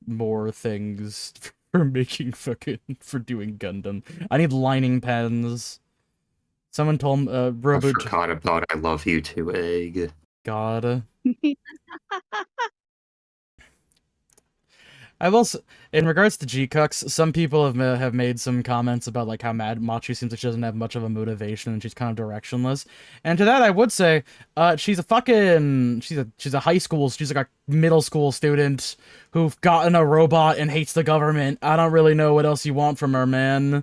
more things for for doing Gundam. I need lining pens. Someone told I Robo. forgot about I Love You Too, Egg. God. I will. In regards to G-Cucks, some people have made some comments about like how Mad Machi seems like she doesn't have much of a motivation and she's kind of directionless. And to that, I would say, she's a fucking she's a high school, she's like a middle school student who've gotten a robot and hates the government. I don't really know what else you want from her, man.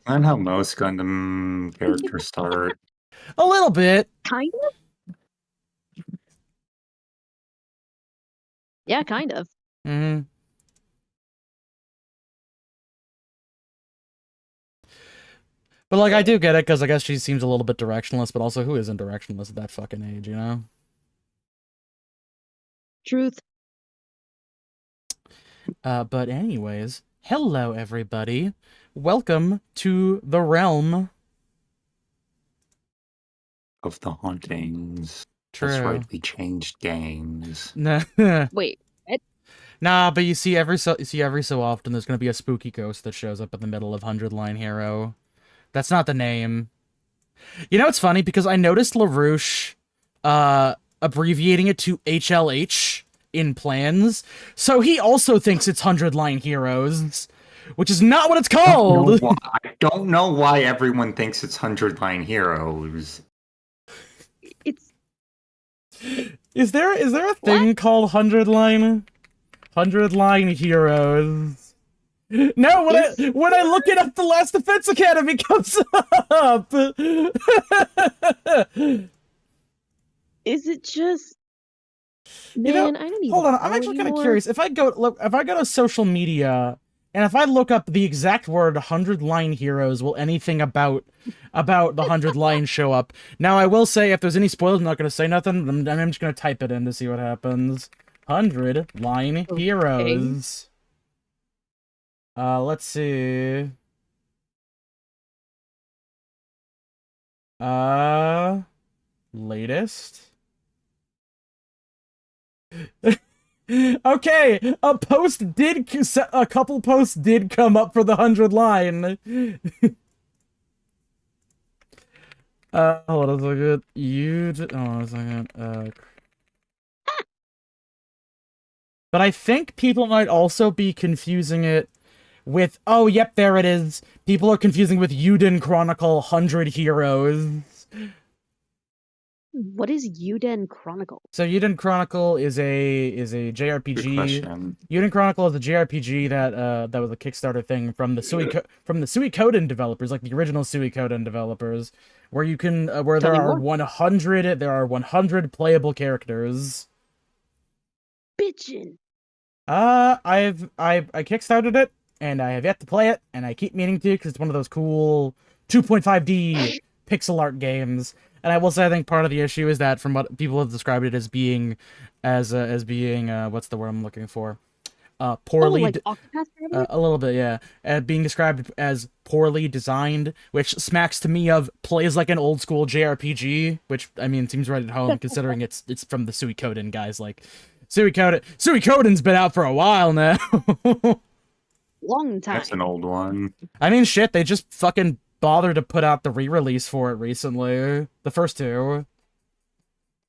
And how most Gundam characters start. A little bit. Kind of. Yeah, kind of. Mm-hmm. But, like, I do get it, because I guess she seems a little bit directionless, but also, who isn't directionless at that fucking age, you know? Truth. But anyways, hello, everybody. Welcome to the realm Of the hauntings. True. That's right, we changed games. Wait. Nah, but you see every so often there's gonna be a spooky ghost that shows up in the middle of 100-line Hero. That's not the name. You know, it's funny because I noticed LaRouche abbreviating it to HLH in plans, so he also thinks it's 100-line Heroes, which is not what it's called. I don't know why everyone thinks it's 100-line Heroes. Is there a thing called 100-line Heroes? No, when I look it up, the Last Defense Academy comes up. Is it just? Man, You know, I don't even. Hold on, I'm actually kind of curious. If I go to social media and if I look up the exact word 100-line Heroes, will anything about the 100-line show up? Now, I will say, if there's any spoilers, I'm not going to say nothing. I'm just going to type it in to see what happens. 100-line Heroes. Let's see. Latest. Okay, a couple posts did come up for the 100-line. Hold on a second. Hold on a second. But I think people might also be confusing it with, oh, yep, there it is. People are confusing with Yuden Chronicle 100 Heroes. What is Yuden Chronicle? So Yuden Chronicle is a JRPG. Yuden Chronicle is a JRPG that was a Kickstarter thing from the Suikoden developers, like the original Suikoden developers, where you can there are 100 playable characters. Bitchin'. I kickstarted it, and I have yet to play it, and I keep meaning to because it's one of those cool 2.5D pixel art games. And I will say, I think part of the issue is that, from what people have described it as being, what's the word I'm looking for? Poorly, like a little bit, yeah. Being described as poorly designed, which smacks to me of plays like an old school JRPG, which, I mean, seems right at home considering it's from the Suikoden guys. Like, Suikoden's been out for a while now. Long time. That's an old one. I mean, shit, they just fucking bothered to put out the re-release for it recently. The first two.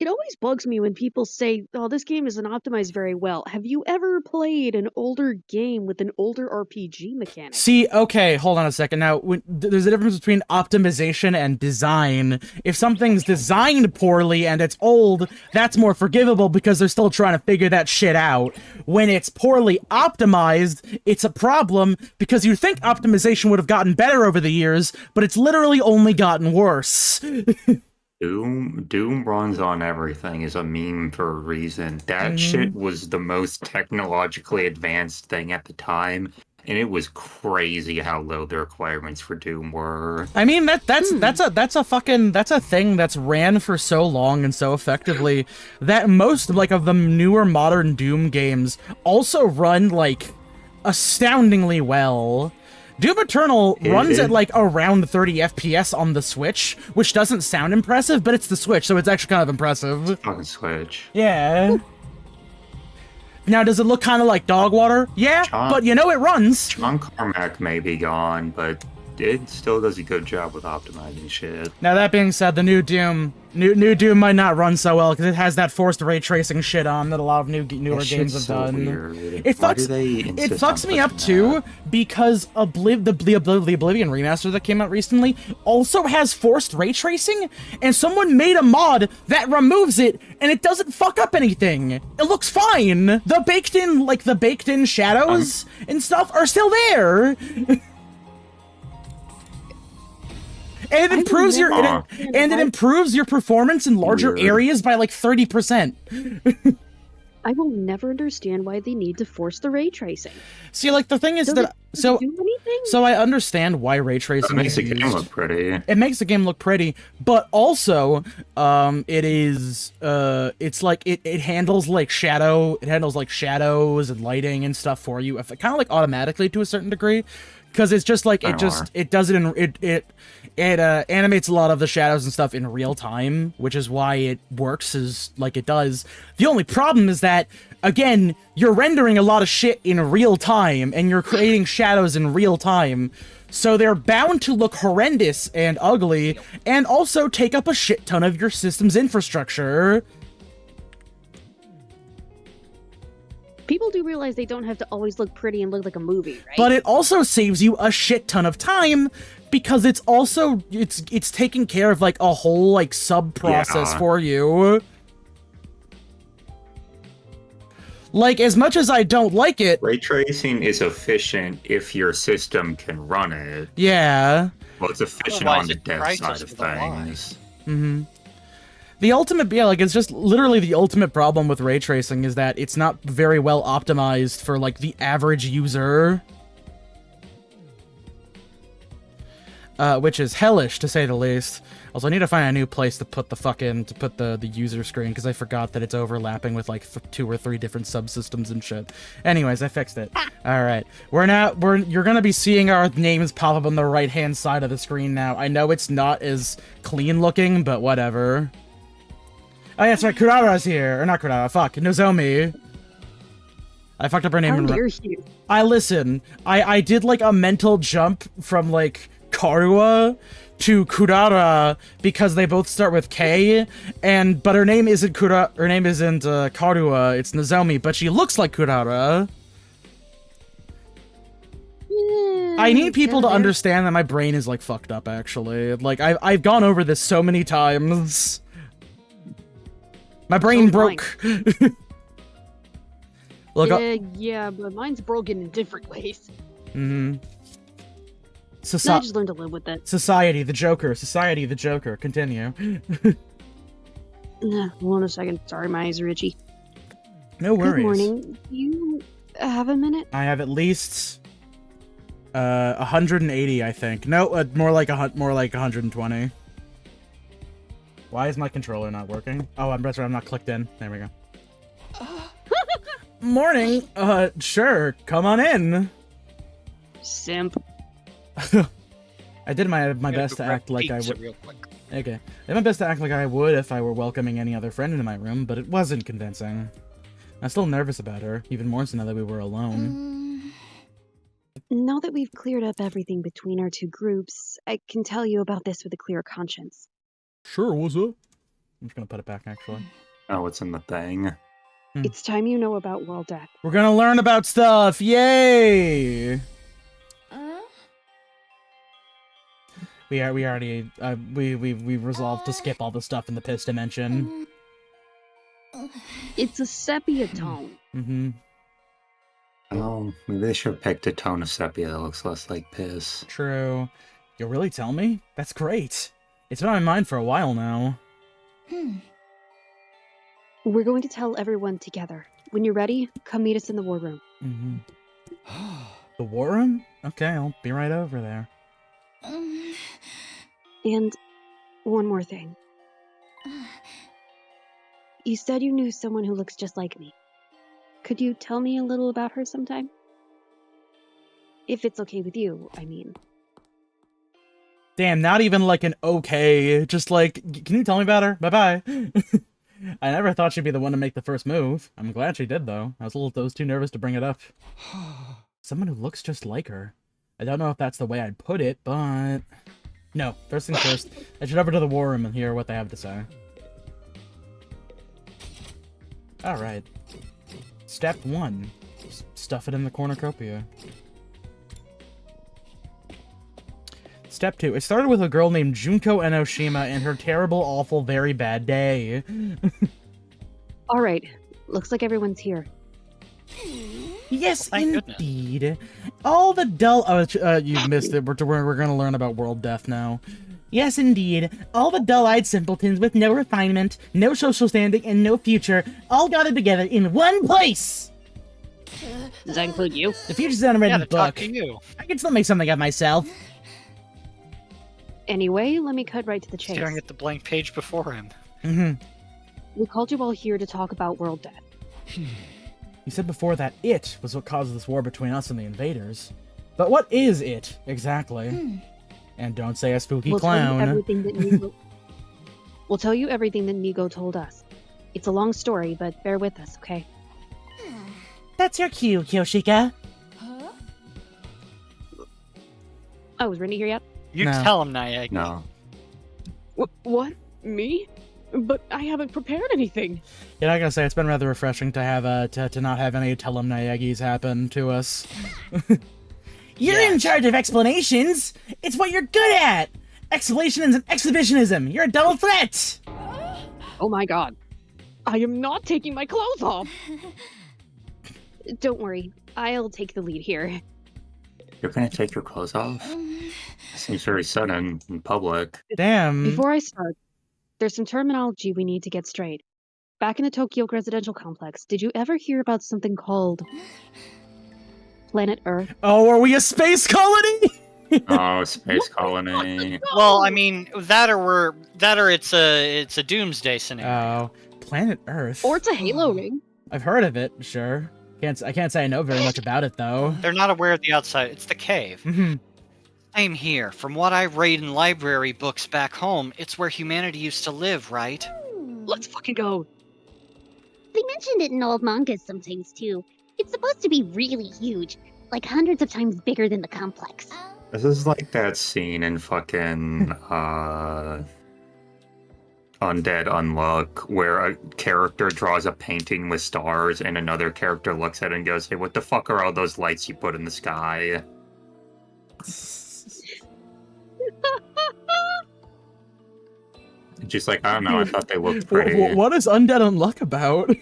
It always bugs me when people say, oh, this game isn't optimized very well. Have you ever played an older game with an older RPG mechanic? See, okay, hold on a second. Now, there's a difference between optimization and design. If something's designed poorly and it's old, that's more forgivable because they're still trying to figure that shit out. When it's poorly optimized, it's a problem because you think optimization would have gotten better over the years, but it's literally only gotten worse. Doom runs on everything is a meme for a reason. That shit was the most technologically advanced thing at the time, and it was crazy how low the requirements for Doom were. I mean, that's a thing that's ran for so long and so effectively that most of the newer modern Doom games also run like astoundingly well. Doom Eternal runs at like around 30 FPS on the Switch, which doesn't sound impressive, but it's the Switch, so it's actually kind of impressive. Fucking Switch. Yeah. Now, does it look kind of like dog water? Yeah, John- but you know it runs. John Carmack may be gone, but it still does a good job with optimizing shit. Now that being said, the new Doom, new Doom might not run so well because it has that forced ray tracing shit on that a lot of newer That games have shit's so done. weird. It Why fucks, do they it insist fucks on me up pushing too that? because the Oblivion remaster that came out recently also has forced ray tracing, and someone made a mod that removes it, and it doesn't fuck up anything. It looks fine. The baked in shadows and stuff are still there. And it improves your it improves your performance in larger Weird. areas by like 30%. I will never understand why they need to force the ray tracing. See, like the thing is Does that it do anything? so I understand why ray tracing That makes is the game used. look pretty. It makes the game look pretty, but also it's like it handles like shadows and lighting and stuff for you, kind of like automatically to a certain degree. Because it's just like it does it in it animates a lot of the shadows and stuff in real time, which is why it works as like it does. The only problem is that again, you're rendering a lot of shit in real time and you're creating shadows in real time. So they're bound to look horrendous and ugly and also take up a shit ton of your system's infrastructure. People do realize they don't have to always look pretty and look like a movie, right? But it also saves you a shit ton of time because it's also it's taking care of like a whole like sub process Yeah. for you. Like, as much as I don't like it, Ray tracing is efficient if your system can run it. yeah. Well, it's efficient Otherwise on the it dev prices side of for the lie. things. Mm-hmm. The ultimate, yeah, like, it's just literally the ultimate problem with ray tracing is that it's not very well optimized for, like, the average user. Which is hellish, to say the least. Also, I need to find a new place to put the user screen, because I forgot that it's overlapping with, like, 2 or 3 different subsystems and shit. Anyways, I fixed it. Alright. You're gonna be seeing our names pop up on the right-hand side of the screen now. I know it's not as clean-looking, but whatever. Oh, yeah, that's right, Kurara's here. Or not Kurara, fuck, Nozomi. I fucked up her name. How dare you? I did, like, a mental jump from, like, Karua to Kurara because they both start with K, but her name isn't Karua, it's Nozomi, but she looks like Kurara. I need people to understand that my brain is like fucked up actually. Like I've gone over this so many times. My brain broke. Look Yeah, but mine's broken in different ways. Mm-hmm. I just learned to live with it. Society, the Joker. Continue. Hold on a second. Sorry, my eyes are itchy. No worries. Good morning. You have a minute? I have at least 180, I think. No, more like 120. Why is my controller not working? Oh, that's right, I'm not clicked in. There we go. Morning. Sure. Come on in. Simp. I did my best to act like I would. Real quick. Okay. I did my best to act like I would if I were welcoming any other friend into my room, but it wasn't convincing. I'm still nervous about her, even more so now that we were alone. Now that we've cleared up everything between our two groups, I can tell you about this with a clear conscience. Sure, what's up? I'm just gonna put it back, actually. Oh, what's in the thing? It's time you know about World Death. We're gonna learn about stuff! Yay! We already we resolved to skip all the stuff in the piss dimension. It's a sepia tone. Mm-hmm. Oh, maybe they should have picked a tone of sepia that looks less like piss. True. You'll really tell me? That's great. It's been on my mind for a while now. We're going to tell everyone together. When you're ready, come meet us in the war room. Mm-hmm. The war room? Okay, I'll be right over there. And one more thing. You said you knew someone who looks just like me. Could you tell me a little about her sometime? If it's okay with you, I mean. Damn, not even like an okay, just like, can you tell me about her? Bye-bye. I never thought she'd be the one to make the first move. I'm glad she did, though. I was too nervous to bring it up. Someone who looks just like her. I don't know if that's the way I'd put it, but... No, first things first. I should over to the war room and hear what they have to say. Alright. Step 1. Stuff it in the cornucopia. Step 2. It started with a girl named Junko Enoshima and her terrible, awful, very bad day. Alright, looks like everyone's here. Yes, Thank goodness. indeed. All the dull... Oh, you missed it. We're going to learn about world death now. Yes, indeed. All the dull-eyed simpletons with no refinement, no social standing, and no future, all gathered together in one place! Does that include you? The future's an unwritten Yeah, to talk book. to you. I can still make something of myself. Anyway, let me cut right to the chase. Staring at the blank page before him. Mm-hmm. We called you all here to talk about world death. You said before that it was what caused this war between us and the invaders. But what is it, exactly? And don't say a spooky We'll clown. tell you everything that Nigo... We'll tell you everything that Nigo told us. It's a long story, but bear with us, okay? That's your cue, Kyoshika. Oh, is Rennie here yet? You No. tell him, Naegi. No. What? Me? But I haven't prepared anything. You're not gonna say it's been rather refreshing to have to not have any Tell 'em Naegis happen to us. You're in Yes. charge of explanations. It's what you're good at. Explanations and exhibitionism. You're a double threat. Oh my god. I am not taking my clothes off! Don't worry, I'll take the lead here. You're gonna take your clothes off? Seems very sudden in public. Damn. Before I start, there's some terminology we need to get straight. Back in the Tokyo residential complex, did you ever hear about something called Planet Earth? Oh, are we a space colony? Oh, space colony. Well, I mean, that or it's a doomsday scenario. Oh, planet Earth. Or it's a Halo ring? I've heard of it, sure. I can't say I know very much about it though. They're not aware of the outside. It's the cave. Mhm. Same here. From what I read in library books back home, it's where humanity used to live, right? Let's fucking go. They mentioned it in old mangas sometimes too. It's supposed to be really huge, like hundreds of times bigger than the complex. This is like that scene in fucking Undead Unluck where a character draws a painting with stars and another character looks at it and goes, "Hey, what the fuck are all those lights you put in the sky?" Just like, I don't know, I thought they looked pretty. What is Undead Unluck about?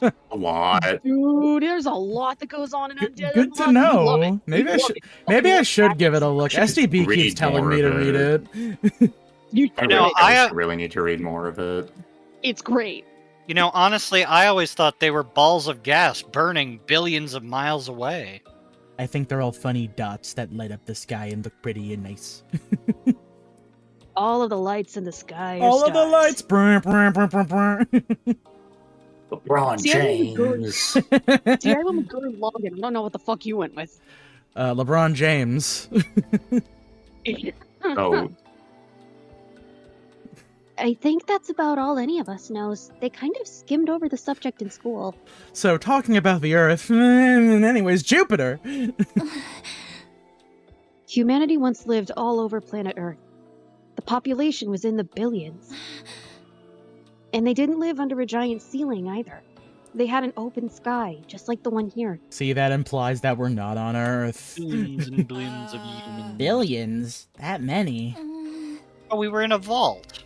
A lot. Dude, there's a lot that goes on in Undead. Good to Unluck. We love know. it. Maybe We I love should. it. Maybe I Love should it. give it a look. should SDB read keeps telling more me to of read it. it. I know, really need to read more of it. It's great. You know, honestly, I always thought they were balls of gas burning billions of miles away. I think they're all funny dots that light up the sky and look pretty and nice. All of the lights in the sky are All of the stars. lights. Brr, brr, brr, brr, brr. LeBron See, I didn't go- James. See, I went with good Logan. I don't know what the fuck you went with. LeBron James. Oh, I think that's about all any of us knows. They kind of skimmed over the subject in school. So talking about the Earth. Anyways, Jupiter. Humanity once lived all over planet Earth. The population was in the billions. And they didn't live under a giant ceiling either. They had an open sky, just like the one here. See, that implies that we're not on Earth. Billions and billions of humans. Billions? That many? Oh, we were in a vault.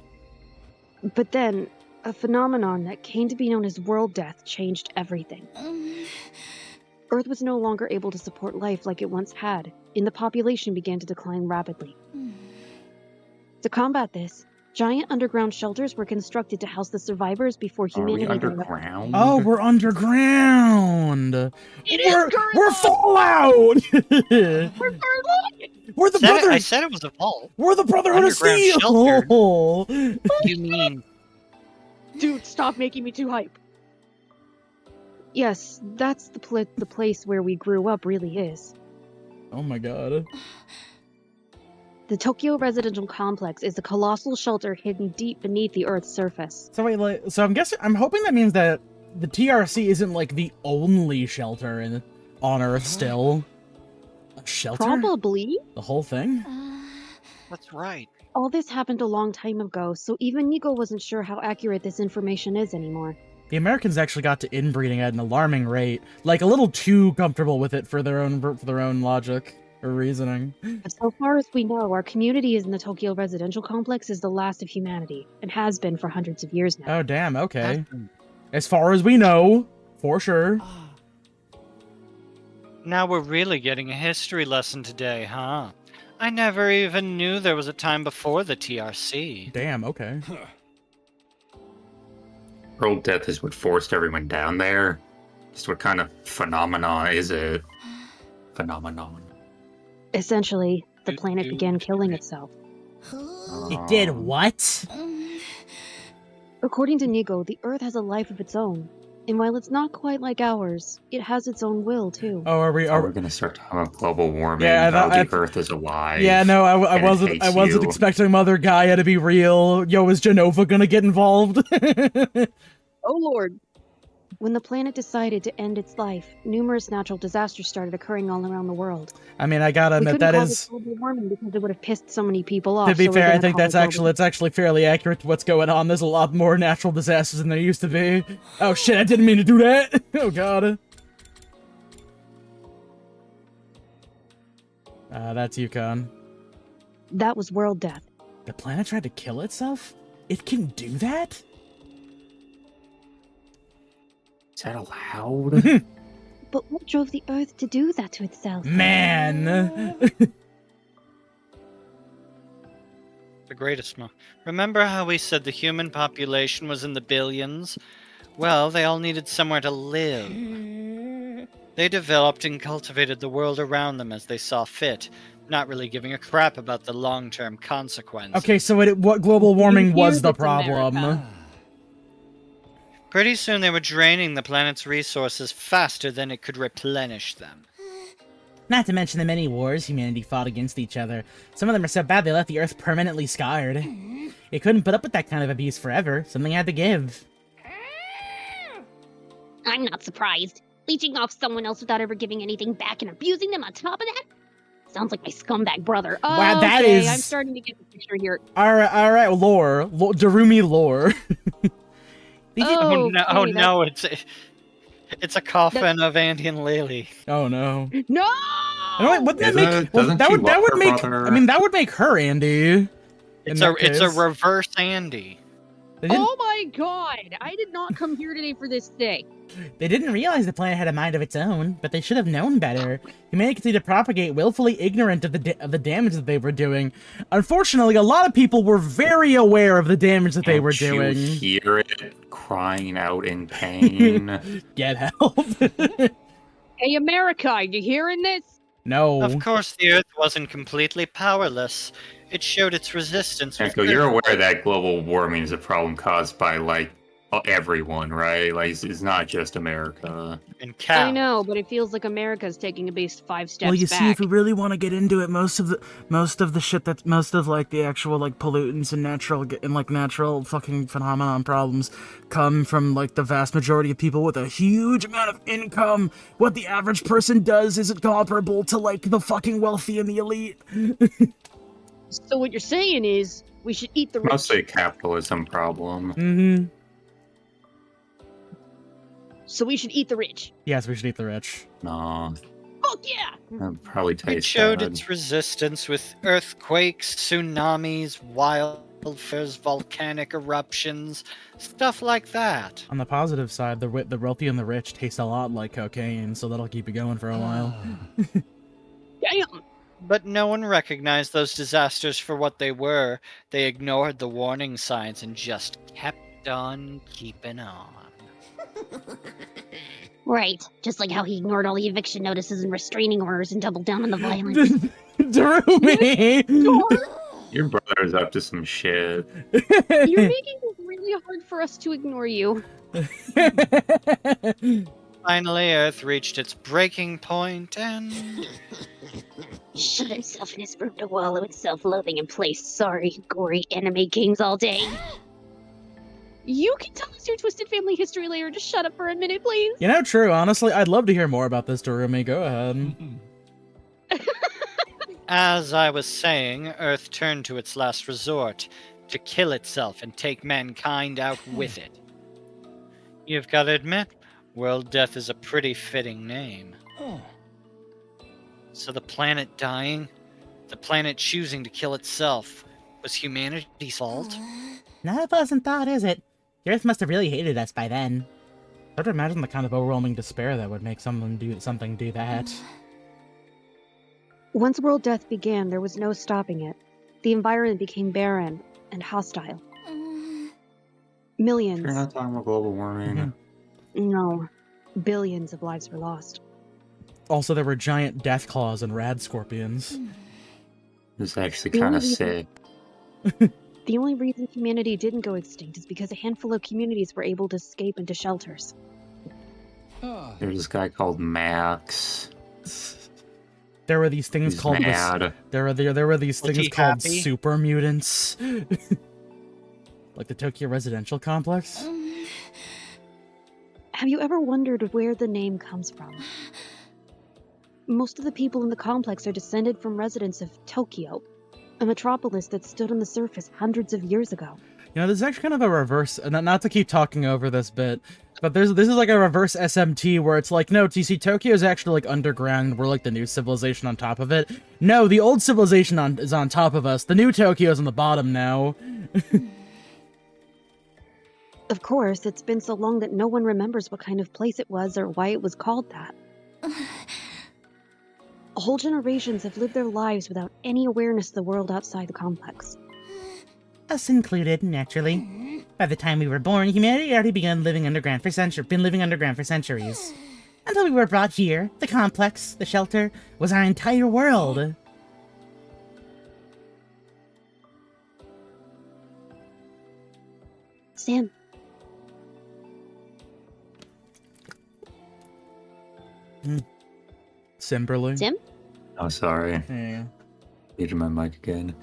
But then, a phenomenon that came to be known as world death changed everything. Earth was no longer able to support life like it once had, and the population began to decline rapidly. To combat this, giant underground shelters were constructed to house the survivors before are we humanity. underground? Oh, we're underground. It is We're Fallout. We're the brother. I said it was a vault. We're the Brotherhood of Underground Steel. shelter. What do you mean? Dude, stop making me too hype. Yes, that's the place where we grew up really is. Oh my god. The Tokyo Residential Complex is a colossal shelter hidden deep beneath the Earth's surface. So wait, I'm hoping that means that the TRC isn't like the only shelter on Earth still. A shelter? Probably. The whole thing? That's right. All this happened a long time ago, so even Nico wasn't sure how accurate this information is anymore. The Americans actually got to inbreeding at an alarming rate, like a little too comfortable with it for their own logic or reasoning. But so far as we know, our community in the Tokyo Residential Complex is the last of humanity, and has been for hundreds of years now. Oh damn, okay. As far as we know, for sure. Now we're really getting a history lesson today, huh? I never even knew there was a time before the TRC. Damn, okay. World death is what forced everyone down there. Just what kind of phenomena is it? Phenomenon. Essentially, the planet began killing itself. It did what? According to Nico, the Earth has a life of its own. And while it's not quite like ours, it has its own will, too. Oh, are we? Are we gonna start talking about global warming? Yeah, how the Earth is alive. Yeah, no, I and it wasn't. I hates wasn't you. expecting Mother Gaia to be real. Yo, is Genova gonna get involved? Oh lord! When the planet decided to end its life, numerous natural disasters started occurring all around the world. I mean, I gotta We admit couldn't that call is. it global warming because it would have pissed so many people off. To be so we're fair, I gonna think call it that's global- actually fairly accurate to what's going on. There's a lot more natural disasters than there used to be. Oh shit! I didn't mean to do that. Oh god. That's Yukon. That was world death. The planet tried to kill itself? It can do that? Is that allowed? But what drove the Earth to do that to itself? Man. The greatest mo. Remember how we said the human population was in the billions? Well, they all needed somewhere to live. They developed and cultivated the world around them as they saw fit, not really giving a crap about the long-term consequences. Okay, so what global warming was the Here's problem? America. Pretty soon they were draining the planet's resources faster than it could replenish them. Not to mention the many wars humanity fought against each other. Some of them are so bad they left the Earth permanently scarred. It couldn't put up with that kind of abuse forever. Something had to give. I'm not surprised. Leeching off someone else without ever giving anything back and abusing them on top of that? Sounds like my scumbag brother. Wow, that Okay, is- I'm starting to get the picture here. Alright, lore. Darumi lore. Oh no! Oh okay, no! It's a coffin of Andy and Lily. Oh no. No! You know what, wouldn't that Isn't make... it- well, doesn't that she would love her make... brother? I mean, that would make her Andy. It's in a that case. reverse Andy. They didn't, Oh my god! I did not come here today for this thing. they didn't realize the planet had a mind of its own, but they should have known better. Humanity continued to propagate, willfully ignorant of the damage that they were doing. Unfortunately, a lot of people were very aware of the damage that they were Can't doing. you hear it crying out in pain? Get help. Hey, America, are you hearing this? No. Of course, the Earth wasn't completely powerless. It showed its resistance. with Echo, you're aware that global warming is a problem caused by, like, everyone, right? Like, it's not just America. and cows. I know, but it feels like America's taking at least 5 steps Well, you back. see, if we really want to get into it, most of the shit that most of like the actual like pollutants and natural fucking phenomenon problems come from like the vast majority of people with a huge amount of income. What the average person does isn't comparable to like the fucking wealthy and the elite. So what you're saying is, we should eat the rich. Mostly a capitalism problem. Mm-hmm. So we should eat the rich. Yes, we should eat the rich. No, Fuck yeah! that probably It tastes showed bad. its resistance with earthquakes, tsunamis, wildfires, volcanic eruptions, stuff like that. On the positive side, the wealthy and the rich taste a lot like cocaine, so that'll keep you going for a while. Damn! But no one recognized those disasters for what they were. They ignored the warning signs and just kept on keeping on. Right. Just like how he ignored all the eviction notices and restraining orders and doubled down on the violence. Darumi! Your brother's up to some shit. You're making it really hard for us to ignore you. Finally, Earth reached its breaking point, and Shut himself in his room to wallow in self-loathing and play sorry, gory anime games all day. You can tell us your twisted family history later. Just shut up for a minute, please. You know, true. Honestly, I'd love to hear more about this, Darumi. Go ahead. as I was saying, Earth turned to its last resort to kill itself and take mankind out with it. You've got to admit, World Death is a pretty fitting name. So the planet dying, the planet choosing to kill itself, was humanity's fault? Not a pleasant thought, is it? The Earth must have really hated us by then. Hard to imagine the kind of overwhelming despair that would make someone do that. Once world death began, there was no stopping it. The environment became barren and hostile. Millions, You're not talking about global warming. no, billions of lives were lost. Also, there were giant death claws and rad scorpions. It's actually kind of sick. The only reason humanity didn't go extinct is because a handful of communities were able to escape into shelters. There's this guy called Max. There were these things He's called mad. there were these Was things he called happy? super mutants, like the Tokyo residential complex. Have you ever wondered where the name comes from? Most of the people in the complex are descended from residents of Tokyo, a metropolis that stood on the surface hundreds of years ago. You know, there's actually kind of a reverse, not to keep talking over this bit, but this is like a reverse SMT where it's like, no, you see, Tokyo is actually like underground, we're like the new civilization on top of it. No, the old civilization is on top of us, the new Tokyo is on the bottom now. Of course, it's been so long that no one remembers what kind of place it was or why it was called that. Whole generations have lived their lives without any awareness of the world outside the complex. Us included, naturally. By the time we were born, humanity had already been living underground for centuries. Until we were brought here, the complex, the shelter, was our entire world. Sam, Simberly. Sim? Oh, sorry. Yeah. Muted my mic again.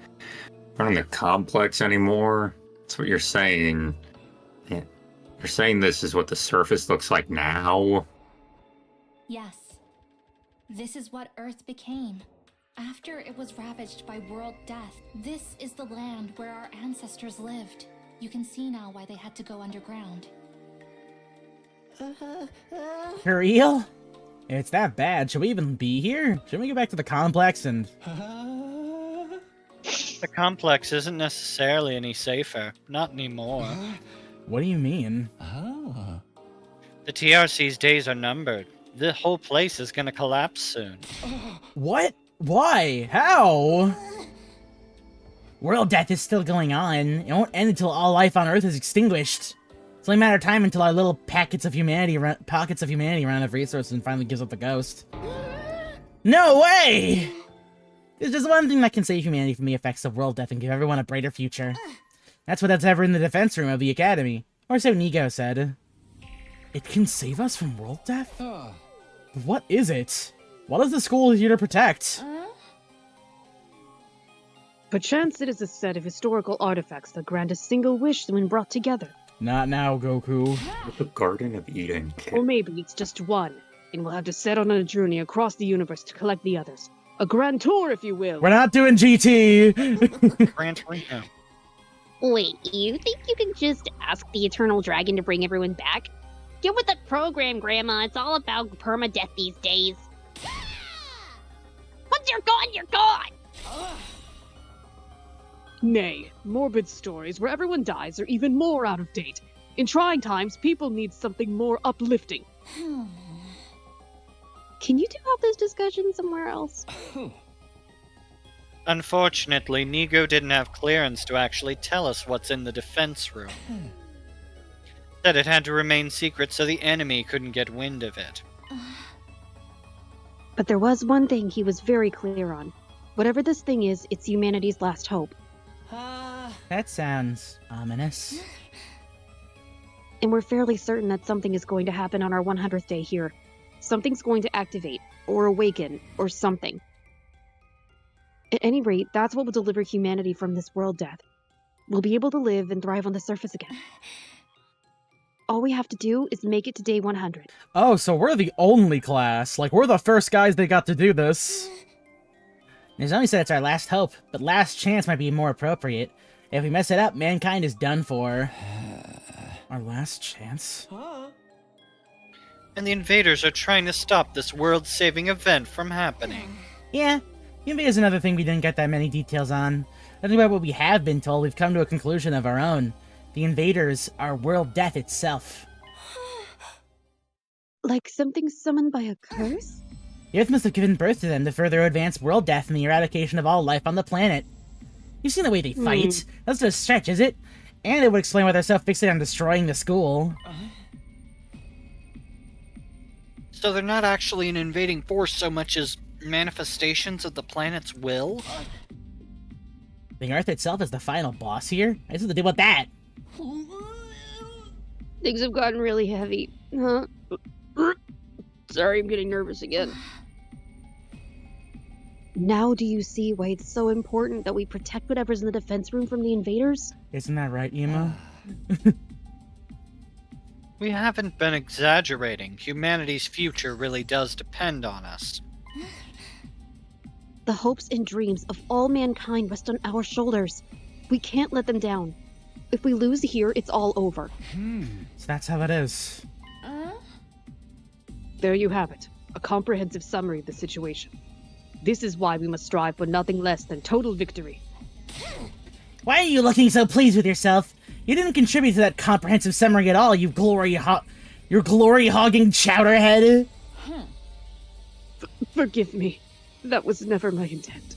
Not in the complex anymore. That's what you're saying. Yeah. You're saying this is what the surface looks like now? Yes. This is what Earth became. After it was ravaged by world death, this is the land where our ancestors lived. You can see now why they had to go underground. For real? It's that bad. Should we even be here? Shouldn't we go back to the complex and... The complex isn't necessarily any safer. Not anymore. What do you mean? The TRC's days are numbered. The whole place is gonna collapse soon. What? Why? How? World death is still going on. It won't end until all life on Earth is extinguished. It's only a matter of time until our little pockets of humanity run out of resources and finally gives up the ghost. No way! There's just one thing that can save humanity from the effects of world death and give everyone a brighter future. That's ever in the defense room of the Academy. Or so Nigo said. It can save us from world death? What is it? What is the school here to protect? perchance it is a set of historical artifacts that grant a single wish when brought together. Not now, Goku. The Garden of Eden. Or maybe it's just one, and we'll have to set on a journey across the universe to collect the others. A grand tour, if you will. We're not doing GT! Gran Torino. Wait, you think you can just ask the Eternal Dragon to bring everyone back? Get with the program, Grandma. It's all about permadeath these days. Once you're gone, you're gone! Nay, morbid stories where everyone dies are even more out of date. In trying times, people need something more uplifting. Can you two have this discussion somewhere else? Unfortunately, Nigo didn't have clearance to actually tell us what's in the defense room. Said it had to remain secret so the enemy couldn't get wind of it. But there was one thing he was very clear on. Whatever this thing is, it's humanity's last hope. That sounds ominous. And we're fairly certain that something is going to happen on our 100th day here. Something's going to activate, or awaken, or something. At any rate, that's what will deliver humanity from this world death. We'll be able to live and thrive on the surface again. All we have to do is make it to day 100. Oh, so we're the only class. Like, we're the first guys they got to do this. Nozomi said it's our last hope, but last chance might be more appropriate. If we mess it up, mankind is done for. Our last chance? And the invaders are trying to stop this world-saving event from happening. Yeah, Yumbi is another thing we didn't get that many details on. Nothing about what we have been told, we've come to a conclusion of our own. The invaders are world death itself. Like something summoned by a curse? The Earth must have given birth to them to further advance world death and the eradication of all life on the planet. You've seen the way they fight. That's no stretch, is it? And it would explain why they're so fixated on destroying the school. So they're not actually an invading force so much as manifestations of the planet's will? The Earth itself is the final boss here? I just have to deal with that. Things have gotten really heavy. Huh? Sorry, I'm getting nervous again. Now do you see why it's so important that we protect whatever's in the defense room from the invaders? Isn't that right, Emo? We haven't been exaggerating. Humanity's future really does depend on us. The hopes and dreams of all mankind rest on our shoulders. We can't let them down. If we lose here, it's all over. So that's how it is. There you have it. A comprehensive summary of the situation. This is why we must strive for nothing less than total victory. Why are you looking so pleased with yourself? You didn't contribute to that comprehensive summary at all, you your glory-hogging chowderhead. Forgive me. That was never my intent.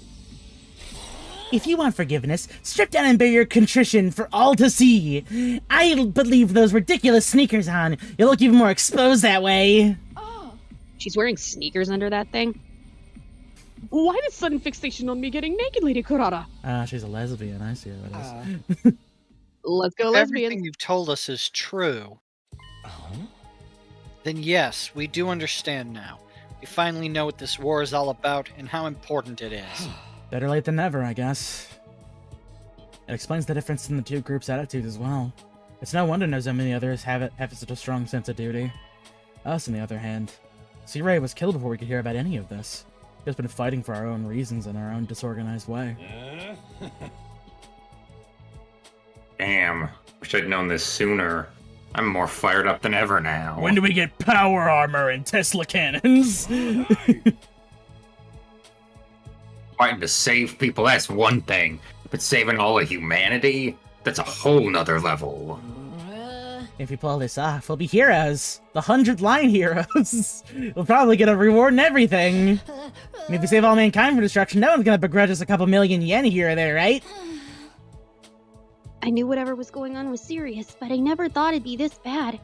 If you want forgiveness, strip down and bear your contrition for all to see. I believe those ridiculous sneakers on. You look even more exposed that way. She's wearing sneakers under that thing? Why this sudden fixation on me getting naked, Lady Kurata? She's a lesbian. I see how it is. Let's go, If lesbian. everything you've told us is true, then yes, we do understand now. We finally know what this war is all about and how important it is. Better late than never, I guess. It explains the difference in the two groups' attitudes as well. It's no wonder Nozomi and the others have such a strong sense of duty. Us, on the other hand, C-Ray was killed before we could hear about any of this. We've just been fighting for our own reasons in our own disorganized way. Damn. Wish I'd known this sooner. I'm more fired up than ever now. When do we get power armor and Tesla cannons? Fighting to save people, that's one thing. But saving all of humanity? That's a whole nother level. If we pull this off, we'll be heroes. The 100-line heroes. We'll probably get a reward and everything. And if we save all mankind from destruction, no one's gonna begrudge us a couple million yen here or there, right? I knew whatever was going on was serious, but I never thought it'd be this bad.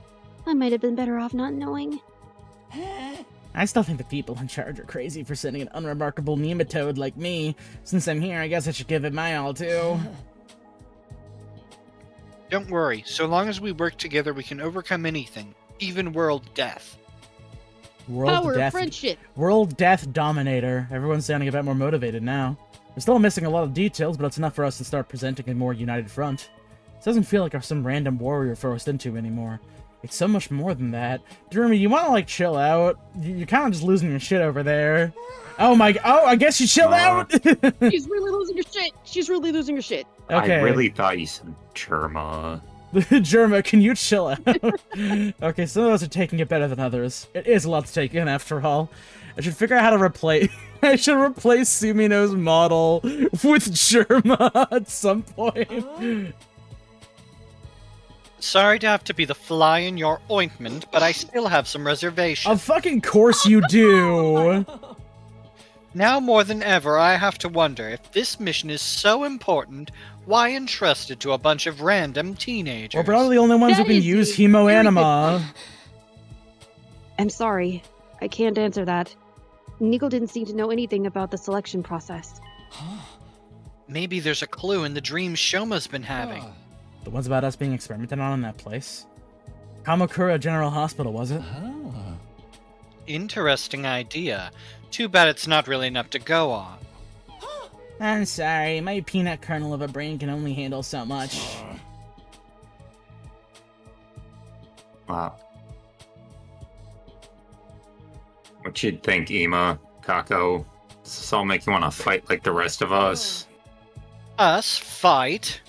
I might have been better off not knowing. I still think the people in charge are crazy for sending an unremarkable nematode like me. Since I'm here, I guess I should give it my all, too. Don't worry, so long as we work together, we can overcome anything, even world death. Power of friendship. World Death Dominator. Everyone's sounding a bit more motivated now. We're still missing a lot of details, but it's enough for us to start presenting a more united front. It doesn't feel like some random war we were forced into anymore. It's so much more than that. Jeremy, you wanna, like, chill out? You're kind of just losing your shit over there. Oh, I guess you chill out? She's really losing her shit. She's really losing her shit. Okay. I really thought you said Cherma. Germa, can you chill out? Okay, some of us are taking it better than others. It is a lot to take in, after all. I should figure out how to replace... I should replace Sumino's model with Germa at some point. Sorry to have to be the fly in your ointment, but I still have some reservations. Of fucking course you do! Now more than ever, I have to wonder if this mission is so important, why entrust it to a bunch of random teenagers? We're probably the only ones who That can is use a very hemoanima. I'm sorry. I can't answer that. Nico didn't seem to know anything about the selection process. Maybe there's a clue in the dreams Shoma's been having. The ones about us being experimented on in that place. Kamakura General Hospital, was it? Interesting idea. Too bad it's not really enough to go on. I'm sorry, my peanut kernel of a brain can only handle so much. Wow. What you'd think, Ima, Kako? Does this all make you want to fight like the rest of us? Us fight?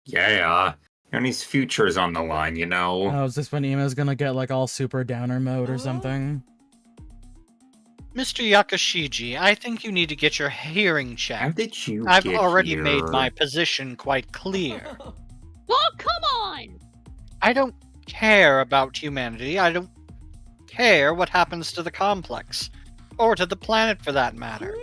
Yeah. Ernie's future's on the line, you know? Oh, is this when Ima's gonna get like all super downer mode or something? Mr. Yakashiji, I think you need to get your hearing How checked. did you I've get already here? made my position quite clear. Oh, come on! I don't care about humanity. I don't care what happens to the complex. Or to the planet, for that matter.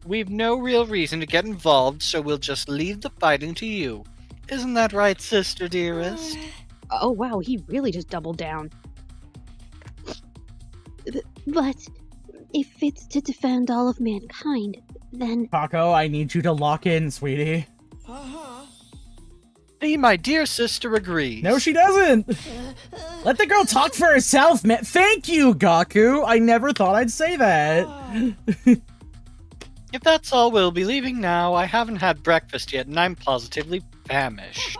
We've no real reason to get involved, so we'll just leave the fighting to you. Isn't that right, sister dearest? Oh wow, he really just doubled down. But if it's to defend all of mankind, then Kako, I need you to lock in, sweetie. See, my dear sister agrees. No, she doesn't! Let the girl talk for herself, man. Thank you, Gaku! I never thought I'd say that. If that's all, we'll be leaving now. I haven't had breakfast yet, and I'm positively famished.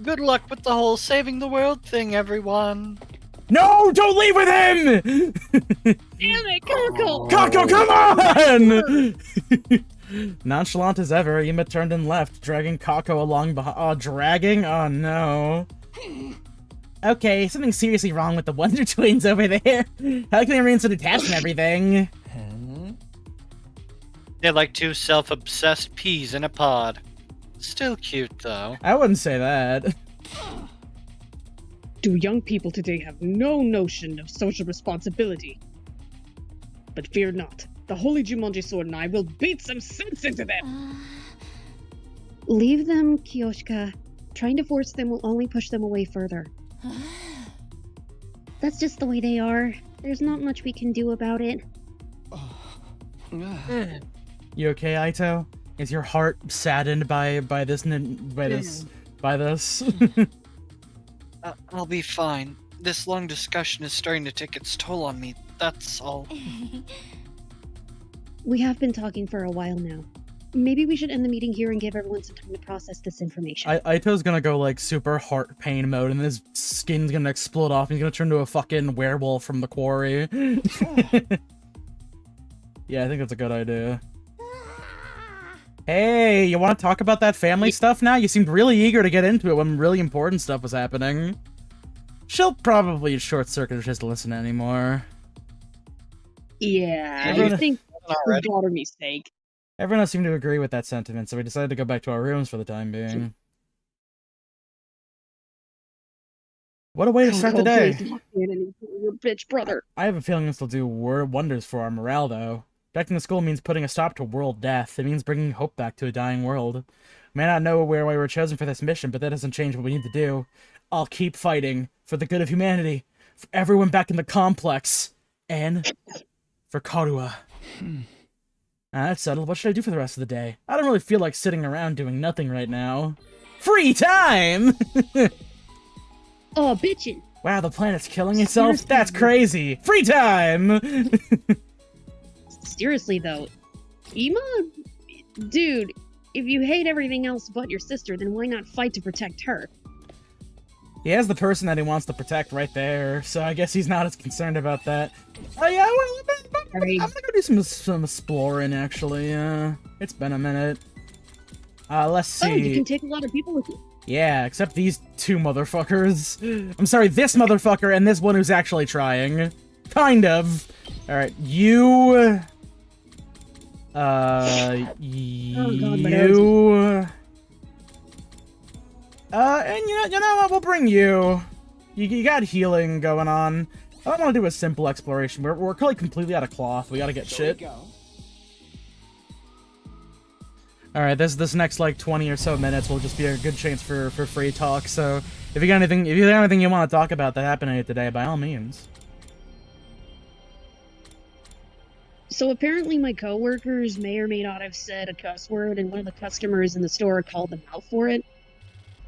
Good luck with the whole saving the world thing, everyone. No, don't leave with him! Damn it, Kako! Kako, come on! Nonchalant as ever, Ima turned and left, dragging Kako along behind. Oh, dragging? Oh no. Okay, something's seriously wrong with the Wonder Twins over there. How can they remain so detached and everything? They're like two self-obsessed peas in a pod. Still cute, though. I wouldn't say that. Do young people today have no notion of social responsibility? But fear not. The Holy Jumanji Sword and I will beat some sense into them! Leave them, Kyoshika. Trying to force them will only push them away further. That's just the way they are. There's not much we can do about it. You okay, Aito? Is your heart saddened by this? I'll be fine. This long discussion is starting to take its toll on me. That's all. We have been talking for a while now. Maybe we should end the meeting here and give everyone some time to process this information. Aito's gonna go like super heart pain mode, and his skin's gonna explode off. And he's gonna turn into a fucking werewolf from the quarry. Yeah, I think that's a good idea. Hey, you want to talk about that family stuff now? You seemed really eager to get into it when really important stuff was happening. She'll probably short-circuit if she has to listen anymore. Yeah, Everyone- I think for Already. daughter mistake. Everyone else seemed to agree with that sentiment, so we decided to go back to our rooms for the time being. What a way to start the day. Please lock me in and your bitch brother. I have a feeling this will do wonders for our morale, though. Protecting the school means putting a stop to world death. It means bringing hope back to a dying world. May not know why we were chosen for this mission, but that doesn't change what we need to do. I'll keep fighting for the good of humanity, for everyone back in the complex, and for Karua. That's settled. What should I do for the rest of the day? I don't really feel like sitting around doing nothing right now. Free time! Oh, bitchin'. Wow, the planet's killing itself? That's crazy! Free time! Seriously, though. Ima? Dude, if you hate everything else but your sister, then why not fight to protect her? He has the person that he wants to protect right there, so I guess he's not as concerned about that. Oh yeah, I'm gonna go do some exploring, actually. It's been a minute. Let's see. Oh, you can take a lot of people with you. Yeah, except these two motherfuckers. I'm sorry, this motherfucker and this one who's actually trying. Kind of. Alright, you... you... and you know what, we'll bring you. You got healing going on. I don't want to do a simple exploration. We're like completely out of cloth. We gotta get shit. Alright, this next like 20 or so minutes will just be a good chance for free talk, so if you got anything you want to talk about that happened here today, by all means. So apparently my coworkers may or may not have said a cuss word, and one of the customers in the store called them out for it.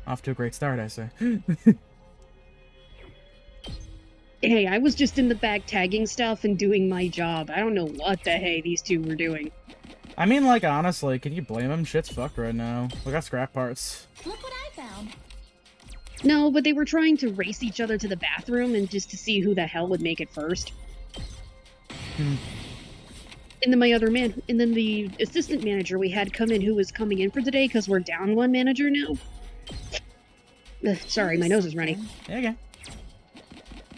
Off to a great start, I say. Hey, I was just in the back tagging stuff and doing my job. I don't know what the hey these two were doing. I mean, like, honestly, can you blame him? Shit's fucked right now. We got scrap parts. Look what I found. No, but they were trying to race each other to the bathroom and just to see who the hell would make it first. Hmm. And then the assistant manager we had come in who was coming in for today because we're down one manager now. Sorry, my nose is running. Yeah, okay.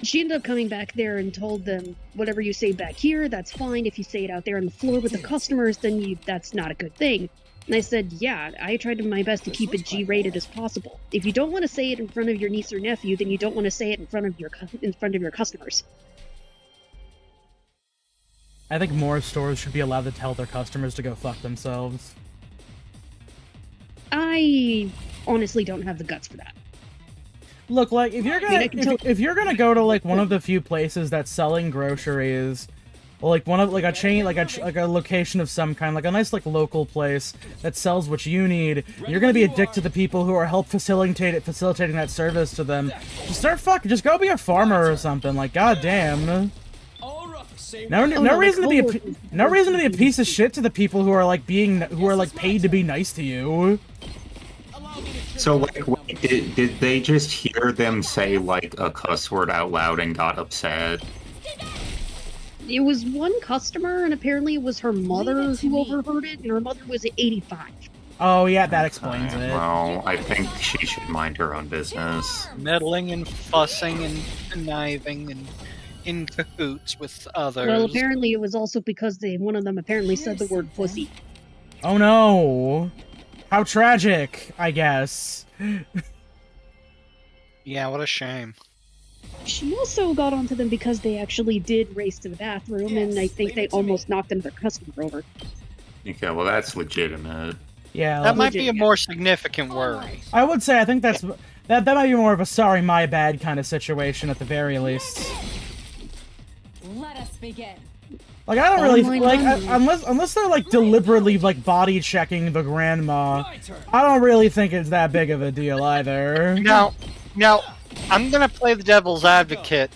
She ended up coming back there and told them, whatever you say back here, that's fine. If you say it out there on the floor with the customers, then that's not a good thing. And I said, yeah, I tried my best to keep it G-rated as possible. If you don't want to say it in front of your niece or nephew, then you don't want to say it in front of your customers. I think more stores should be allowed to tell their customers to go fuck themselves. I honestly don't have the guts for that. Look, like, if you're gonna if you're gonna go to like one of the few places that's selling groceries, or like one of like a chain, like a location of some kind, like a nice like local place that sells what you need, you're gonna be a dick to the people who are facilitating that service to them. Just go be a farmer or something. Like, goddamn. No reason to be a piece of shit to the people who are like paid to be nice to you. So, like, wait, did they just hear them say, like, a cuss word out loud and got upset? It was one customer, and apparently it was her mother who overheard it, and her mother was 85. Oh, yeah, that explains it. Well, I think she should mind her own business. Meddling and fussing and conniving and in cahoots with others. Well, apparently it was also because one of them apparently said the word pussy. Oh no. How tragic, I guess. Yeah, what a shame. She also got onto them because they actually did race to the bathroom, and I think they almost knocked another customer over. Okay, well, that's legitimate. Yeah, That might be a more significant worry. I would say I think that might be more of a sorry my bad kind of situation at the very least. Let us begin. Like, I don't really like unless they're like deliberately like body checking the grandma. I don't really think it's that big of a deal either. Now, I'm gonna play the devil's advocate.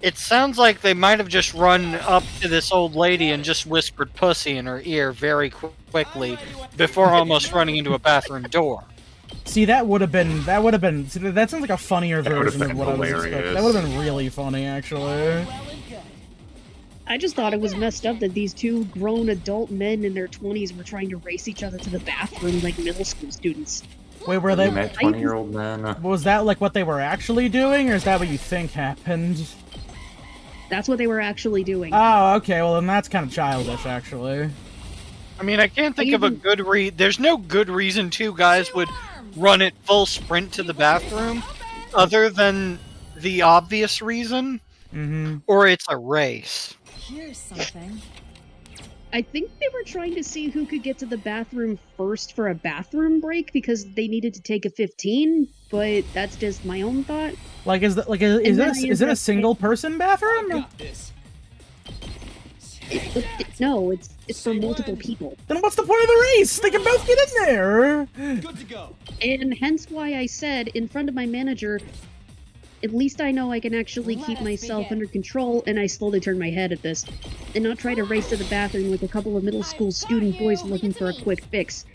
It sounds like they might have just run up to this old lady and just whispered pussy in her ear very quickly before almost running into a bathroom door. See, that would have been. That sounds like a funnier version of what I was expecting. That would have been really funny, actually. I just thought it was messed up that these two grown adult men in their 20s were trying to race each other to the bathroom like middle school students. Wait, were they? You met 20-year-old men. Was that like what they were actually doing, or is that what you think happened? That's what they were actually doing. Oh, okay. Well, then that's kind of childish, actually. I mean, I can't think of a good There's no good reason two guys would run at full sprint to the bathroom, other than the obvious reason, or it's a race. Here's something. I think they were trying to see who could get to the bathroom first for a bathroom break because they needed to take a 15, but that's just my own thought. Like, is it a single person bathroom? No, it's for multiple people. Then what's the point of the race? They can both get in there. Good to go. And hence why I said in front of my manager, at least I know I can actually keep myself under control, and I slowly turn my head at this, and not try to race to the bathroom like a couple of middle school student boys looking for a quick fix.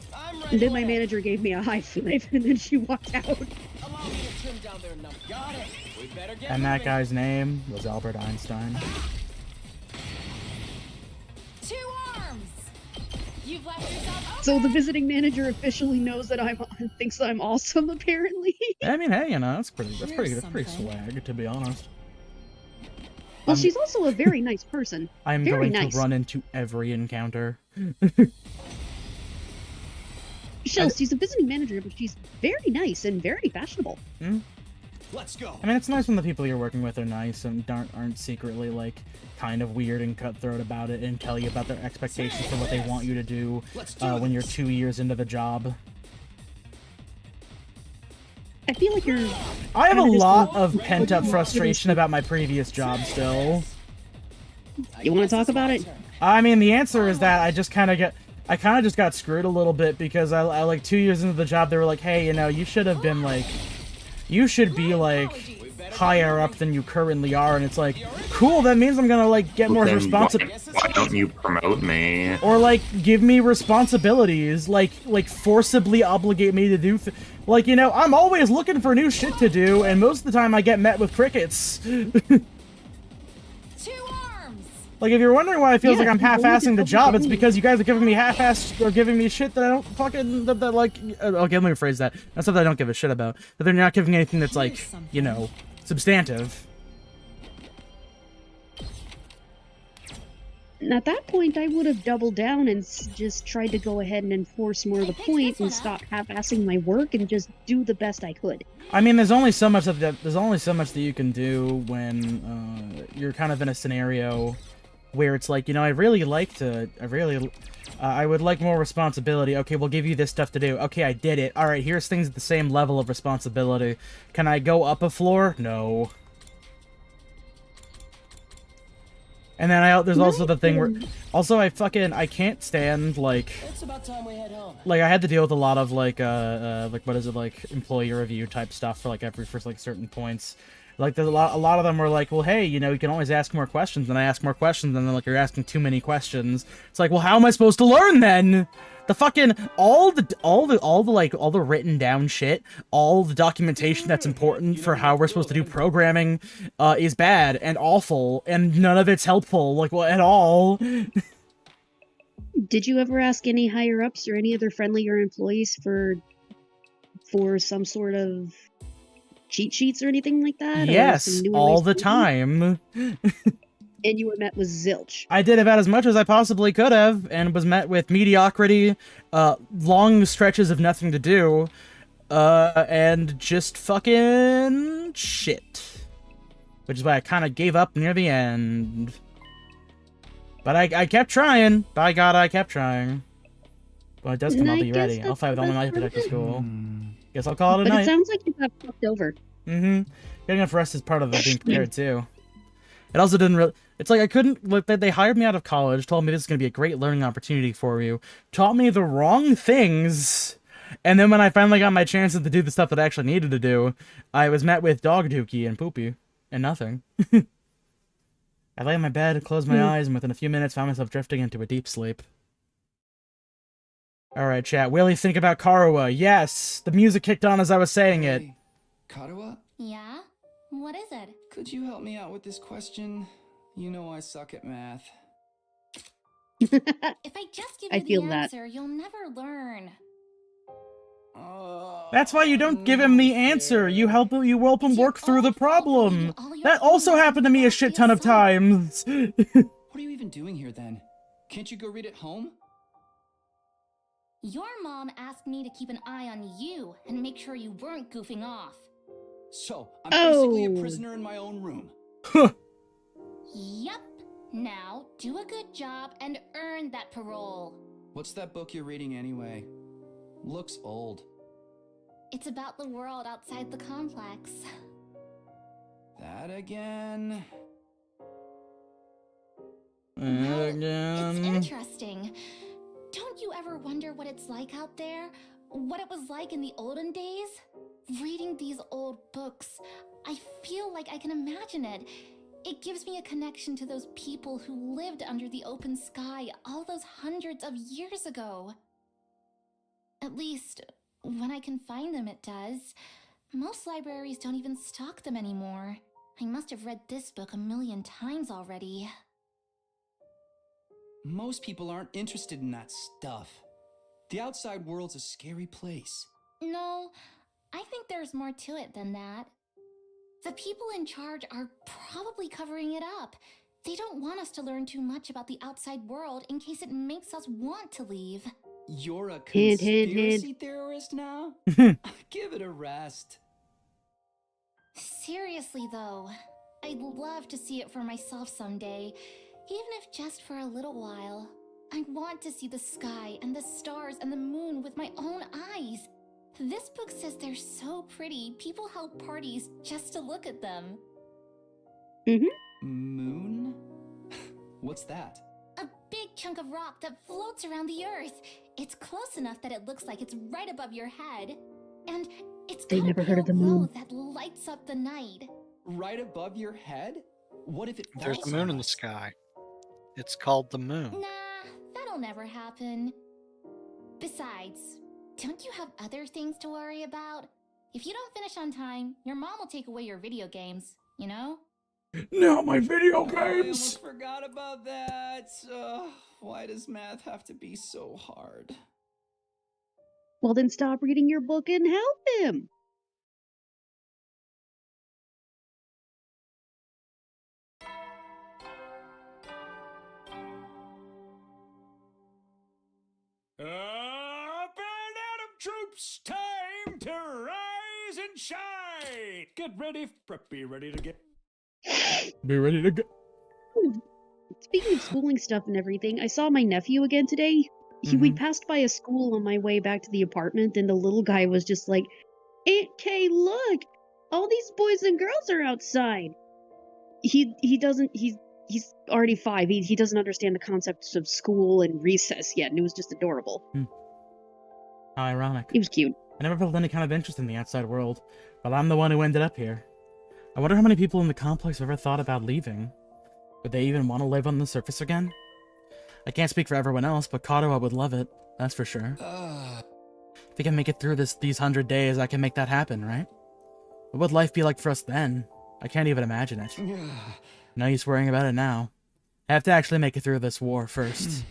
And then my manager gave me a high five, and then she walked out. And that guy's name was Albert Einstein. Two arms. You've left yourself open. So the visiting manager officially knows that thinks I'm awesome, apparently. I mean, hey, you know, that's pretty swag, to be honest. Well, she's also a very nice person. I'm very going nice. to run into every encounter. She's a visiting manager, but she's very nice and very fashionable. Let's go. I mean, it's nice when the people you're working with are nice and aren't secretly, like, kind of weird and cutthroat about it and tell you about their expectations for what they want you to do when you're 2 years into the job. I feel like you're... I have a lot of pent-up frustration about my previous job still. You want to talk about it? I mean, the answer is that I just kind of get... I kind of just got screwed a little bit because I like 2 years into the job, they were like, hey, you know, you should have been like, you should be like higher up than you currently are, and it's like, cool, that means I'm gonna like get more Then responsibility. why don't you promote me? Or like give me responsibilities, like forcibly obligate me to do like, you know, I'm always looking for new shit to do, and most of the time I get met with crickets. 2 arms. Like, if you're wondering why it feels Yeah, like I'm you always half-assing the double job, it's down. because you guys are giving me half-assed, or giving me shit that I don't fucking, that like, okay, let me rephrase that. That's stuff that I don't give a shit about. But they're not giving me anything that's like, you know, substantive. And at that point, I would have doubled down and just tried to go ahead and enforce more of the point and stop half-assing my work and just do the best I could. I mean, there's only so much that you can do when you're kind of in a scenario where it's like, you know, I would like more responsibility. Okay, we'll give you this stuff to do. Okay, I did it. All right, here's things at the same level of responsibility. Can I go up a floor? No. And then there's also the thing where, also I can't stand like, It's about time we head home. like I had to deal with a lot of like what is it, like employee review type stuff for certain points. Like there's a lot of them were like, well, hey, you know, you can always ask more questions. And I ask more questions, and then like you're asking too many questions. It's like, well, how am I supposed to learn then? The fucking all the written down shit, all the documentation that's important for how we're supposed to do programming, is bad and awful, and none of it's helpful, like, well, at all. Did you ever ask any higher ups or any other friendlier employees for some sort of cheat sheets or anything like that? Or Yes, some newer all ways the to do it? time. And you were met with zilch. I did about as much as I possibly could have, and was met with mediocrity, long stretches of nothing to do, and just fucking shit. Which is why I kind of gave up near the end. But I kept trying. By God, I kept trying. Well, it does come, And I'll I be guess ready. I'll that's fight with the all my best life part back to of it. school. Guess I'll call it a But night. it sounds like you got fucked over. Mm-hmm. Getting enough rest is part of it being prepared too. It also didn't really. It's like I couldn't. Like they hired me out of college, told me this is going to be a great learning opportunity for you, taught me the wrong things, and then when I finally got my chances to do the stuff that I actually needed to do, I was met with dog dookie and poopy and nothing. I lay in my bed, closed my eyes, and within a few minutes found myself drifting into a deep sleep. All right, chat. Will you think about Karuwa? Yes. The music kicked on as I was saying it. Hey, Karuwa, Yeah? What is it? could you help me out with this question? You know I suck at math. If I just give I you feel the that. answer, you'll never learn. That's why you don't give him the answer. You help him work through the problem. That also happened to me a shit ton of times. What are you even doing here then? Can't you go read at home? Your mom asked me to keep an eye on you and make sure you weren't goofing off. So, I'm basically a Oh. prisoner in my own room. Yep. Now, do a good job and earn that parole. What's that book you're reading anyway? Looks old. It's about the world outside the complex. That again? Well, it's Again. interesting. Don't you ever wonder what it's like out there? What it was like in the olden days? Reading these old books, I feel like I can imagine it. It gives me a connection to those people who lived under the open sky all those hundreds of years ago. At least, when I can find them, it does. Most libraries don't even stock them anymore. I must have read this book 1,000,000 times already. Most people aren't interested in that stuff. The outside world's a scary place. No, I think there's more to it than that. The people in charge are probably covering it up. They don't want us to learn too much about the outside world in case it makes us want to leave. You're a Hint, hint, conspiracy hint. theorist now? Give it a rest. Seriously, though, I'd love to see it for myself someday, even if just for a little while. I want to see the sky and the stars and the moon with my own eyes. This book says they're so pretty, people held parties just to look at them. Moon? What's that? A big chunk of rock that floats around the Earth. It's close enough that it looks like it's right above your head. And it's They got a never heard of pale the moon. glow that lights up the night. Right above your head? What if it There's falls the moon on in the us? sky. It's called the moon. Nah, that'll never happen. Besides, don't you have other things to worry about? If you don't finish on time, your mom will take away your video games, you know? Not my video I almost forgot about that. Why does math have to be so hard? Well, then stop reading your book and help him. Up and Adam troops, time to rise and shine. Get ready, be ready to get. Be ready to go. Speaking of schooling stuff and everything, I saw my nephew again today. We passed by a school on my way back to the apartment, and the little guy was just like, "Aunt Kay, look! All these boys and girls are outside." He doesn't. He's already 5. He doesn't understand the concepts of school and recess yet, and it was just adorable. How ironic. He was cute. I never felt any kind of interest in the outside world, but I'm the one who ended up here. I wonder how many people in the complex have ever thought about leaving. Would they even want to live on the surface again? I can't speak for everyone else, but Katoa would love it, that's for sure. If we can make it through these 100 days, I can make that happen, right? What would life be like for us then? I can't even imagine it. No use worrying about it now. I have to actually make it through this war first.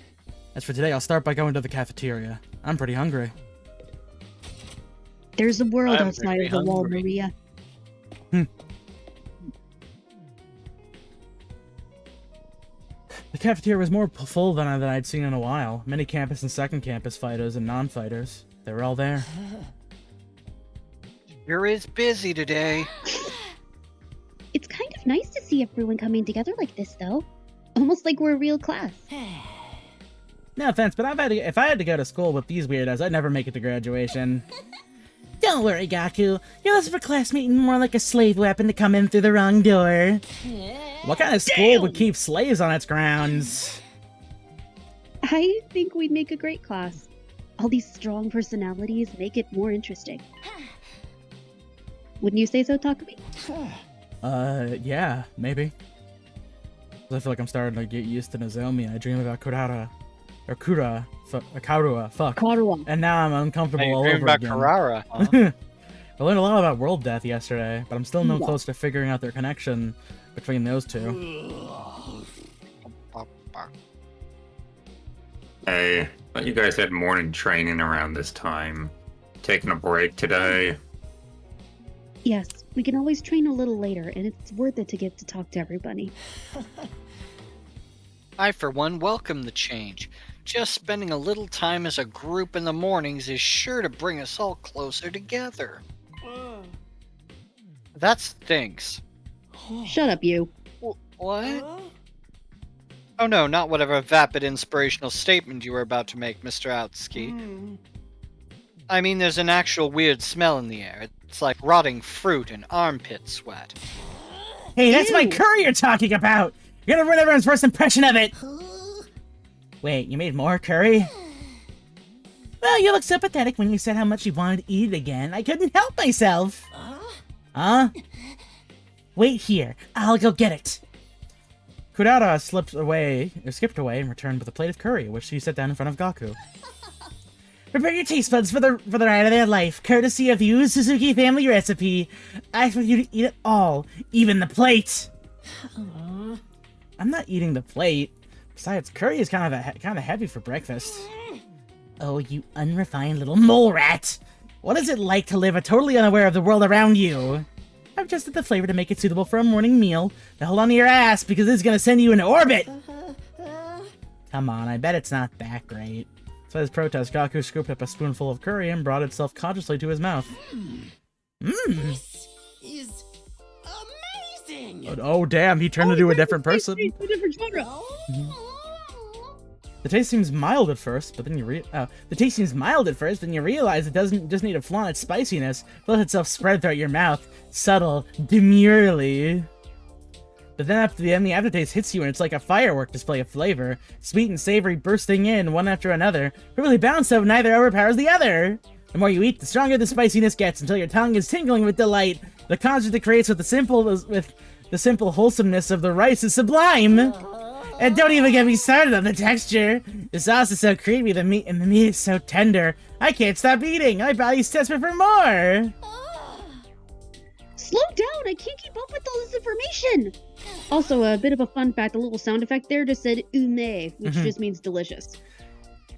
As for today, I'll start by going to the cafeteria. I'm pretty hungry. There's a world I'm outside very of the wall, hungry. Maria. The cafeteria was more full than I'd seen in a while. Many campus and second campus fighters and non-fighters. They were all there. Sure is busy today. It's kind of nice to see everyone coming together like this, though. Almost like we're a real class. No offense, but if I had to go to school with these weirdos, I'd never make it to graduation. Don't worry, Gaku. You're less of a classmate and more like a slave weapon to come in through the wrong door. What kind of school would keep slaves on its grounds? I think we'd make a great class. All these strong personalities make it more interesting. Wouldn't you say so, Takumi? Yeah, maybe. I feel like I'm starting to get used to Nozomi. I dream about Kurara. Or Karua, fuck. Karua. And now I'm uncomfortable Hey, all dream over about again. Carrara, huh? I learned a lot about World Death yesterday, but I'm still no close to figuring out their connection between those two. Hey, thought you guys had morning training around this time. Taking a break today? Yes, we can always train a little later, and it's worth it to get to talk to everybody. I, for one, welcome the change. Just spending a little time as a group in the mornings is sure to bring us all closer together. That stinks. Shut up, you. What? Oh no, not whatever vapid inspirational statement you were about to make, Mr. Outski. I mean, there's an actual weird smell in the air. It's like rotting fruit and armpit sweat. Hey, that's my Ew. curry you're talking about! You're gonna ruin everyone's first impression of it! Wait, you made more curry? Well, you looked so pathetic when you said how much you wanted to eat it again. I couldn't help myself. Huh? Wait here. I'll go get it. Kurara skipped away and returned with a plate of curry, which she set down in front of Gaku. Prepare your taste buds for the ride of their life, courtesy of the Yu Suzuki family recipe. I expect you to eat it all, even the plate. I'm not eating the plate. Besides, curry is kind of heavy for breakfast. Oh, you unrefined little mole rat! What is it like to live totally unaware of the world around you? I've adjusted the flavor to make it suitable for a morning meal. Now hold on to your ass, because this is gonna send you into orbit! Come on, I bet it's not that great. So his protest, Gaku scooped up a spoonful of curry and brought it self-consciously to his mouth. This is amazing! Oh damn, he turned into a different person. A different genre. The taste seems mild at first, but then you realize it doesn't just need to flaunt its spiciness, let itself spread throughout your mouth, subtle, demurely. But then after the end, the aftertaste hits you and it's like a firework display of flavor. Sweet and savory bursting in, one after another. Perfectly balanced so neither overpowers the other. The more you eat, the stronger the spiciness gets until your tongue is tingling with delight. The contrast it creates with the simple wholesomeness of the rice is sublime. And don't even get me started on the texture. The sauce is so creamy, and the meat is so tender. I can't stop eating. My body's desperate for more. Slow down! I can't keep up with all this information! Also, a bit of a fun fact, a little sound effect there just said ume, which just means delicious.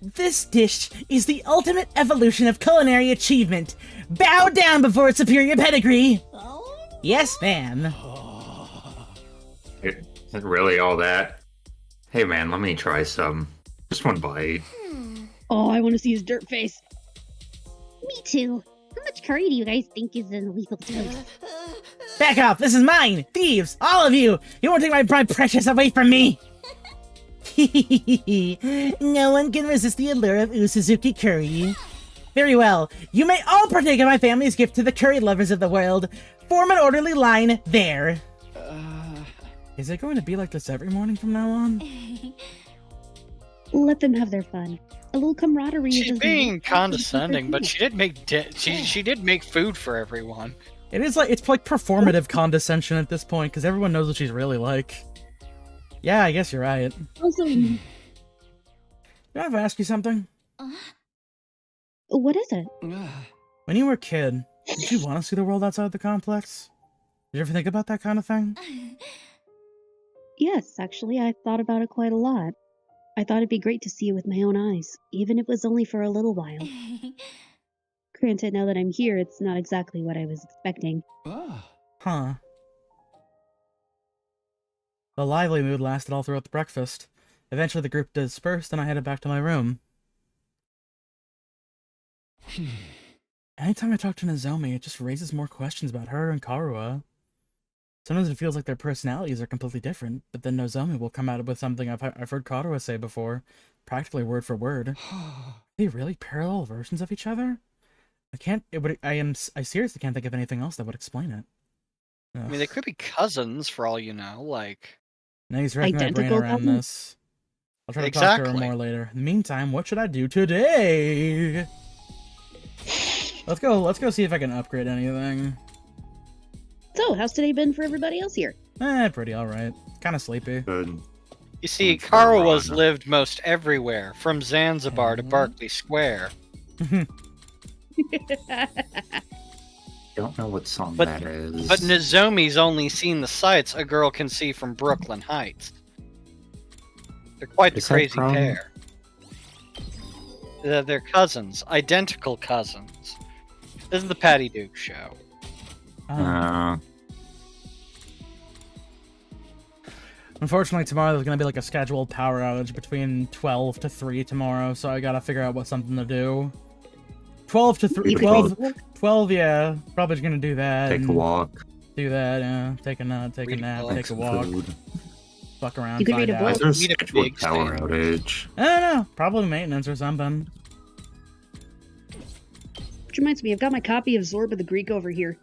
This dish is the ultimate evolution of culinary achievement. Bow down before its superior pedigree. Yes, ma'am. Is it really all that? Hey man, let me try some. Just one bite. Oh, I want to see his dirt face. Me too. How much curry do you guys think is in a lethal dose? Back off! This is mine! Thieves! All of you! You won't take my precious away from me! No one can resist the allure of Usuzuki curry. Very well. You may all partake of my family's gift to the curry lovers of the world. Form an orderly line there. Is it going to be like this every morning from now on? Let them have their fun. A little camaraderie. She's is being condescending, but she did make she did make food for everyone. It's like performative condescension at this point because everyone knows what she's really like. Yeah, I guess you're right. Also, Can I have ask you something? what is it? When you were a kid, did you want to see the world outside the complex? Did you ever think about that kind of thing? Yes, actually, I thought about it quite a lot. I thought it'd be great to see it with my own eyes, even if it was only for a little while. Granted, now that I'm here, it's not exactly what I was expecting. Huh. The lively mood lasted all throughout the breakfast. Eventually the group dispersed and I headed back to my room. Anytime I talk to Nozomi, it just raises more questions about her and Karua. Sometimes it feels like their personalities are completely different, but then Nozomi will come out with something I've heard Karua say before, practically word for word. Are they really parallel versions of each other? I seriously can't think of anything else that would explain it. I mean, they could be cousins for all you know. Like, Now he's wrapping my brain Identical around cousins? this. I'll try to talk to her Exactly. more later. In the meantime, what should I do today? Let's go see if I can upgrade anything. So, how's today been for everybody else here? Pretty alright. Kinda sleepy. Good. you see, For Karua's Rana. lived most everywhere, from Zanzibar to Berkeley Square. Don't know what song But- that is. But Nozomi's only seen the sights a girl can see from Brooklyn Heights. They're quite the Is that crazy from- pair. They're cousins, identical cousins. This is the Patty Duke show. Unfortunately, tomorrow there's gonna be like a scheduled power outage between 12 to 3 tomorrow, so I gotta figure out what something to do. 12 to 3, 12, yeah. Probably just gonna do that. Take a and walk. Do that, yeah. Take a nap, Read a nap, book. Make take a some walk, food. fuck around, You could find read a out. Why book. is there a Need a scheduled big power stand. outage? I don't know. Probably maintenance or something. Which reminds me, I've got my copy of Zorba the Greek over here.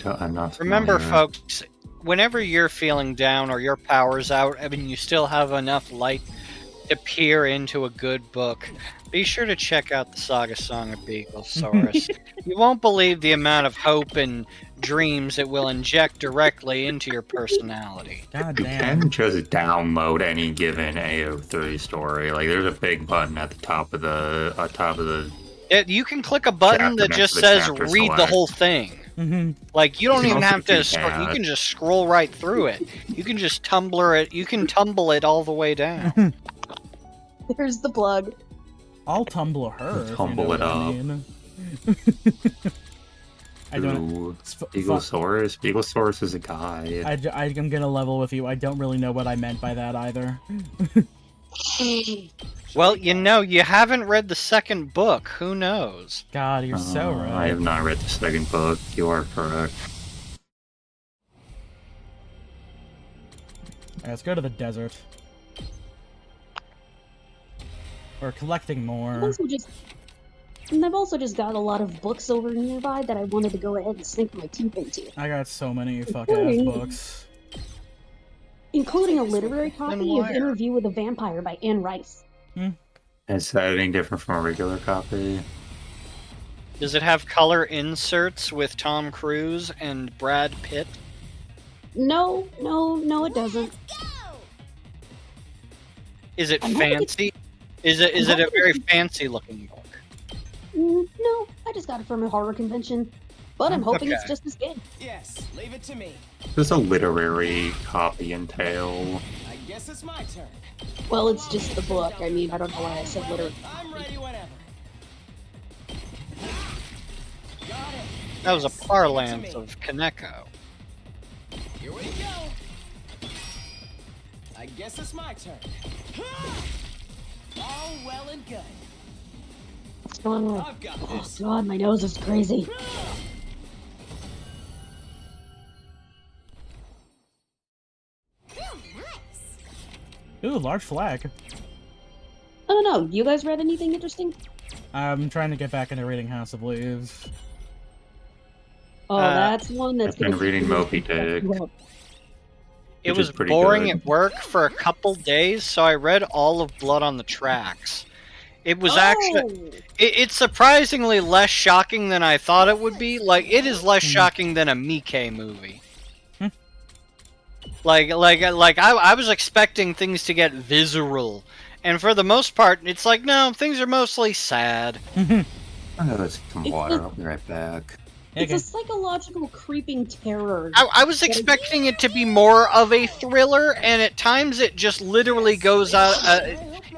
I'm not Remember, familiar. folks, whenever you're feeling down or your power's out, I mean, you still have enough light to peer into a good book, be sure to check out the Saga Song of Beaglesaurus. You won't believe the amount of hope and dreams it will inject directly into your personality. God You damn. can just download any given AO3 story. Like, there's a big button at the top of the. You can click a button Chapter that next just to the says chapter read the select. whole thing. Mm-hmm. Like, you don't You can even also have to do scroll. You that. can just scroll right through it. You can just tumble it. You can tumble it all the way down. There's the plug. I'll tumble her. if you Tumble know it what I up. mean. I don't. Ooh, Fuck. Beaglesaurus. Beaglesaurus is a guy. I'm gonna level with you. I don't really know what I meant by that either. Well, you know, you haven't read the second book. Who knows? God, you're so I right. have not read the second book. You are correct. Alright, let's go to the desert. We're collecting more. I've also just got a lot of books over nearby that I wanted to go ahead and sink my teeth into. I got so many fuck ass books. including a literary copy of why? Interview with a Vampire by Anne Rice. Is that any different from a regular copy? Does it have color inserts with Tom Cruise and Brad Pitt? No, it doesn't. Is it I'm hoping it's- fancy? Is it I'm a hoping very it's- fancy looking book? No, I just got it from a horror convention. But I'm hoping it's Okay. just as good. Yes, leave it to me. Does a literary copy entail? I guess it's my turn. Well, it's just the book. I mean, I don't know why I said literary. I'm ready whenever. Got it. That was a Yes, parlance leave it to me. of Kaneko. Here we go. I guess it's my turn. All well and good. I've got Oh this. god, my nose is crazy. Ooh, large flag. I don't know. You guys read anything interesting? I'm trying to get back into reading House of Leaves. Oh, that's one that's I've been gonna reading Moby Dick. Well, It Which was is pretty boring good. at work for a couple days, so I read all of Blood on the Tracks. It was actually it's surprisingly less shocking than I thought it would be. Like it is less shocking than a Miike movie. Like I was expecting things to get visceral, and for the most part, it's like no, things are mostly sad. Oh, that's some It's water. the- I'll be right back. It's Okay. a psychological creeping terror. I was expecting it to be more of a thriller, and at times it just literally goes out.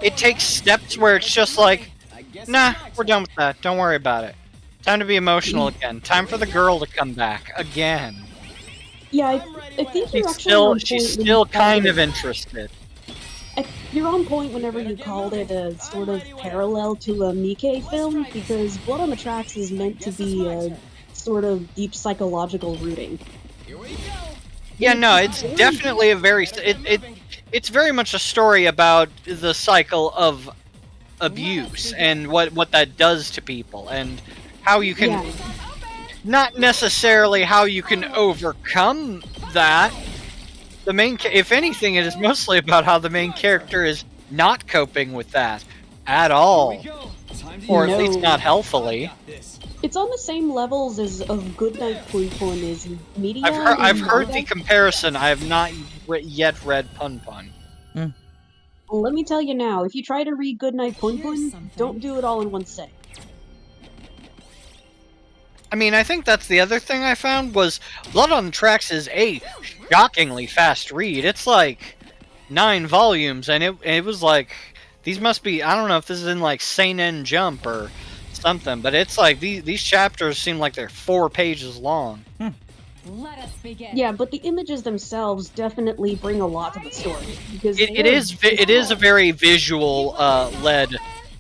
It takes steps where it's just like, I guess nah, it's my we're turn. done with that. Don't worry about it. Time to be emotional again. Time for the girl to come back again. Yeah, I'm ready I think whenever. you're actually on point She's when still you called kind it- of interested. You're on point whenever you called it a sort of parallel to a Miike film, because Blood on the Tracks is meant to Guess it's be my a turn. sort of deep psychological rooting. Here we go. Yeah, no, it's definitely a very it's very much a story about the cycle of abuse and what that does to people and how you can Yeah. not necessarily how you can overcome that. The main if anything, it is mostly about how the main character is not coping with that at Here all, we go. Time to or at No. least not I've healthily. got this. It's on the same levels as of Goodnight Pun Pun is media. I've and heard the manga. comparison. I have not yet read Pun Pun. Well, let me tell you now, if you try to read Goodnight Pun Here's Pun, something. don't do it all in one sitting. I mean, I think that's the other thing I found was Blood on the Tracks is a shockingly fast read. It's like 9 volumes, and it was like these must be I don't know if this is in like Seinen Jump or something, but it's like these chapters seem like they're 4 pages long. Let us begin. Yeah, but the images themselves definitely bring a lot to the story because It they are is a very visual led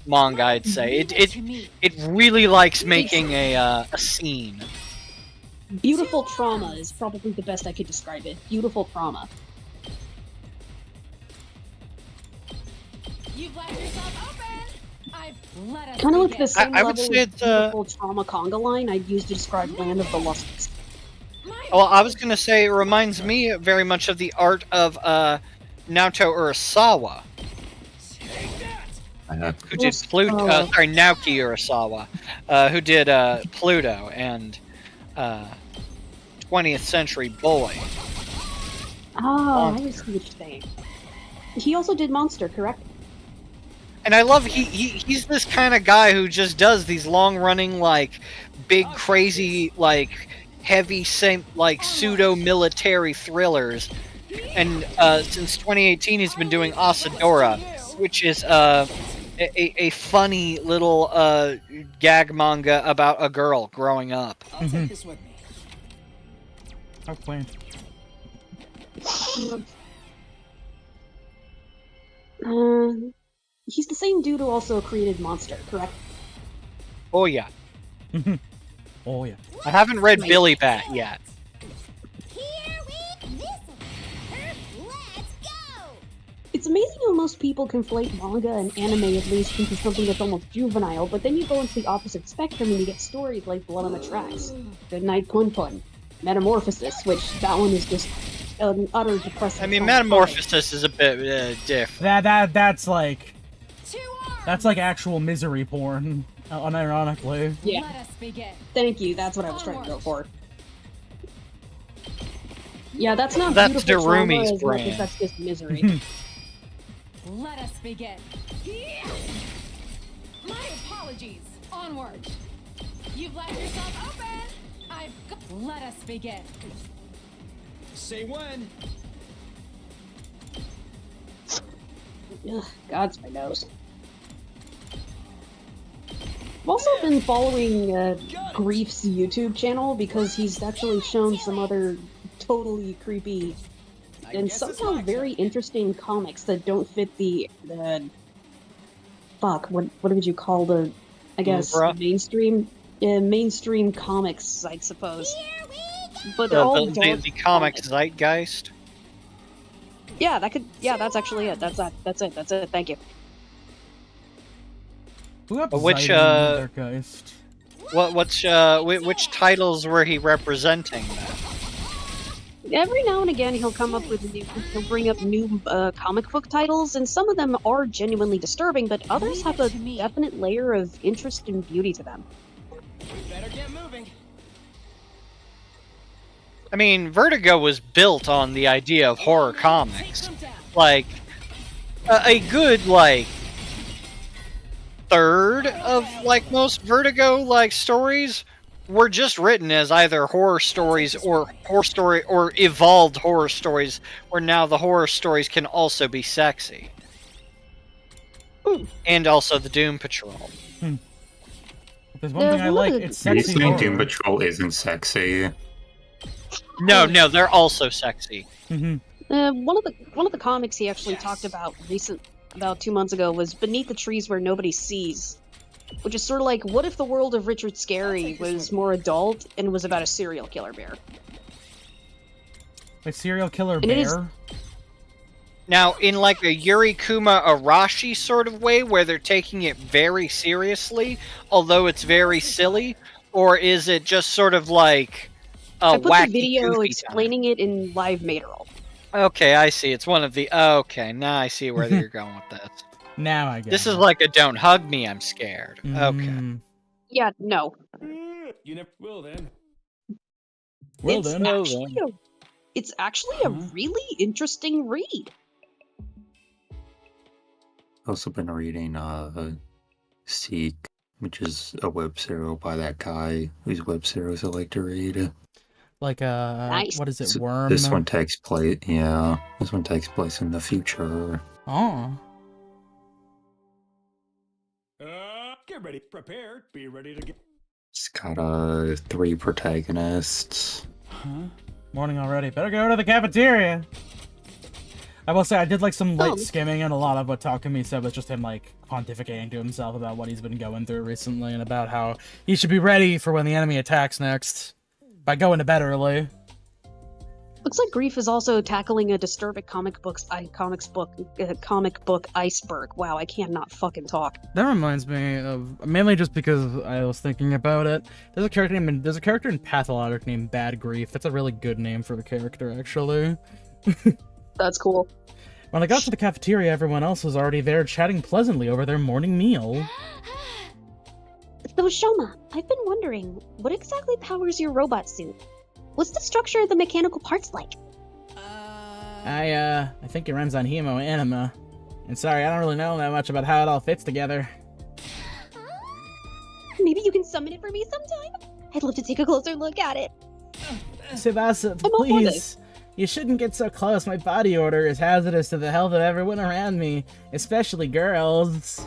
manga, I'd say. It really likes making a scene. beautiful trauma is probably the best I could describe it. Beautiful trauma. You've left yourself open. I've let us Kind of like begin. the same I would level say of it's, beautiful trauma conga line I'd use to describe Land of the Lost. Well, I was gonna say it reminds me very much of the art of Naoto Urasawa, who did Yes, Pluto. Sorry, Naoki Urasawa, who did Pluto and 20th Century Boy. Ah, I see what you're saying. He also did Monster, correct? And I love he's this kind of guy who just does these long running like big crazy like heavy like pseudo military thrillers. And since 2018 he's been doing Asadora, which is a funny little gag manga about a girl growing up. I'll take this with me. Oh, plan. He's the same dude who also created Monster, correct? Oh yeah. Oh yeah. I haven't read Billy Bat yet. It's amazing how most people conflate manga and anime at least into something that's almost juvenile, but then you go into the opposite spectrum and you get stories like Blood on the Tracks, Goodnight Pun Pun, Metamorphosis, which that one is just an utter depressing. I mean, comic. Metamorphosis is a bit different. That's like actual misery porn, unironically. Yeah. Let us begin. Thank you. That's what I was trying to go for. Yeah, that's not That's beautiful trauma Darumi's as much brand. as that's just misery. Let us begin. My apologies. Onward. You've left yourself open. Let us begin. Say when. Ugh, God's my nose. I've also been following Grief's YouTube channel because he's actually shown some other totally creepy and somehow very interesting comics that don't fit the fuck, what would you call the, I guess, mainstream comics, I suppose. But they're all dark The comic zeitgeist. Yeah, that's actually it. That's it. Thank you. Who up Which, Zeitgeist? Which titles were he representing then? Every now and again, he'll come up with he'll bring up new comic book titles, and some of them are genuinely disturbing, but others have a definite layer of interest and beauty to them. We better get moving. I mean, Vertigo was built on the idea of horror comics. Like, a good, like, third of, like, most Vertigo, like, stories were just written as either horror stories or evolved horror stories, where now the horror stories can also be sexy. And also the Doom Patrol. If there's one thing I like, it's Are you sexy saying horror. Doom Patrol isn't sexy? No, they're also sexy. Mhm. One of the comics he actually talked about about 2 months ago was Beneath the Trees Where Nobody Sees, which is sort of like, what if the world of Richard Scarry was more adult and was about a serial killer bear? Like serial killer And it is- bear? Now, in like a Yurikuma Arashi sort of way, where they're taking it very seriously, although it's very silly, or is it just sort of like a I put wacky the video goofy explaining it in Live Materal. time? Okay, I see. It's one of the. Okay, now I see where you're going with this. Now I get This it. is like a "Don't hug me, I'm scared." Okay. Mm. Yeah, no. You never will then. Well it's then. actually a really interesting read. Also been reading Seek, which is a web serial by that guy whose web serials I like to read. Like Nice. what is it, So Worm? This one takes place, yeah. This one takes place in the future. Oh. Get ready, prepared, be ready to get. It's got 3 protagonists. Huh? Morning already. Better go to the cafeteria. I will say I did like some light Oh. skimming, and a lot of what Takumi said was just him like pontificating to himself about what he's been going through recently and about how he should be ready for when the enemy attacks next by going to bed early. Looks like Grief is also tackling a disturbing comic book iceberg. Wow, I cannot fucking talk. That reminds me of, mainly just because I was thinking about it. There's a character in Pathologic named Bad Grief. That's a really good name for a character, actually. That's cool. When I got to the cafeteria, everyone else was already there chatting pleasantly over their morning meal. So, Shoma, I've been wondering, what exactly powers your robot suit? What's the structure of the mechanical parts like? I think it runs on Hemo Anima. And sorry, I don't really know that much about how it all fits together. Maybe you can summon it for me sometime? I'd love to take a closer look at it. Tsubasa, I'm all for please. You shouldn't get so close. My body odor is hazardous to the health of everyone around me, especially girls.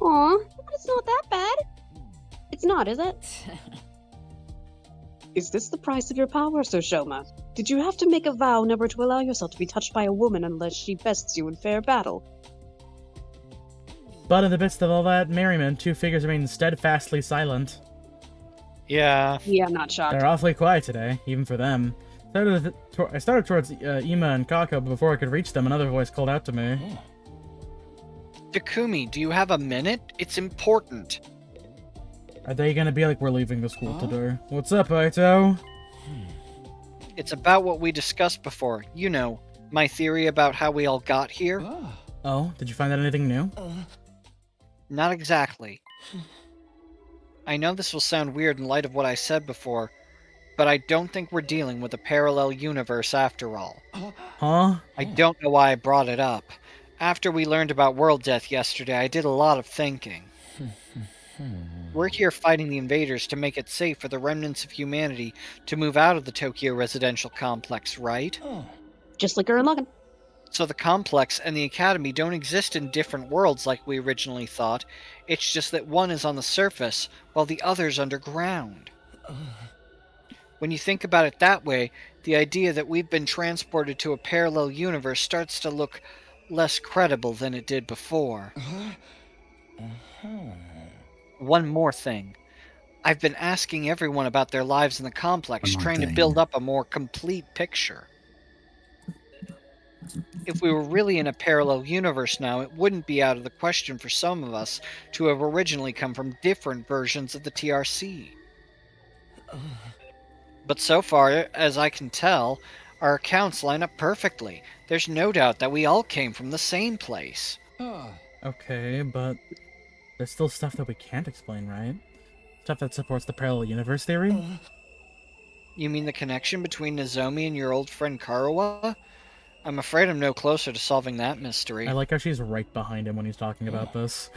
Aw, but it's not that bad. It's not, is it? Is this the price of your power, Soshoma? Did you have to make a vow never to allow yourself to be touched by a woman unless she bests you in fair battle? But in the midst of all that merriment, 2 figures remained steadfastly silent. Yeah. Yeah, I'm not shocked. They're awfully quiet today, even for them. I started towards Ima and Kako, but before I could reach them, another voice called out to me. Takumi, do you have a minute? It's important. Are they gonna be like, we're leaving the school today? What's up, Aito? It's about what we discussed before. You know, my theory about how we all got here. Oh, did you find out anything new? Not exactly. I know this will sound weird in light of what I said before, but I don't think we're dealing with a parallel universe after all. Huh? I don't know why I brought it up. After we learned about world death yesterday, I did a lot of thinking. We're here fighting the invaders to make it safe for the remnants of humanity to move out of the Tokyo residential complex, right? Just like Gurren Lagann. So the complex and the academy don't exist in different worlds like we originally thought. It's just that one is on the surface while the other's underground. When you think about it that way, the idea that we've been transported to a parallel universe starts to look less credible than it did before. One more thing. I've been asking everyone about their lives in the complex, trying to build up a more complete picture. If we were really in a parallel universe now, it wouldn't be out of the question for some of us to have originally come from different versions of the TRC. But so far, as I can tell, our accounts line up perfectly. There's no doubt that we all came from the same place. Okay, but there's still stuff that we can't explain, right? Stuff that supports the parallel universe theory? You mean the connection between Nozomi and your old friend Karawa? I'm afraid I'm no closer to solving that mystery. I like how she's right behind him when he's talking about this.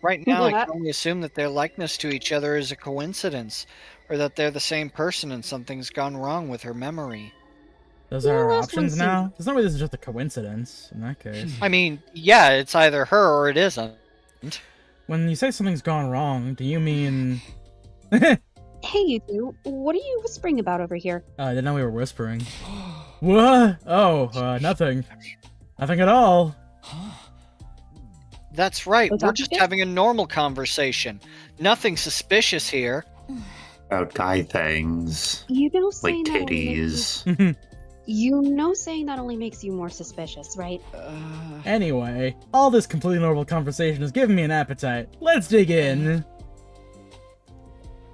Right now, I can only assume that their likeness to each other is a coincidence, or that they're the same person and something's gone wrong with her memory. Those are our options now? There's no way this is just a coincidence, in that case. I mean, yeah, it's either her or it isn't. When you say something's gone wrong, do you mean... Hey, you two, what are you whispering about over here? I didn't know we were whispering. What? Oh, nothing. Nothing at all. That's right, What's we're up, just kid? having a normal conversation. Nothing suspicious here. About guy things. You know, Like saying that only makes titties. you know, saying that only makes you more suspicious, right? Anyway, all this completely normal conversation has given me an appetite. Let's dig in.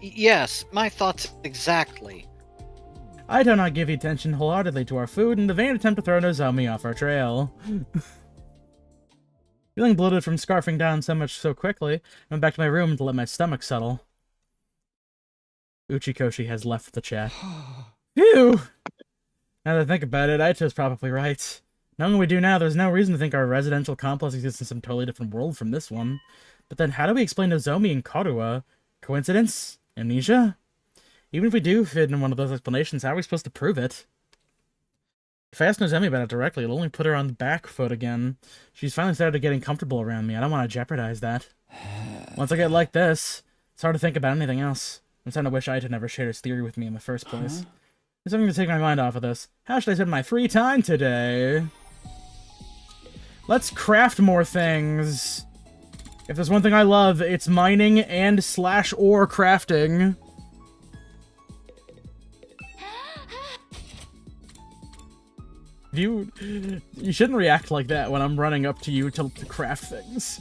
Yes, my thoughts exactly. I do not give attention wholeheartedly to our food in the vain attempt to throw Nozomi off our trail. Feeling bloated from scarfing down so much so quickly, I went back to my room to let my stomach settle. Uchikoshi has left the chat. Phew! Now that I think about it, Aito's probably right. Knowing what we do now, there's no reason to think our residential complex exists in some totally different world from this one. But then how do we explain Nozomi and Karuwa? Coincidence? Amnesia? Even if we do fit in one of those explanations, how are we supposed to prove it? If I ask Nozomi about it directly, it'll only put her on the back foot again. She's finally started getting comfortable around me. I don't want to jeopardize that. Once I get like this, it's hard to think about anything else. I'm starting to wish Aito never shared his theory with me in the first place. There's something to take my mind off of this. How should I spend my free time today? Let's craft more things. If there's one thing I love, it's mining and /or crafting. You shouldn't react like that when I'm running up to you to craft things.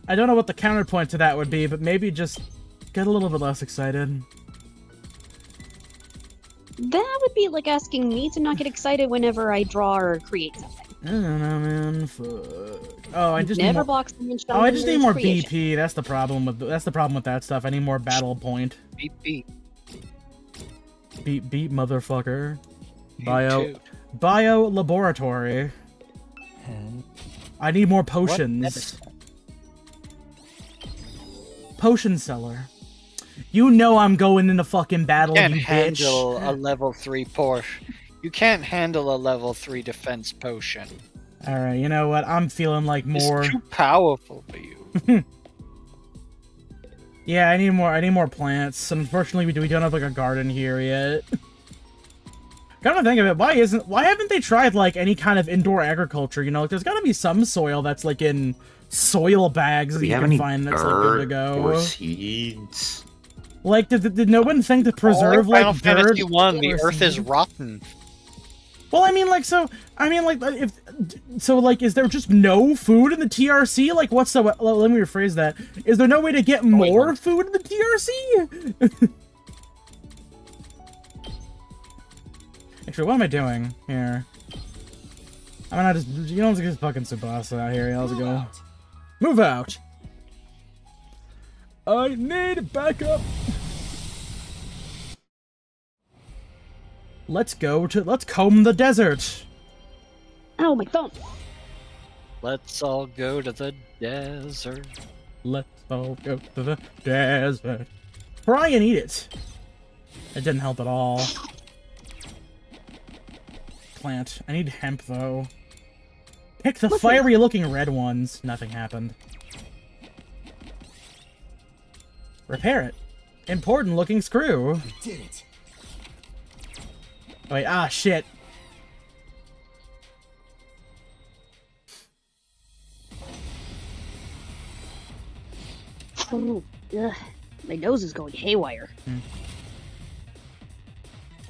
I don't know what the counterpoint to that would be, but maybe just get a little bit less excited. That would be like asking me to not get excited whenever I draw or create something. I don't know, man. Fuck. Oh, I just need Never more... block someone's Oh, I just need more creation. BP. That's the problem with that stuff. I need more battle point. Beep beep. Beat motherfucker. Toot. Bio laboratory. I need more potions. medicine? Potion seller. You know I'm going into fucking battle, You can't you handle bitch. a level 3 Porsche. You can't handle a level 3 defense potion. Alright, you know what? I'm feeling like more... It's too powerful for you. Yeah, I need more plants. Unfortunately, we don't have like a garden here yet. Come to think of it, why haven't they tried like any kind of indoor agriculture? You know, like there's gotta be some soil that's like in soil bags that Do we you have can any find that's like good to dirt go. or seeds? Like, did no one think to preserve Only Final like Fantasy dirt? 1, the or earth is seeds? rotten. Well, I mean, like, is there just no food in the TRC? Like, what's the... Let me rephrase that. Is there no way to get more food in the TRC? Actually, what am I doing here? I'm gonna just, you know, let's get fucking Tsubasa out here. How's it go? Move out! I need backup! Let's comb the desert! Ow, my thumb! Let's all go to the desert. Let's all go to the desert. Try and eat it! It didn't help at all. Plant. I need hemp, though. Pick the fiery-looking red ones. Nothing happened. Repair it. Important-looking screw. We did it. Wait, shit. Oh, ugh. My nose is going haywire.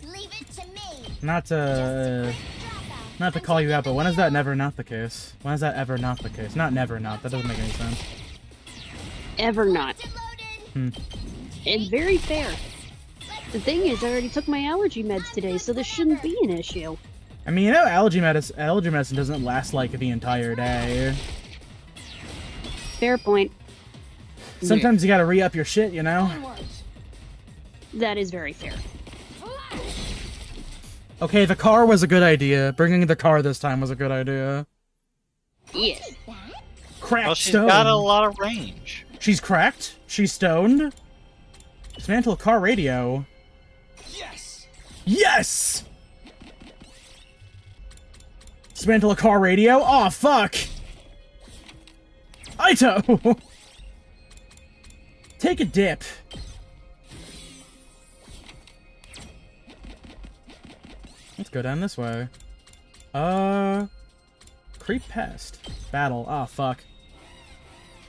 Leave it to me. Not to call you out, but when is that never not the case? When is that ever not the case? Not never not. That doesn't make any sense. Ever not. Hmm. And very fair. The thing is, I already took my allergy meds today, so this shouldn't be an issue. I mean, you know, allergy medicine doesn't last like the entire day. Fair point. Sometimes you gotta re-up your shit, you know? That is very fair. Okay, the car was a good idea. Bringing the car this time was a good idea. Yes. Cracked Well, she's stone. got a lot of range. She's cracked. She's stoned. Dismantle a car radio. Yes. Yes! Dismantle a car radio? Aw, fuck! Aito! Take a dip. Let's go down this way. Creep past. Battle. Aw, fuck.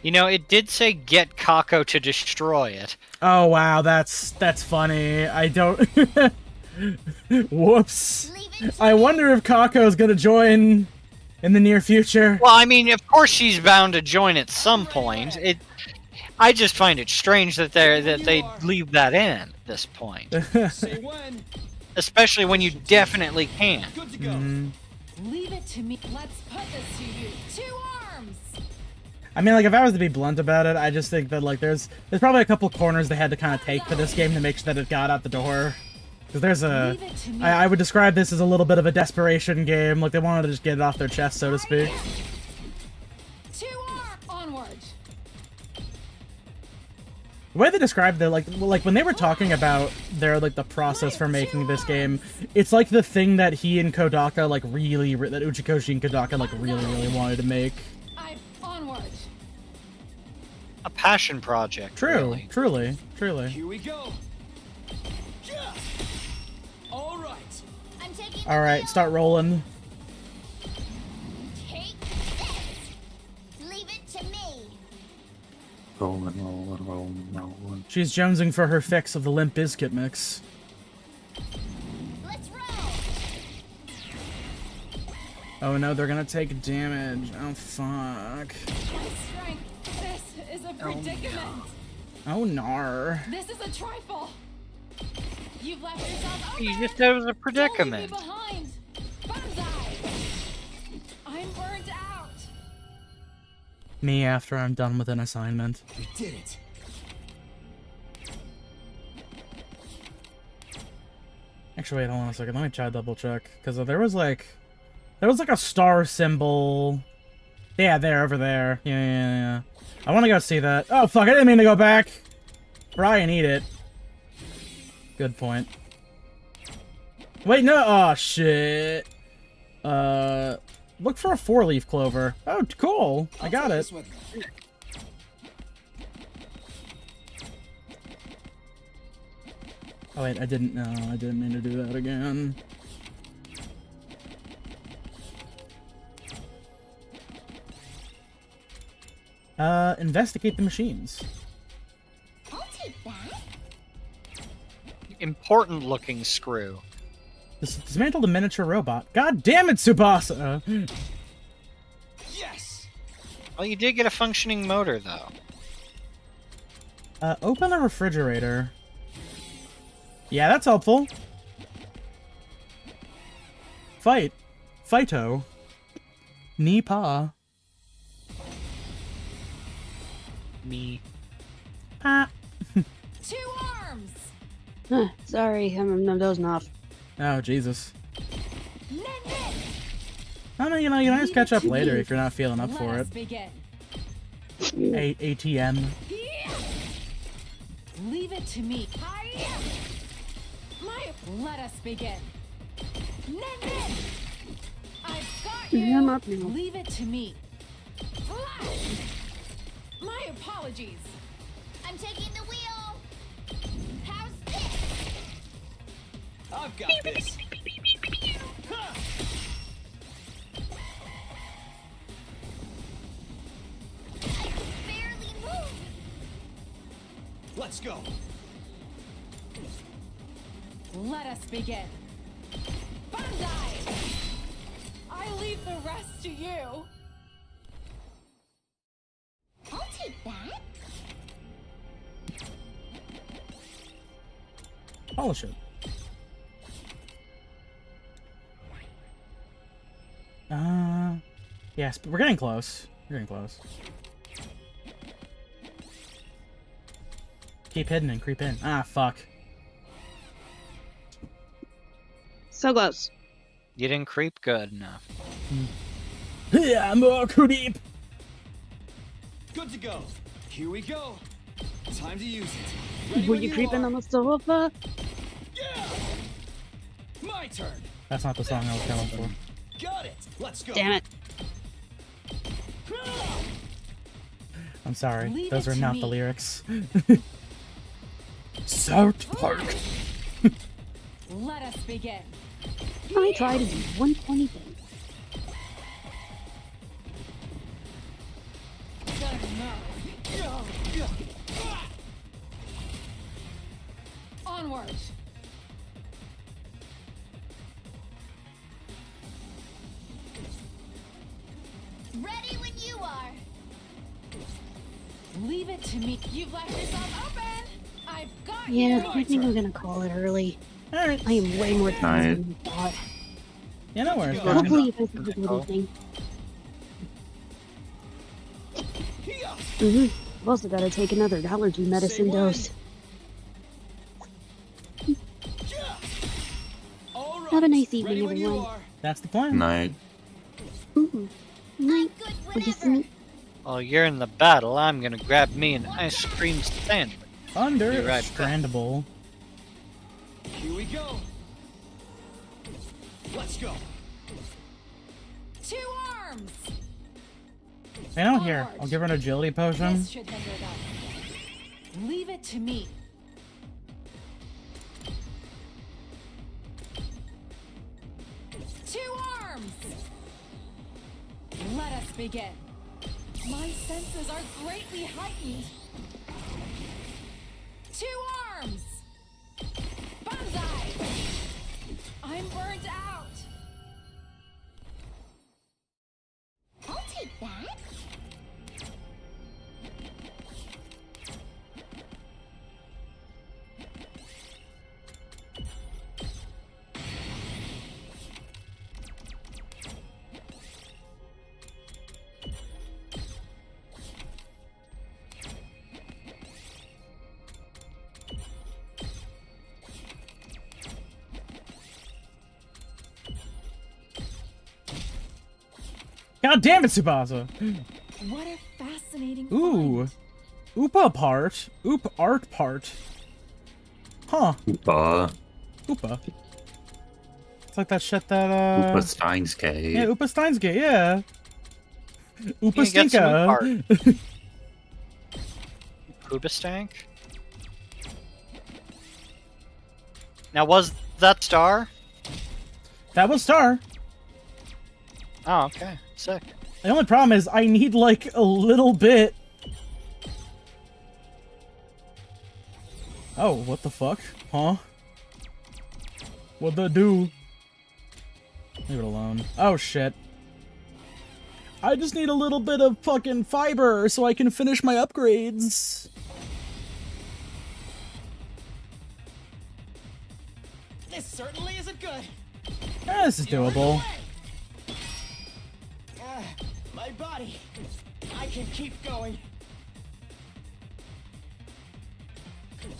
You know, it did say get Kako to destroy it. Oh, wow, that's funny. I don't... Whoops. I wonder if Kako's gonna join in the near future. Well, I mean, of course she's bound to join at some point. I just find it strange that they leave that in at this point. Say when. Especially when you definitely can. Good to go. Leave it to me. Let's put this to you. 2 arms. I mean, like, if I was to be blunt about it, I just think that, like, there's probably a couple corners they had to kind of take for this game to make sure that it got out the door. Because there's a... I would describe this as a little bit of a desperation game. Like, they wanted to just get it off their chest, so to speak. 2 arms. Onward. The way they described it, like when they were talking about their, like, the process for making this game, it's like the thing that he and Kodaka, like, that Uchikoshi and Kodaka, like, really wanted to make. Onward. A passion project. True, Really. truly. Here we go. Yeah. All right. I'm taking All right, start rolling. Take this. Leave it to me. Rolling. She's jonesing for her fix of the Limp Bizkit mix. Let's roll. Oh no, they're gonna take damage. Oh fuck. My strength. This is a predicament. Oh nar. This is a trifle. You've left yourself open. You just said it was a Don't leave me predicament. behind. Banzai. I'm burned out. Me after I'm done with an assignment. We did it. Actually, wait, hold on a second. Let me try to double check. Because there was like a star symbol. Yeah, there, over there. Yeah. I want to go see that. Oh, fuck, I didn't mean to go back. Try and eat it. Good point. Wait, no. Oh, shit. Look for a 4-leaf clover. Oh, cool. I got it. Oh, wait, I didn't mean to do that again. Investigate the machines. I'll take that. Important looking screw. Dismantle the miniature robot. God damn it, Tsubasa! Yes. Well, you did get a functioning motor, though. Open a refrigerator. Yeah, that's helpful. Fight. Fighto. Knee pa. Me. Pa. Two arms! Sorry, I'm dozing off. Oh, Jesus. Nin nin! I mean, you can always catch up later if you're not feeling up for Let it. us begin. ATM. Leave it to me. Let us begin. Nin nin! I've got you. I'm up now. Leave it to me. Flash! My apologies. I'm taking the wheel. How's this? I've got this. Huh. I can barely move. Let's go. Let us begin. Bandai! I leave the rest to you. I'll take that. Polish it. Yes, but we're getting close. We're getting close. Keep hidden and creep in. Ah, fuck. So close. You didn't creep good enough. Yeah, more creep. Good to go. Here we go. Time to use it. Ready Were when you creeping are. on the sofa? Yeah. My turn. That's not the song I was going for. Got it. Let's go. Damn it. I'm sorry. Leave Those it are to not me. the lyrics. South Park. Let us begin. I tried to do one funny thing. Onward. Ready when you are. Leave it to me. You've left yourself open. I've got Yeah, you. I think I'm gonna call it early. Alright. I am way more tired than I thought. Yeah, no worries. Go. man. Hopefully you guys have a good evening. I've also gotta take another allergy medicine when. dose. All right. Have a nice Ready evening, when you everyone. are. That's the plan. Night. Night. Good Will you see whenever. me? While you're in the battle, I'm gonna grab me an ice cream sandwich. Thunder Be right back. Strandable. Here we go. Let's go. Two arms. I know here. I'll give her an agility potion. This should hinder them. Leave it to me. Two arms. Let us begin. My senses are greatly heightened. Two arms. Banzai. I'm burnt out. I'll take that. God damn it, Tsubasa! What a fascinating Ooh. find. Oopa part. Oop art part. Huh. Oopa. Oopa. It's like that shit that, Oopa Steins Gate. Yeah, Oopa Steins Gate, yeah. Oopa You get some Stinka. Poobastank? Now, was that Star? That was Star. Oh, okay. Sick. The only problem is I need, like, a little bit. Oh, what the fuck? Huh? What'd that do? Leave it alone. Oh, shit. I just need a little bit of fucking fiber so I can finish my upgrades. This certainly isn't good. This is doable. My body. I can keep going.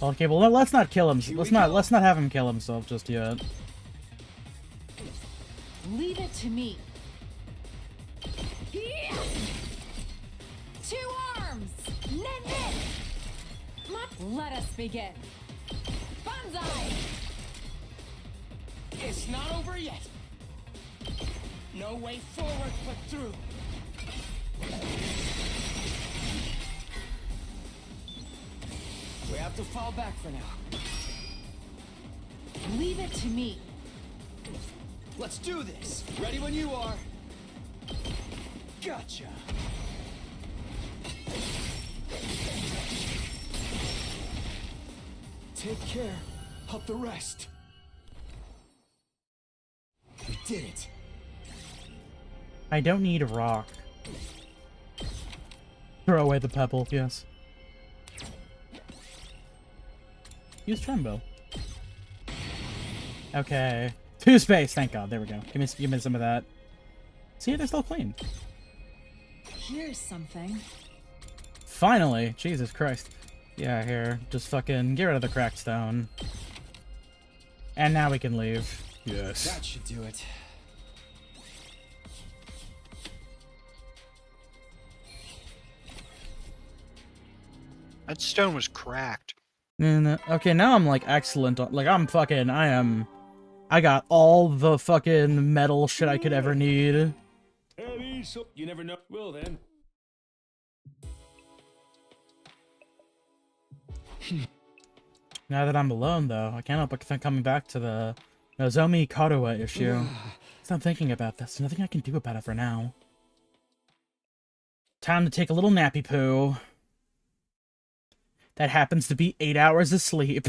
Okay, well let's not kill him. Let's not have him kill himself just yet. Leave it to me. Two arms! Nen! Let us begin. Banzai! It's not over yet. No way forward but through. We have to fall back for now. Leave it to me. Let's do this. Ready when you are. Gotcha. Take care of the rest. We did it. I don't need a rock. Throw away the pebble, yes. Use Trembo. Okay. 2 space, thank God. There we go. Give me some of that. See, they're still clean. Here's something. Finally! Jesus Christ. Yeah, here. Just fucking get rid of the cracked stone. And now we can leave. Yes. That should do it. That stone was cracked. Okay, now I'm like excellent. Like I got all the fucking metal shit I could ever need. Eddie, so you never know. Well then. Now that I'm alone, though, I can't help but coming back to the Nozomi Karuwa issue. Stop thinking about this. There's nothing I can do about it for now. Time to take a little nappy poo. That happens to be 8 hours of sleep.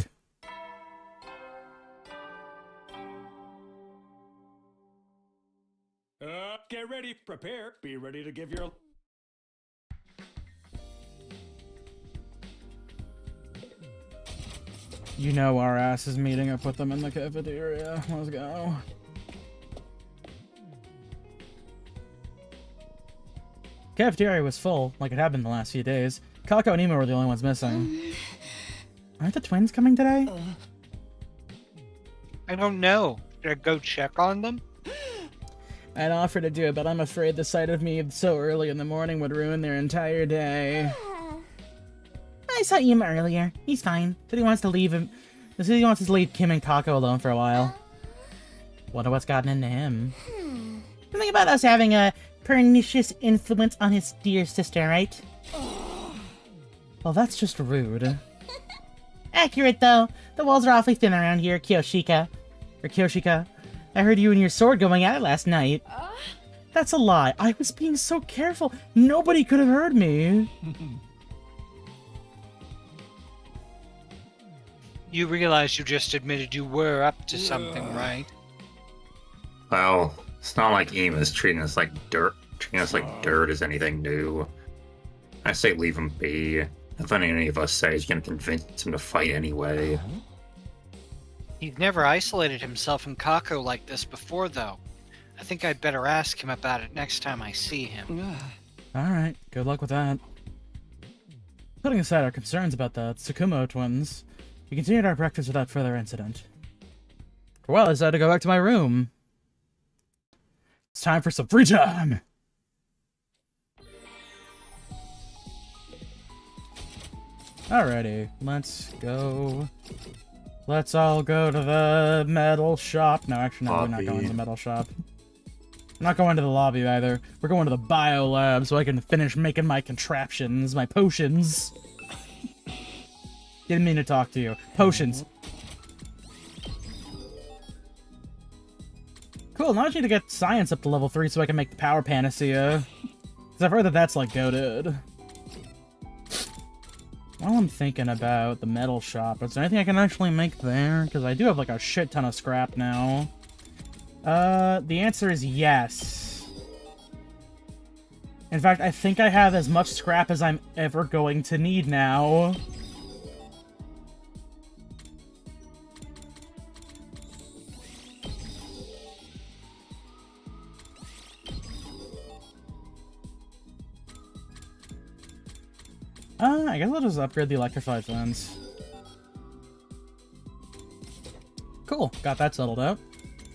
Get ready, prepare, be ready to give your... You know our ass is meeting up with them in the cafeteria. Let's go. Cafeteria was full, like it had been the last few days. Kako and Imo were the only ones missing. Aren't the twins coming today? I don't know. Should I go check on them? I'd offer to do it, but I'm afraid the sight of me so early in the morning would ruin their entire day. I saw Imo earlier. He's fine. Said he wants to leave him. Said he wants to leave Kim and Kako alone for a while. Wonder what's gotten into him. Something about us having a pernicious influence on his dear sister, right? Well, that's just rude. Accurate, though. The walls are awfully thin around here, Kyoshika. Or Kyoshika. I heard you and your sword going at it last night. That's a lie. I was being so careful. Nobody could have heard me. You realize you just admitted you were up to something, right? Well, it's not like Ima's treating us like dirt. Treating us like dirt is anything new. I say leave him be. Nothing any of us say is gonna convince him to fight anyway. He's never isolated himself in Kako like this before, though. I think I'd better ask him about it next time I see him. Alright, good luck with that. Putting aside our concerns about the Tsukumo twins, we continued our breakfast without further incident. For a while, I decided to go back to my room. It's time for some free time! Alrighty, let's go. Let's all go to the metal shop. No, actually, no, we're not going to the metal shop. I'm not going to the lobby either. We're going to the bio lab so I can finish making my contraptions, my potions. Didn't mean to talk to you. Potions. Cool, now I just need to get science up to level 3 so I can make the power panacea. Because I've heard that that's, like, goated. While I'm thinking about the metal shop, is there anything I can actually make there? Because I do have, like, a shit ton of scrap now. The answer is yes. In fact, I think I have as much scrap as I'm ever going to need now. I guess I'll just upgrade the electrified fence. Cool, got that settled out.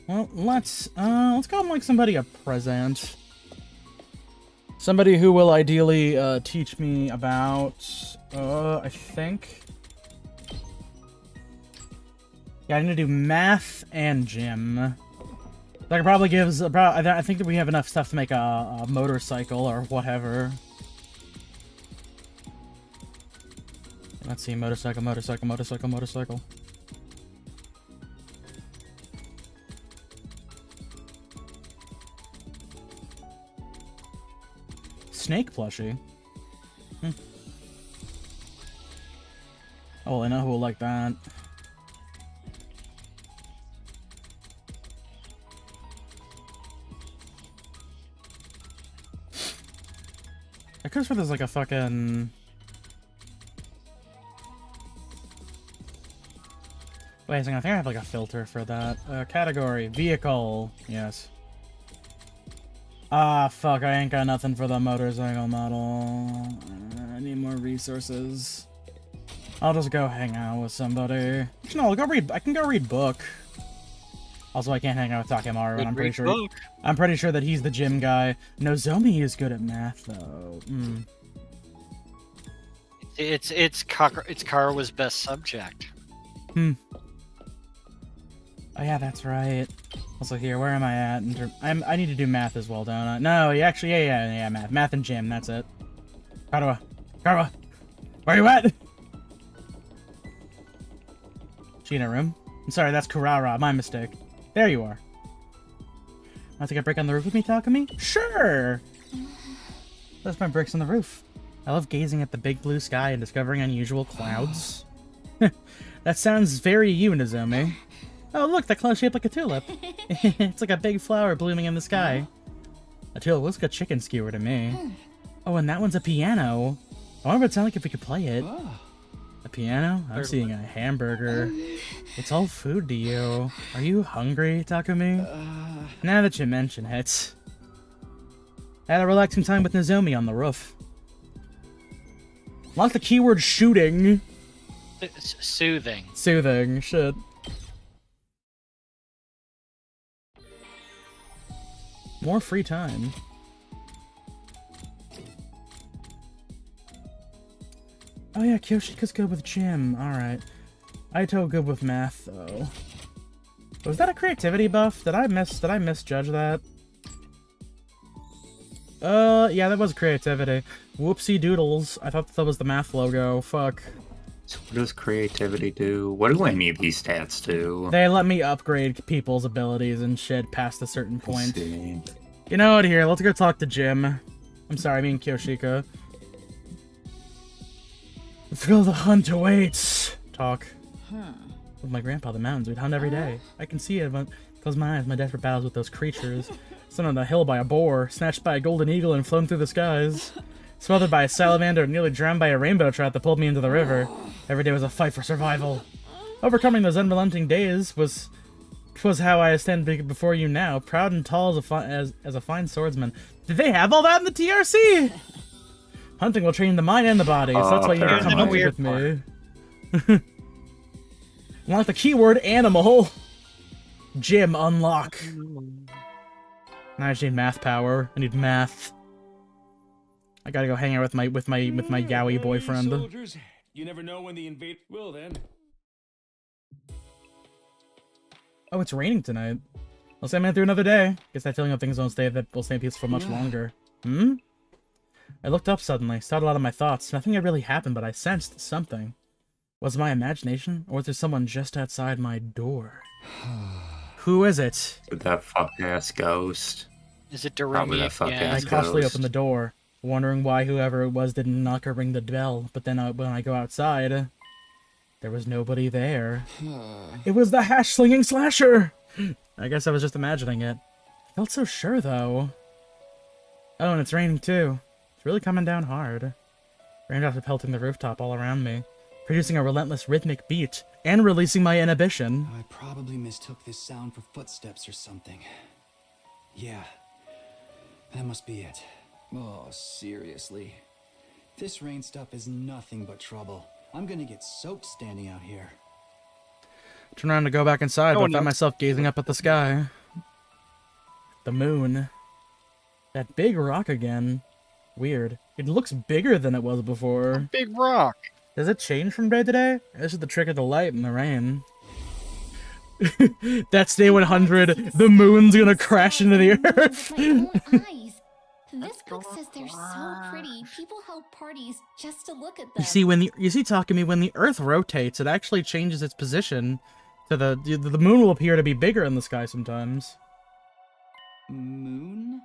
Well, let's go and make somebody a present. Somebody who will ideally teach me about I think. Yeah, I need to do math and gym. That probably gives about. I think that we have enough stuff to make a motorcycle or whatever. Let's see, motorcycle. Snake plushie. Oh, I know who will like that. I could swear there's like a fucking... Wait a second, I think I have like a filter for that. Category, vehicle, yes. Ah, fuck, I ain't got nothing for the motorcycle model. I need more resources. I'll just go hang out with somebody. No, I'll go read, I can go read book. Also, I can't hang out with Takemaru, and I'm pretty sure that he's the gym guy. Nozomi is good at math, though. It's Karawa's best subject. Oh yeah, that's right. Also here, where am I at? I need to do math as well, don't I? No, actually, yeah, math and gym. That's it. Karawa, where you at? She in a room? I'm sorry, that's Kurara. My mistake. There you are. Want to take a break on the roof with me, Takumi? Sure! That's my bricks on the roof. I love gazing at the big blue sky and discovering unusual clouds. That sounds very you, Nozomi. Oh, look, that cloud's shaped like a tulip. It's like a big flower blooming in the sky. A tulip looks like a chicken skewer to me. Oh, and that one's a piano. I wonder what it'd sound like if we could play it. A piano? I'm seeing a hamburger. It's all food to you. Are you hungry, Takumi? Now that you mention it. I had a relaxing time with Nozomi on the roof. Lock the keyword shooting. Soothing. Soothing, shit. More free time. Oh yeah, Kyoshika's good with gym. Alright. Aito good with math, though. Was that a creativity buff? Did I misjudge that? Yeah, that was creativity. Whoopsie doodles. I thought that was the math logo. Fuck. So what does creativity do? What do any of these stats do? They let me upgrade people's abilities and shit past a certain point. I see. You know what, here, let's go talk to Jim. I'm sorry, I mean Kyoshika. The thrill of the hunt awaits. Talk. With my grandpa, the mountains, we'd hunt every day. I can see it, but close my eyes, my desperate battles with those creatures. Sent on the hill by a boar, snatched by a golden eagle and flown through the skies. Smothered by a salamander, nearly drowned by a rainbow trout that pulled me into the river. Every day was a fight for survival. Overcoming those unrelenting days was how I stand before you now, proud and tall as a fine swordsman. Did they have all that in the TRC? Hunting will train the mind and the body, so that's why you can come hunting with me. Unlock the keyword animal. Gym unlock. Now I just need math power. I need math. I gotta go hang out with my yaoi boyfriend. Soldiers, you never know when the invade will then. Oh, it's raining tonight. I'll say I'm through another day. Guess that feeling of things will stay in peace for much longer. I looked up suddenly, started out of my thoughts. Nothing had really happened, but I sensed something. Was it my imagination, or was there someone just outside my door? Who is it? That fuck-ass ghost. Is it Doremi? Probably that fuck-ass I cautiously ghost. opened the door, wondering why whoever it was didn't knock or ring the bell. But then when I go outside, there was nobody there. It was the hash-slinging slasher! I guess I was just imagining it. I felt so sure, though. Oh, and it's raining, too. It's really coming down hard. Raindrops are pelting the rooftop all around me, producing a relentless rhythmic beat, and releasing my inhibition. I probably mistook this sound for footsteps or something. Yeah, that must be it. Oh, seriously. This rain stuff is nothing but trouble. I'm gonna get soaked standing out here. Turn around to go back inside, No but I one found knows. myself gazing up at the sky. The moon. That big rock again. Weird. It looks bigger than it was before. Big rock. Does it change from day to day? This is the trick of the light and the rain. That's day 100. The moon's gonna crash into the earth. With my own eyes. This book says they're so pretty. People held parties just to look at them. You see, Takumi, when the Earth rotates, it actually changes its position. To the moon will appear to be bigger in the sky sometimes. Moon?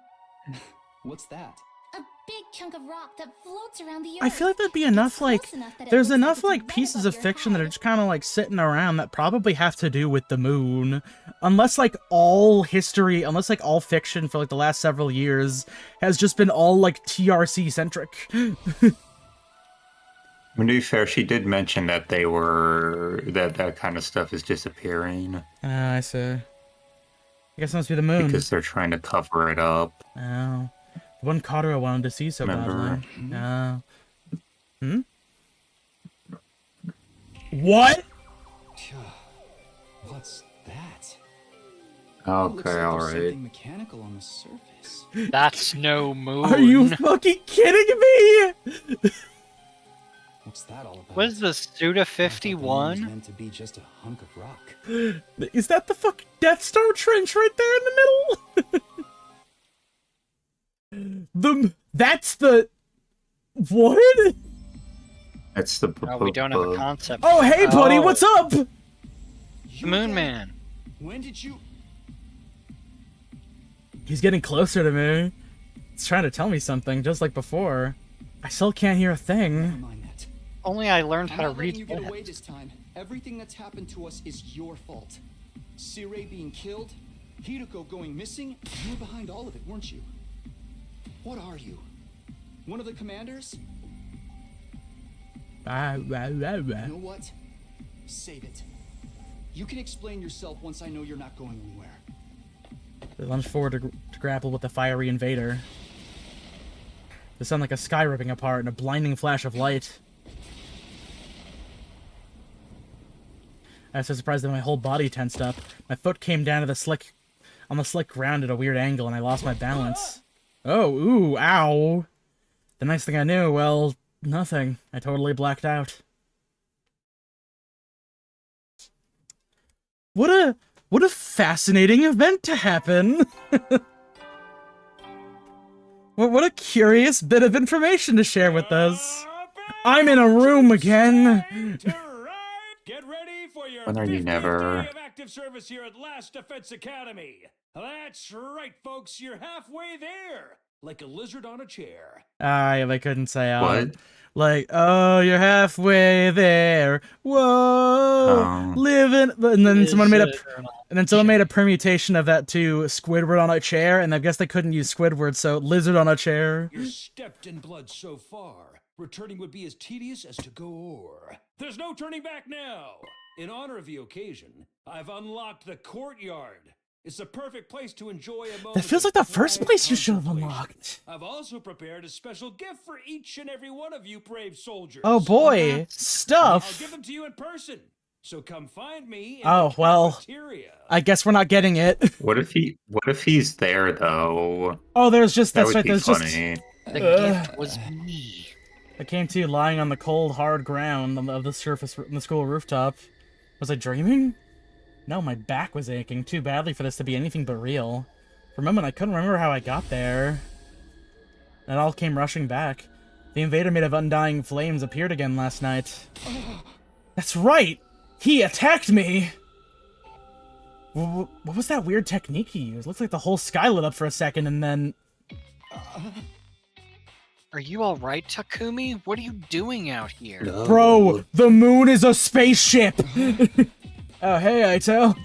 What's that? A big chunk of rock that floats around the earth. I feel like there'd be It's enough, close like, enough that it there's looks like enough, it's like, right pieces above of your fiction that are head. just kind of, like, sitting around that probably have to do with the moon. Unless, like, all fiction for, like, the last several years has just been all, like, TRC-centric. To be fair, she did mention that that kind of stuff is disappearing I see. I guess it must be the moon. because they're trying to cover it up. Oh. The one Kato I wanted to see so Remember? badly. Oh. What? What's that? It looks like Okay, there's alright. something mechanical on the surface. That's no moon. Are you fucking kidding me? What's that all about? What is this, Suda I thought the moon was 51? meant to be just a hunk of rock. Is that the fucking Death Star trench right there in the middle? That's the... What? That's the. Oh, we don't have a concept. Oh, hey, buddy, Oh, what's up? The You Moon again? Man. When did you? He's getting closer to me. He's trying to tell me something, just like before. I still can't hear a Never thing. mind that. Only I learned I'm how to not letting read you get that. away this time. Everything that's happened to us is your fault. Sirei being killed, Hideko going missing, you were behind all of it, weren't you? What are you? One of the commanders? You know what? Save it. You can explain yourself once I know you're not going anywhere. They lunge forward to grapple with the fiery invader. They sound like a sky ripping apart in a blinding flash of light. I was so surprised that my whole body tensed up. My foot came down to the slick ground at a weird angle, and I lost my balance. Oh, ooh, ow. The next thing I knew, well, nothing. I totally blacked out. What a fascinating event to happen. What a curious bit of information to share with us. I'm in a room again. Get ready for your When are you 50th never? day of active service here at Last Defense Academy. That's right, folks. You're halfway there, like a lizard on a chair. I couldn't say What? Like, oh, you're halfway there. Whoa, living. And then someone made a permutation of that to Squidward on a chair, and I guess they couldn't use Squidward, so lizard on a chair. You're stepped in blood so far. Returning would be as tedious as to go o'er. There's no turning back now. In honor of the occasion, I've unlocked the courtyard. It's a perfect place to enjoy a moment. That feels like of the first quiet place you should have contemplation. unlocked. I've also prepared a special gift for each and every one of you brave soldiers. Oh boy, I'll stuff. give them to you in person. So come find me in Oh, the well. cafeteria. I guess we're not getting it. What if he's there though? Oh, there's just That that's would right. be There's just funny. The gift was me. I came to lying on the cold, hard ground of the surface in the school rooftop. Was I dreaming? No, my back was aching too badly for this to be anything but real. For a moment, I couldn't remember how I got there. It all came rushing back. The invader made of undying flames appeared again last night. That's right! He attacked me! What was that weird technique he used? Looks like the whole sky lit up for a second and then... Are you alright, Takumi? What are you doing out here? Bro, the moon is a spaceship! Oh, hey, Aito.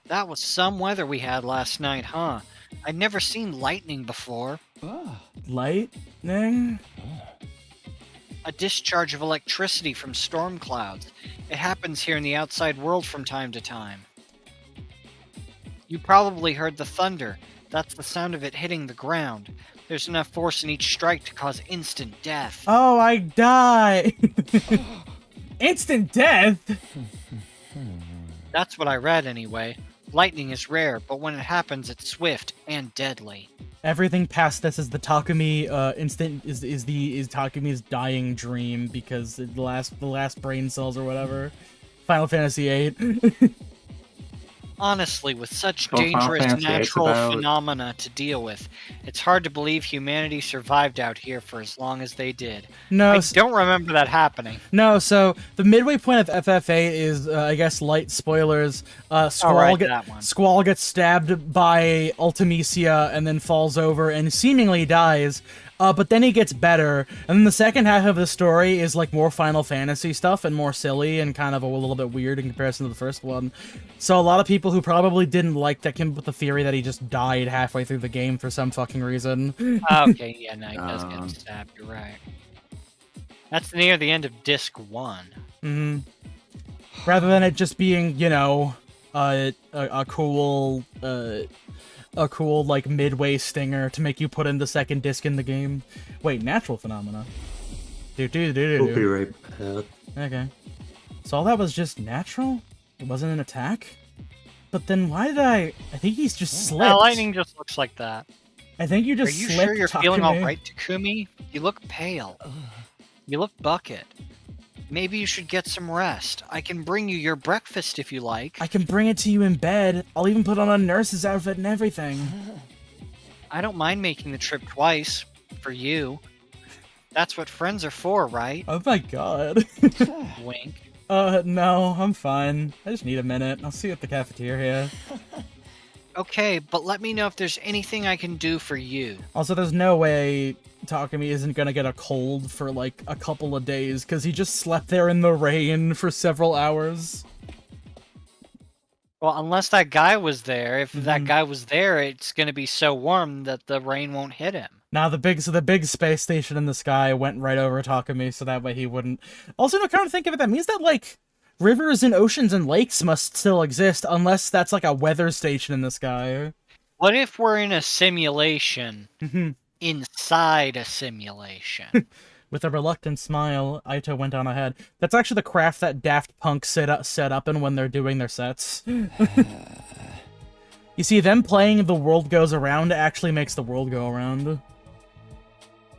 That was some weather we had last night, huh? I'd never seen lightning before. Ah, Lightning? A discharge of electricity from storm clouds. It happens here in the outside world from time to time. You probably heard the thunder. That's the sound of it hitting the ground. There's enough force in each strike to cause instant death. Oh, I die! Instant death? That's what I read anyway. Lightning is rare, but when it happens, it's swift and deadly. Everything past this is the Takumi instant is Takumi's dying dream because the last brain cells or whatever. Final Fantasy VIII. Honestly, with such Well, Final dangerous Fantasy VIII 's natural about- phenomena to deal with, it's hard to believe humanity survived out here for as long as they did. No, I don't remember that happening. no. So the midway point of FF8 is, I guess, light spoilers. Squall, right, that one. Squall gets stabbed by Ultimecia and then falls over and seemingly dies. But then he gets better, and then the second half of the story is like more Final Fantasy stuff and more silly and kind of a little bit weird in comparison to the first one. So a lot of people who probably didn't like that came up with the theory that he just died halfway through the game for some fucking reason. Okay, yeah, no, he does get stabbed, you're right. That's near the end of Disc 1. hmm Rather than it just being, you know, a cool like midway stinger to make you put in the second disc in the game. Wait, natural phenomena. We'll be right back. Okay. So all that was just natural? It wasn't an attack? But then why did I think he's just slipped. Lightning just looks like that. I think you Are just you slipped, sure you're feeling Takumi. alright, Takumi? You look pale. You look bucket. Maybe you should get some rest. I can bring you your breakfast if you like. I can bring it to you in bed. I'll even put on a nurse's outfit and everything. I don't mind making the trip twice. For you. That's what friends are for, right? Oh my god. Wink. No, I'm fine. I just need a minute. I'll see you at the cafeteria. Okay, but let me know if there's anything I can do for you. Also, there's no way Takumi isn't gonna get a cold for like a couple of days because he just slept there in the rain for several hours. Well, unless that guy was there, if that guy was there, it's gonna be so warm that the rain won't hit him. Now the big space station in the sky went right over Takumi, so that way he wouldn't. Also, no, kind of think of it, that means that like rivers and oceans and lakes must still exist, unless that's like a weather station in the sky. What if we're in a simulation inside a simulation? With a reluctant smile, Aito went on ahead. That's actually the craft that Daft Punk set up in when they're doing their sets. You see, them playing The World Goes Around actually makes the world go around.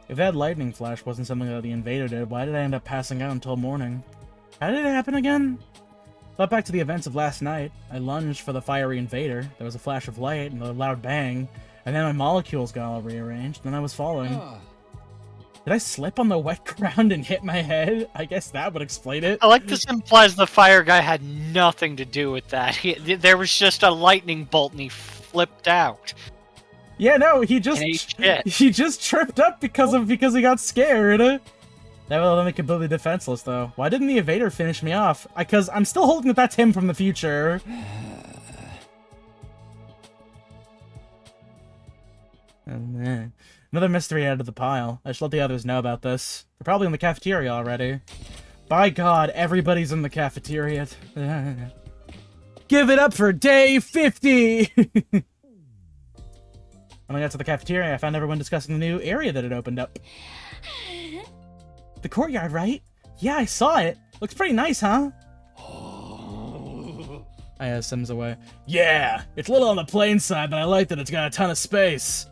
If that lightning flash wasn't something that the invader did, why did I end up passing out until morning? How did it happen again? Thought back to the events of last night. I lunged for the fiery invader. There was a flash of light and a loud bang, and then my molecules got all rearranged, and I was falling. Did I slip on the wet ground and hit my head? I guess that would explain it. I like this implies the fire guy had nothing to do with that. There was just a lightning bolt and he flipped out. Yeah, no, he just shit. he just tripped up because he got scared. That will let me completely defenseless though. Why didn't the invader finish me off? Because I'm still holding that that's him from the future. Another mystery added to the pile. I should let the others know about this. They're probably in the cafeteria already. By God, everybody's in the cafeteria. Give it up for day 50! When I got to the cafeteria, I found everyone discussing the new area that had opened up. The courtyard, right? Yeah, I saw it. Looks pretty nice, huh? I asked Sims away. Yeah, it's a little on the plain side, but I like that it's got a ton of space.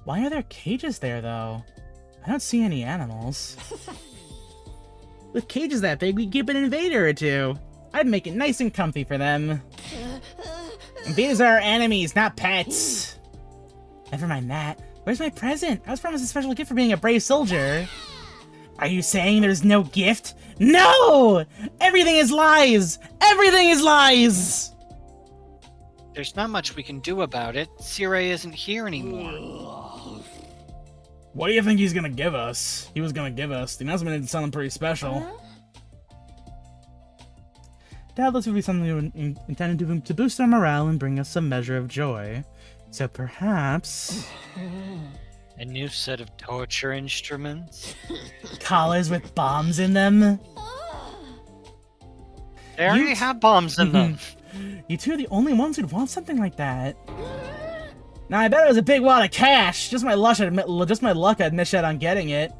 Why are there cages there, though? I don't see any animals. With cages that big, we'd keep an invader or two. I'd make it nice and comfy for them. Invaders are our enemies, not pets. Never mind that. Where's my present? I was promised a special gift for being a brave soldier. Are you saying there's no gift? No! Everything is lies! Everything is lies! There's not much we can do about it. Sirei isn't here anymore. What do you think he's gonna give us? He was gonna give us. The announcement did something pretty special. Doubtless it would be something intended to boost our morale and bring us some measure of joy. So perhaps... A new set of torture instruments? Collars with bombs in them? They already have bombs in them. You two are the only ones who'd want something like that. Now, I bet it was a big wad of cash. Just my luck, I'd miss out on getting it.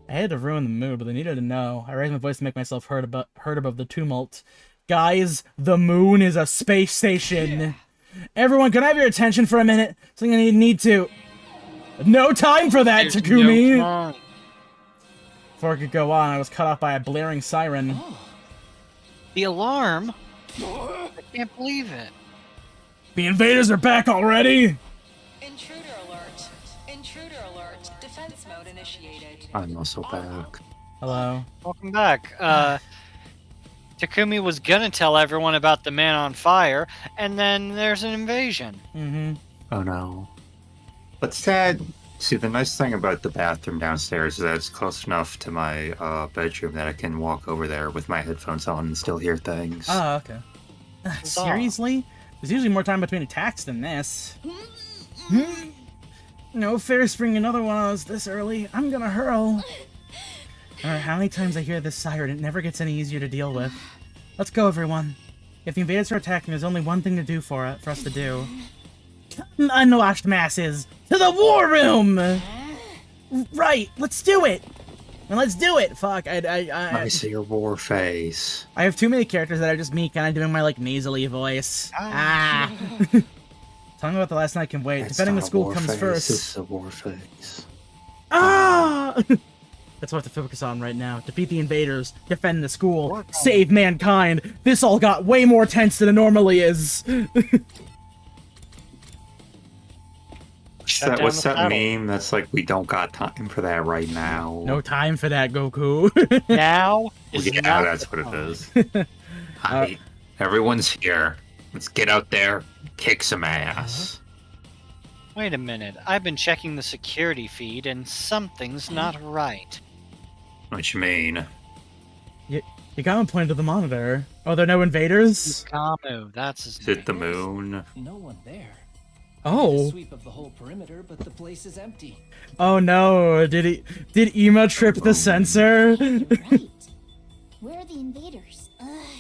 I had to ruin the mood, but they needed to know. I raised my voice to make myself heard above the tumult. Guys, the moon is a space station. Yeah. Everyone, can I have your attention for a minute? Something I need to. No time for that, Takumi! No. Before I could go on, I was cut off by a blaring siren. Oh. The alarm? I can't believe it. The invaders are back already? Intruder alert. Intruder alert. Defense mode initiated. I'm also back. Hello. Welcome back. Takumi was gonna tell everyone about the man on fire, and then there's an invasion. Mm-hmm. Oh no. But sad. See, the nice thing about the bathroom downstairs is that it's close enough to my bedroom that I can walk over there with my headphones on and still hear things. Oh, okay. Seriously? There's usually more time between attacks than this. No fair spring another one on us this early. I'm gonna hurl. Alright, how many times I hear this siren, it never gets any easier to deal with. Let's go, everyone. If the invaders are attacking, there's only one thing to do for us to do. Unwashed masses! To the war room! Right, let's do it! And let's do it! Fuck, I see your war face. I have too many characters that are just me kind of doing my, like, nasally voice. Telling me about the last night can wait. Defending the school comes first. This is a war face. That's what I have to focus on right now. Defeat the invaders, defend the school, save mankind. This all got way more tense than it normally is. What's that meme that's like, we don't got time for that right now? No time for that, Goku. Now? Yeah, that's what it is. Alright, everyone's here. Let's get out there, kick some ass. Wait a minute. I've been checking the security feed and something's not right. What you mean? You got him pointed to the monitor. Oh, there are no invaders? Kamu, that's his Is it the moon? No one there. Oh. Sweep of the whole perimeter, but the place is empty. Oh no, did Ema trip the sensor? Right. Where are the invaders?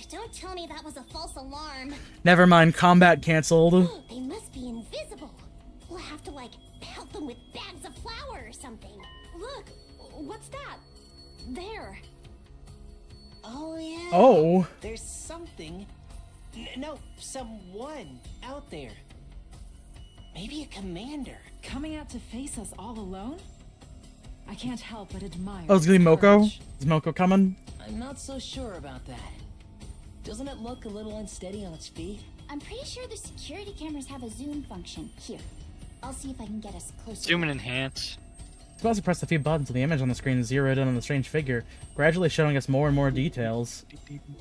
Don't tell me that was a false alarm. Never mind, combat cancelled. They must be invisible. We'll have to, like, help them with bags of flour or something. Look, what's that? There. Oh, yeah. Oh. There's something. No, someone out there. Maybe a commander. Coming out to face us all alone? I can't help but admire. Oh, it's gonna be Moko? Is Moko coming? I'm not so sure about that. Doesn't it look a little unsteady on its feet? I'm pretty sure the security cameras have a zoom function. Here, I'll see if I can get us closer. Zoom and enhance. Suppose I pressed a few buttons and the image on the screen zeroed in on the strange figure, gradually showing us more and more details.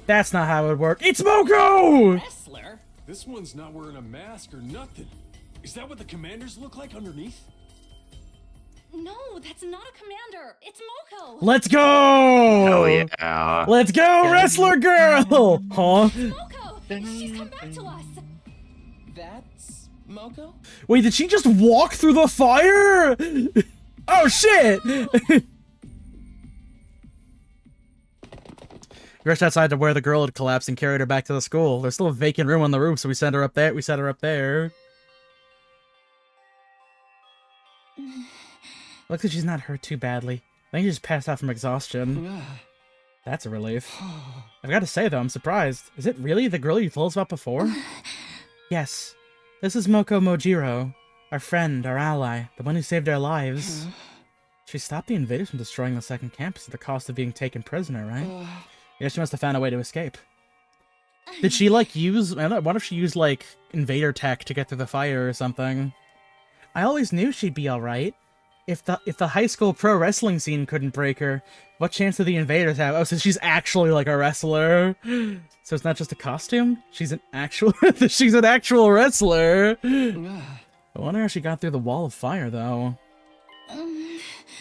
That's not how it would work. It's Moko! Wrestler? This one's not wearing a mask or nothing. Is that what the commanders look like underneath? No, that's not a commander. It's Moko. Let's go! Oh yeah. Let's go, wrestler girl! Huh? Moko! She's come back to us. That's Moko? Wait, did she just walk through the fire? Oh shit! We rushed outside to where the girl had collapsed and carried her back to the school. There's still a vacant room on the roof, so we sent her up there. Looks like she's not hurt too badly. I think she just passed out from exhaustion. That's a relief. I've got to say, though, I'm surprised. Is it really the girl you told us about before? Yes. This is Moko Mojiro. Our friend, our ally, the one who saved our lives. She stopped the invaders from destroying the second campus at the cost of being taken prisoner, right? Yeah, she must have found a way to escape. Did she, like, use... What if she used, like, invader tech to get through the fire or something? I always knew she'd be alright. If the high school pro wrestling scene couldn't break her, what chance do the invaders have? Oh, so she's actually like a wrestler. So it's not just a costume? She's an actual wrestler. I wonder how she got through the wall of fire, though.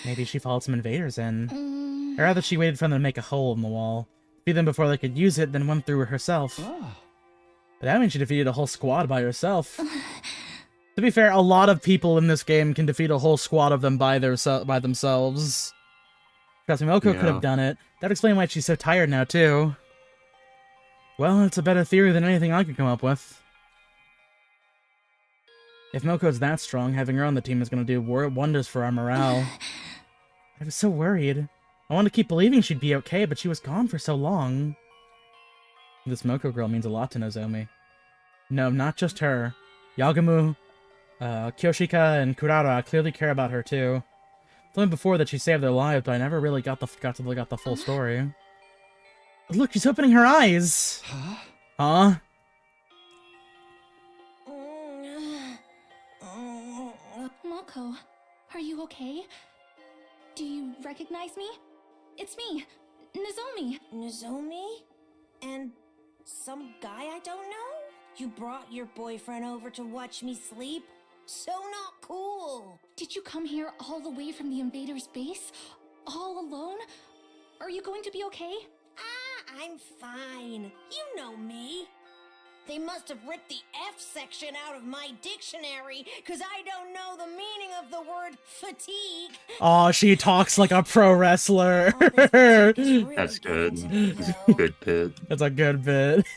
Maybe she followed some invaders in. Or rather, she waited for them to make a hole in the wall. Beat them before they could use it, then went through it herself. But that means she defeated a whole squad by herself. To be fair, a lot of people in this game can defeat a whole squad of them by themselves. Trust me, Moko could have done it. That'd explain why she's so tired now, too. Well, it's a better theory than anything I could come up with. If Moko's that strong, having her on the team is going to do wonders for our morale. I was so worried. I wanted to keep believing she'd be okay, but she was gone for so long. This Moko girl means a lot to Nozomi. No, not just her. Yagamu, Kyoshika, and Kurara clearly care about her too. Told me before that she saved their lives, but I never really got the full story. Look, she's opening her eyes! Huh? Moko, are you okay? Do you recognize me? It's me, Nozomi. Nozomi? And some guy I don't know? You brought your boyfriend over to watch me sleep? So not cool. Did you come here all the way from the invaders' base? All alone? Are you going to be okay? Ah, I'm fine. You know me. They must have ripped the F section out of my dictionary, because I don't know the meaning of the word fatigue. Oh, she talks like a pro wrestler. That's good. That's a good bit. That's a good bit.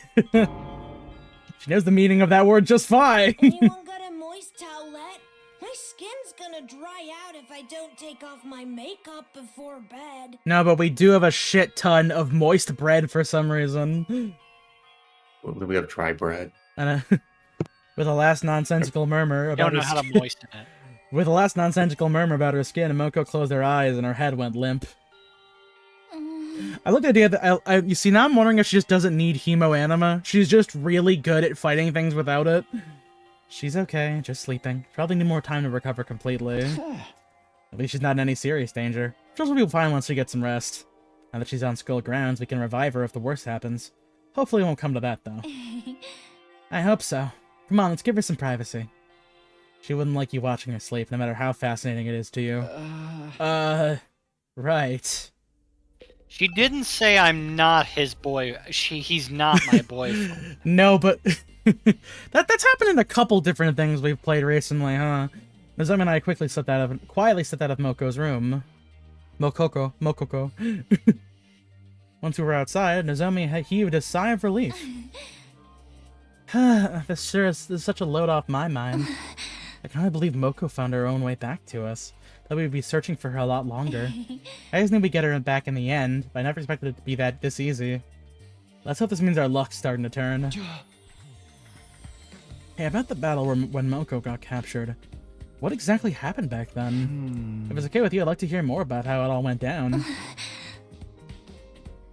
She knows the meaning of that word just fine. Anyone got a moist towelette? My skin's gonna dry out if I don't take off my makeup before bed. No, but we do have a shit ton of moist bread for some reason. We have dry bread. And with a last nonsensical murmur I about don't know her how to skin. moisten it. With a last nonsensical murmur about her skin, Moko closed her eyes and her head went limp. I looked at the idea you see, now I'm wondering if she just doesn't need hemo anima. She's just really good at fighting things without it. She's okay, just sleeping. Probably need more time to recover completely. At least she's not in any serious danger. She'll be fine once she gets some rest. Now that she's on Skull Grounds, we can revive her if the worst happens. Hopefully it won't come to that, though. I hope so. Come on, let's give her some privacy. She wouldn't like you watching her sleep, no matter how fascinating it is to you. Right. She didn't say I'm not his boy. He's not my boyfriend. No, but that's happened in a couple different things we've played recently, huh? Nozomi and I quietly slipped out of Moko's room. Mokoko. Once we were outside, Nozomi heaved a sigh of relief. This sure is such a load off my mind. I can't believe Moko found her own way back to us. Thought we'd be searching for her a lot longer. I just knew we'd get her back in the end, but I never expected it to be this easy. Let's hope this means our luck's starting to turn. Hey, about the battle when Moko got captured. What exactly happened back then? If it's okay with you, I'd like to hear more about how it all went down.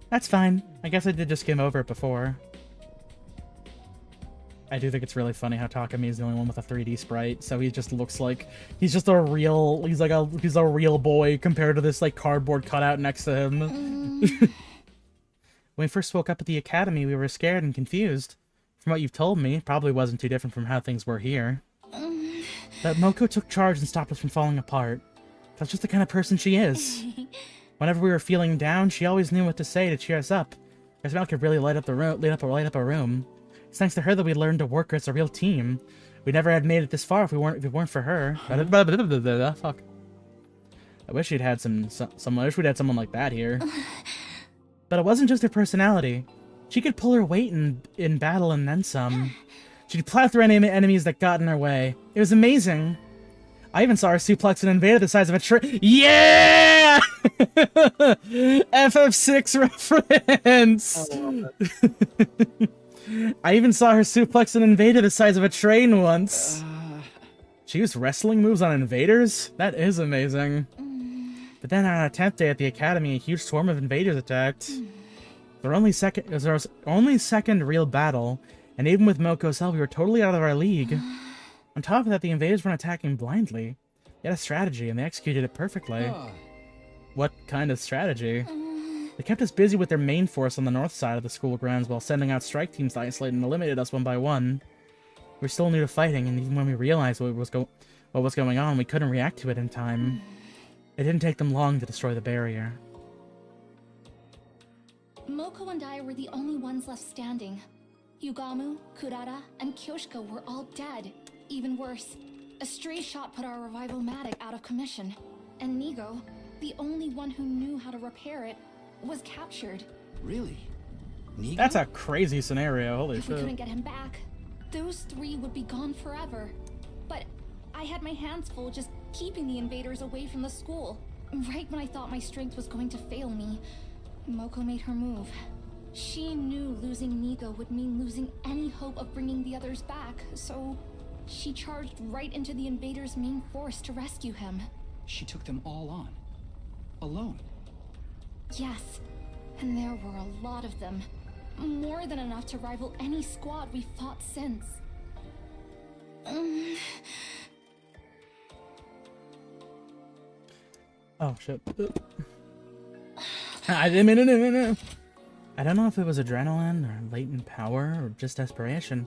That's fine. I guess I did just skim over it before. I do think it's really funny how Takumi is the only one with a 3D sprite, so he just looks like he's a real boy compared to this like cardboard cutout next to him. When we first woke up at the academy, we were scared and confused. From what you've told me, it probably wasn't too different from how things were here. But Moko took charge and stopped us from falling apart. That's just the kind of person she is. Whenever we were feeling down, she always knew what to say to cheer us up. Her smile could really light up a room. It's thanks to her that we learned to work as a real team. We never had made it this far if it weren't for her. Fuck. I wish we'd had someone like that here. But it wasn't just her personality. She could pull her weight in battle and then some. She could plow through any enemies that got in her way. It was amazing. I even saw her suplex an invader the size of a train. Yeah! FF6 reference! I even saw her suplex an invader the size of a train once. She used wrestling moves on invaders? That is amazing. But then on our 10th day at the academy, a huge swarm of invaders attacked. It was our only second real battle, and even with Moko's help, we were totally out of our league. On top of that, the invaders weren't attacking blindly. They had a strategy, and they executed it perfectly. What kind of strategy? They kept us busy with their main force on the north side of the school grounds while sending out strike teams to isolate and eliminate us one by one. We were still new to fighting, and even when we realized what was going on, we couldn't react to it in time. It didn't take them long to destroy the barrier. Moko and I were the only ones left standing. Yugamu, Kurara, and Kyoshika were all dead. Even worse, a stray shot put our revival-matic out of commission. And Nigo, the only one who knew how to repair it, was captured. Really? That's a crazy scenario. Holy If we shit. couldn't get him back, those three would be gone forever. But I had my hands full just keeping the invaders away from the school. Right when I thought my strength was going to fail me, Moko made her move. She knew losing Nigo would mean losing any hope of bringing the others back, so she charged right into the invaders' main force to rescue him. She took them all on. Alone. Yes, and there were a lot of them. More than enough to rival any squad we've fought since. Oh shit. I didn't mean it. I don't know if it was adrenaline or latent power or just desperation.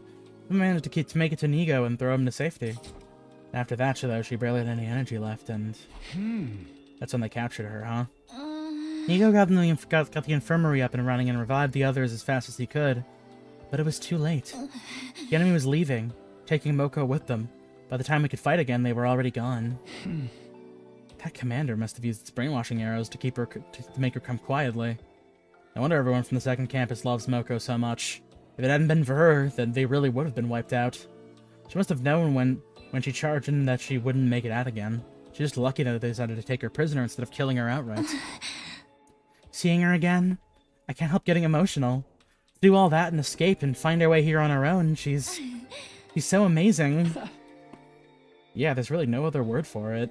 I managed to make it to Nigo and throw him to safety. After that, though, she barely had any energy left, and that's when they captured her, huh? Nigo got the infirmary up and running and revived the others as fast as he could, but it was too late. The enemy was leaving, taking Moko with them. By the time we could fight again, they were already gone. That commander must have used its brainwashing arrows to keep her to make her come quietly. No wonder everyone from the second campus loves Moko so much. If it hadn't been for her, then they really would have been wiped out. She must have known when she charged in that she wouldn't make it out again. She's just lucky that they decided to take her prisoner instead of killing her outright. Seeing her again, I can't help getting emotional. To do all that and escape and find our way here on our own, she's so amazing. Yeah, there's really no other word for it.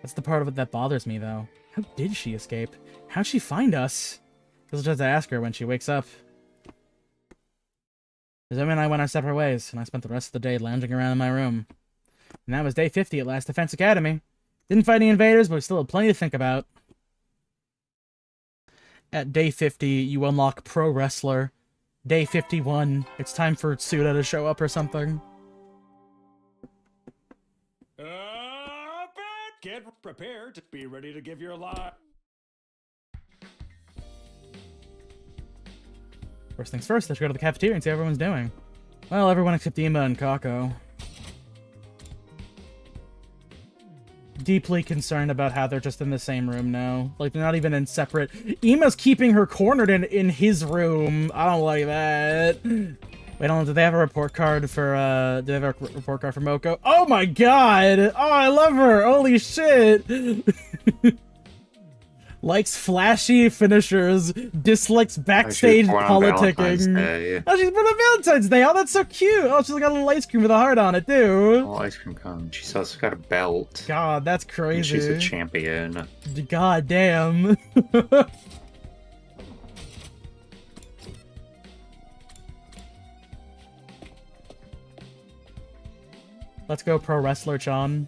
That's the part of it that bothers me, though. How did she escape? How'd she find us? I'll just ask her when she wakes up. Zoe and I went our separate ways, and I spent the rest of the day lounging around in my room. And that was day 50 at Last Defense Academy. Didn't fight any invaders, but we still had plenty to think about. At day 50, you unlock Pro Wrestler. Day 51, it's time for Tsuda to show up or something. Get prepared to be ready to give your life. First things first, let's go to the cafeteria and see how everyone's doing. Well, everyone except Ima and Kako. Deeply concerned about how they're just in the same room now. Like, they're not even in separate... Ima's keeping her cornered in his room. I don't like that. Wait, hold on, do they have a report card for, do they have a report card for Moko? Oh my god! Oh, I love her! Holy shit! Likes flashy finishers, dislikes backstage politicking. Oh, she's born on Valentine's Day! Oh, that's so cute! Oh, she's got a little ice cream with a heart on it, too! Oh, ice cream cone. She's also got a belt. God, that's crazy. And she's a champion. God damn. Let's go, Pro Wrestler Chan.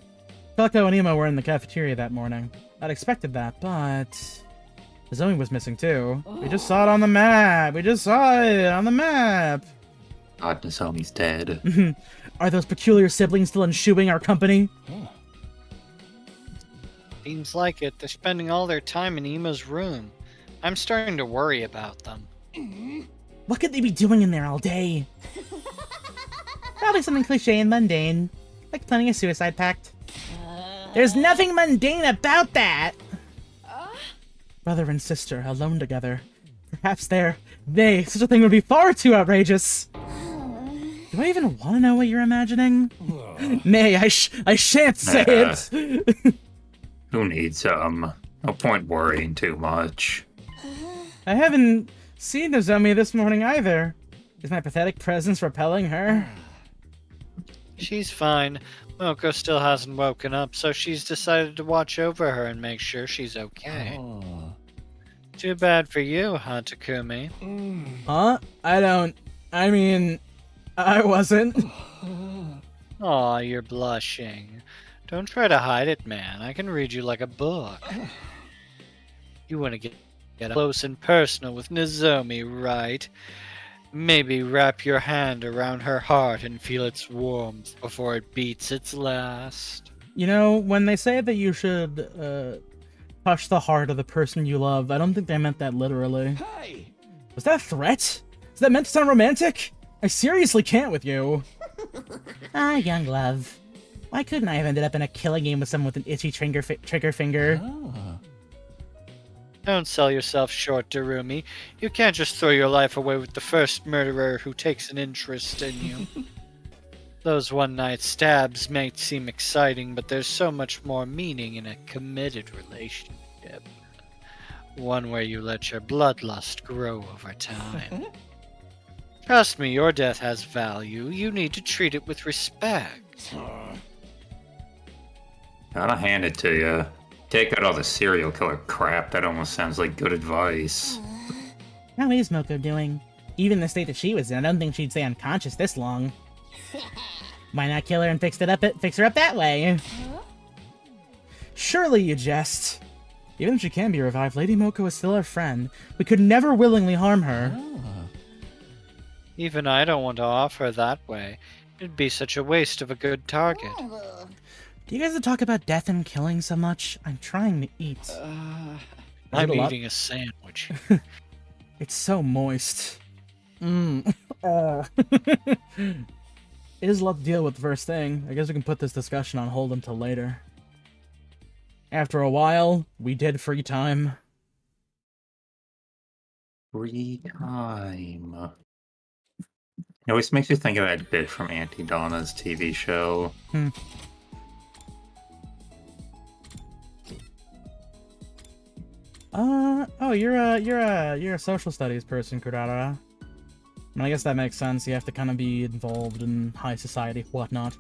Kako and Imo were in the cafeteria that morning. I'd expected that, but... Zoe was missing too. We just saw it on the map! We just saw it on the map! God, Nozomi's dead. Are those peculiar siblings still eschewing our company? Seems like it. They're spending all their time in Ima's room. I'm starting to worry about them. What could they be doing in there all day? Probably something cliche and mundane. Like planning a suicide pact. There's nothing mundane about that! Brother and sister, alone together. Perhaps such a thing would be far too outrageous! Do I even want to know what you're imagining? Nay, I shan't say it! Who needs no point worrying too much. I haven't seen Nozomi this morning either. Is my pathetic presence repelling her? She's fine. Moko still hasn't woken up, so she's decided to watch over her and make sure she's okay. Too bad for you, huh, Takumi? Huh? I wasn't. Aw, you're blushing. Don't try to hide it, man. I can read you like a book. You want to get close and personal with Nozomi, right? Maybe wrap your hand around her heart and feel its warmth before it beats its last. You know, when they say that you should touch the heart of the person you love, I don't think they meant that literally. Hey! Was that a threat? Is that meant to sound romantic? I seriously can't with you. Young love. Why couldn't I have ended up in a killing game with someone with an itchy trigger finger? Don't sell yourself short, Darumi. You can't just throw your life away with the first murderer who takes an interest in you. Those one-night stabs may seem exciting, but there's so much more meaning in a committed relationship. One where you let your bloodlust grow over time. Trust me, your death has value. You need to treat it with respect. Gotta hand it to you. Take out all the serial killer crap. That almost sounds like good advice. How is Moko doing? Even the state that she was in, I don't think she'd stay unconscious this long. Why not kill her and fix her up that way? Surely you jest. Even if she can be revived, Lady Moko is still our friend. We could never willingly harm her. Even I don't want to offer that way. It'd be such a waste of a good target. Do you guys talk about death and killing so much? I'm trying to eat. I'm eating a sandwich. It's so moist. Oh. It is a lot to deal with the first thing. I guess we can put this discussion on hold until later. After a while, we did free time. Free time. It always makes you think of that bit from Auntie Donna's TV show. Oh, you're a social studies person, Kurara. I mean, I guess that makes sense. You have to kind of be involved in high society, whatnot.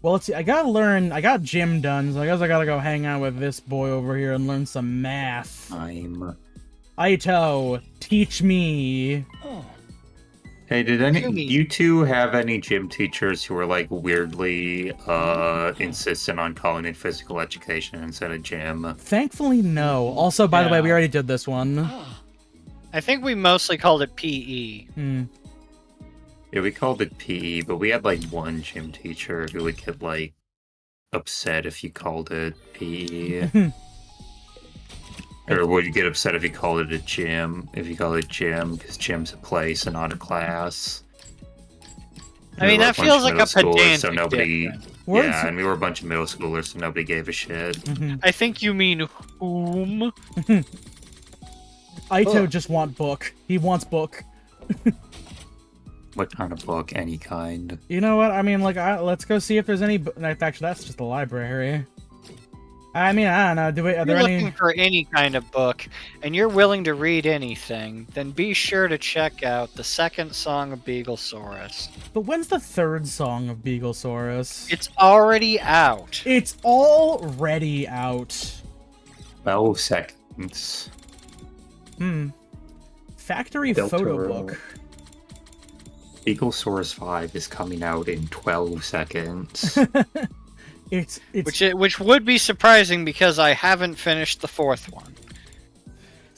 Well, let's see. I got gym done, so I guess I gotta go hang out with this boy over here and learn some math. Aito, teach me. Hey, did you two have any gym teachers who were like weirdly insistent on calling it physical education instead of gym? Thankfully, no. Also, by the way, we already did this one. I think we mostly called it PE. Yeah, we called it PE, but we had like one gym teacher who would get like upset if you called it PE. Or would you get upset if you called it a gym? If you call it gym, because gym's a place and not a class. I mean, that feels like a pedantic so nobody. difference. Yeah, and we were a bunch of middle schoolers, so nobody gave a shit. I think you mean whom? Aito just want book. He wants book. What kind of book? Any kind. You know what? I mean, like, let's go see if there's any. Actually, that's just the library. I mean, I don't know. Are there If you're any? looking for any kind of book, and you're willing to read anything, then be sure to check out the second song of Beaglesaurus. But when's the third song of Beaglesaurus? It's already out. It's already out. 12 seconds. Factory Delta photo Row. book. Beaglesaurus 5 is coming out in 12 seconds. It's which would be surprising because I haven't finished the fourth one.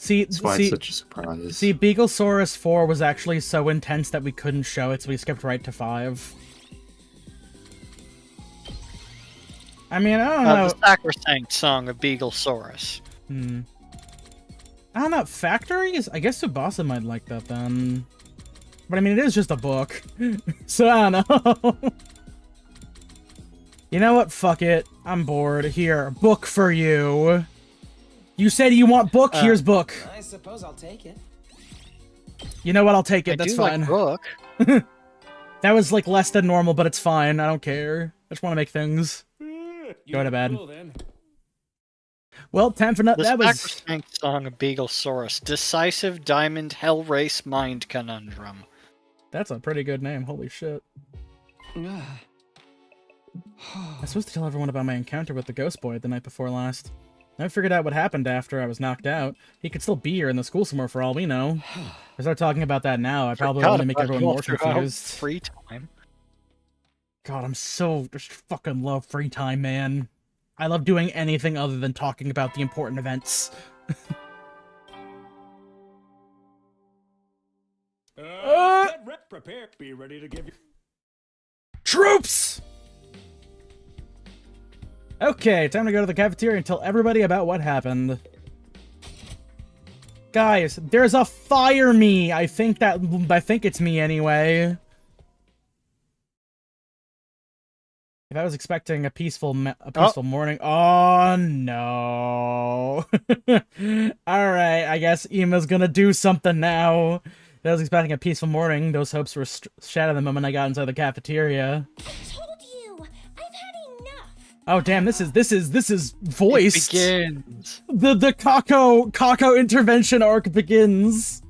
That's why it's such a surprise. See, Beaglesaurus 4 was actually so intense that we couldn't show it, so we skipped right to 5. I mean, I don't know. The sacrosanct song of Beaglesaurus. I don't know. Factories? I guess Tsubasa might like that then. But I mean, it is just a book. So I don't know. You know what? Fuck it. I'm bored. Here, book for you. You said you want book? Here's book. I suppose I'll take it. You know what? I'll take it. I That's do fine. like book. That was like less than normal, but it's fine. I don't care. I just want to make things. Go to bed. Well, time for The that was. sacrosanct song of Beaglesaurus. Decisive Diamond Hell Race Mind Conundrum. That's a pretty good name. Holy shit. I was supposed to tell everyone about my encounter with the ghost boy the night before last. I figured out what happened after I was knocked out. He could still be here in the school somewhere for all we know. If I start talking about that now, I probably only make everyone more confused. Free time. God, I'm so just fucking love free time, man. I love doing anything other than talking about the important events. Get prepare. Be ready to give you. Troops! Okay, time to go to the cafeteria and tell everybody about what happened. Guys, there's a fire me! I think it's me anyway. If I was expecting a peaceful morning, oh no! All right, I guess Ima's gonna do something now. If I was expecting a peaceful morning, those hopes were shattered the moment I got inside the cafeteria. I told you, I've had enough. Oh damn! This is voiced. It begins. The Kako intervention arc begins.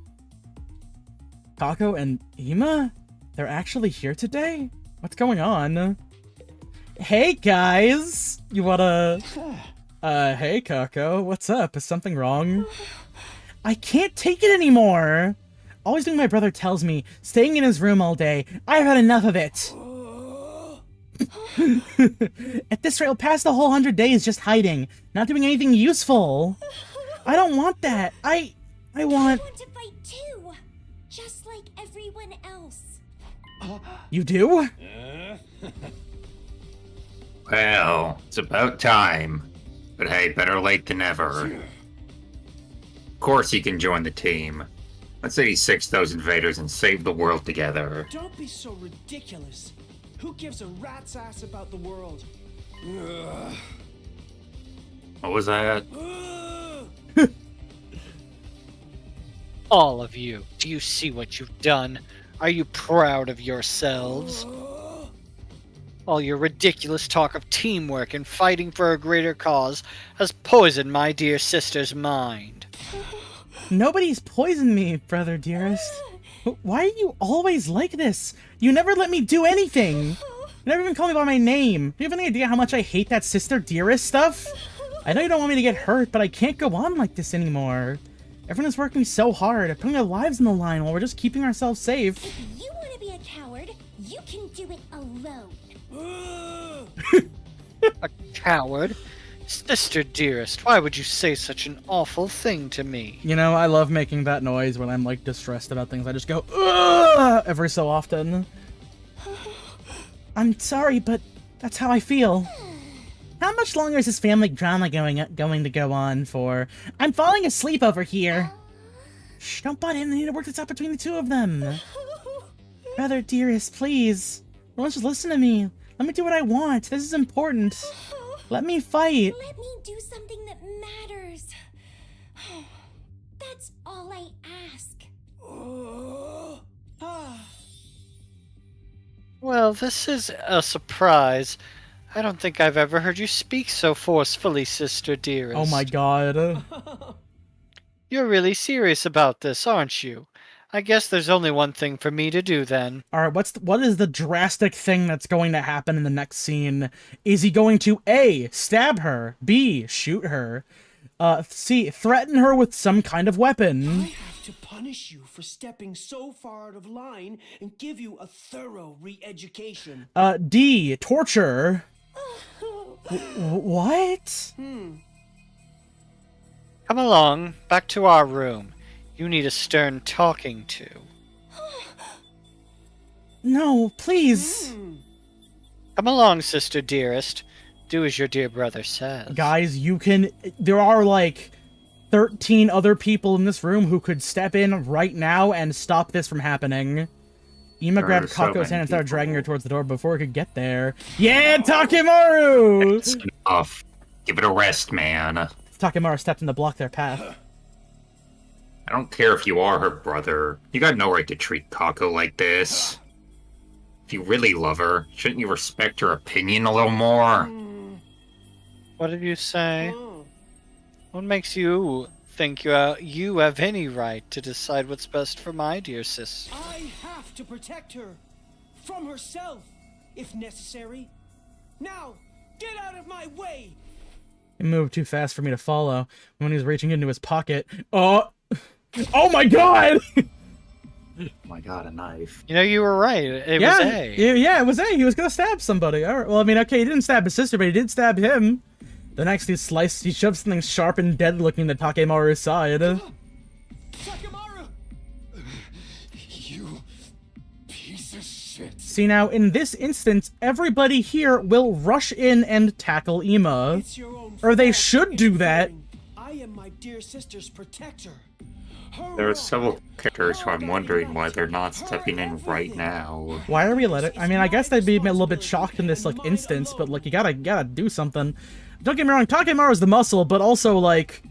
Kako and Ima? They're actually here today? What's going on? Hey guys! You wanna... hey Kako, what's up? Is something wrong? I can't take it anymore! Always doing my brother tells me, staying in his room all day, I've had enough of it! At this rate, I'll pass the whole 100 days just hiding, not doing anything useful! I don't want that! I want... I want to fight too! Just like everyone else. You do? Well, it's about time. But hey, better late than never. Of course you can join the team. Let's 86 those invaders and save the world together. Don't be so ridiculous. Who gives a rat's ass about the world? What was that? All of you, do you see what you've done? Are you proud of yourselves? All your ridiculous talk of teamwork and fighting for a greater cause has poisoned my dear sister's mind. Nobody's poisoned me, brother dearest. Why are you always like this? You never let me do anything. You never even call me by my name. Do you have any idea how much I hate that sister dearest stuff? I know you don't want me to get hurt, but I can't go on like this anymore. Everyone is working so hard, putting their lives on the line while we're just keeping ourselves safe. If you want to be a coward, you can do it alone. A coward? Sister dearest, why would you say such an awful thing to me? You know, I love making that noise when I'm, like, distressed about things. I just go, ugh, every so often. I'm sorry, but that's how I feel. How much longer is this family drama going to go on for? I'm falling asleep over here. Shh, don't butt in. They need to work this out between the two of them. Brother dearest, please. Don't just listen to me. Let me do what I want. This is important. Let me fight. Let me do something that matters. That's all I ask. Well, this is a surprise. I don't think I've ever heard you speak so forcefully, sister dearest. Oh my god. You're really serious about this, aren't you? I guess there's only one thing for me to do then. Alright, what is the drastic thing that's going to happen in the next scene? Is he going to A, stab her, B, shoot her, C, threaten her with some kind of weapon? I have to punish you for stepping so far out of line and give you a thorough re-education. D, torture. What? Come along, back to our room. You need a stern talking to. No, please. Come along, sister dearest. Do as your dear brother says. Guys, there are like 13 other people in this room who could step in right now and stop this from happening. Ima grabbed Kako's hand and started dragging her towards the door before it could get there. Yeah, Takemaru! It's enough. Give it a rest, man. Takemaru stepped in to block their path. I don't care if you are her brother. You got no right to treat Kako like this. If you really love her, shouldn't you respect her opinion a little more? What did you say? What makes you think you have any right to decide what's best for my dear sister? I have to protect her. From herself, if necessary. Now, get out of my way! He moved too fast for me to follow. When he was reaching into his pocket... Oh my god! Oh my god, a knife. You know, you were right. It was A. Yeah, it was A. He was gonna stab somebody. All right. Well, I mean, okay, he didn't stab his sister, but he did stab him. The next he shoved something sharp and dead-looking to Takemaru's side. Takemaru! You piece of shit. See, now, in this instance, everybody here will rush in and tackle Ima. It's your own Or they fault should do that. I am my dear sister's protector. There are several characters who I'm wondering why they're not stepping in right now. Why are we letting? I mean, I guess they'd be a little bit shocked in this like instance, but like you gotta do something. Don't get me wrong, Takemaru's the muscle, but also like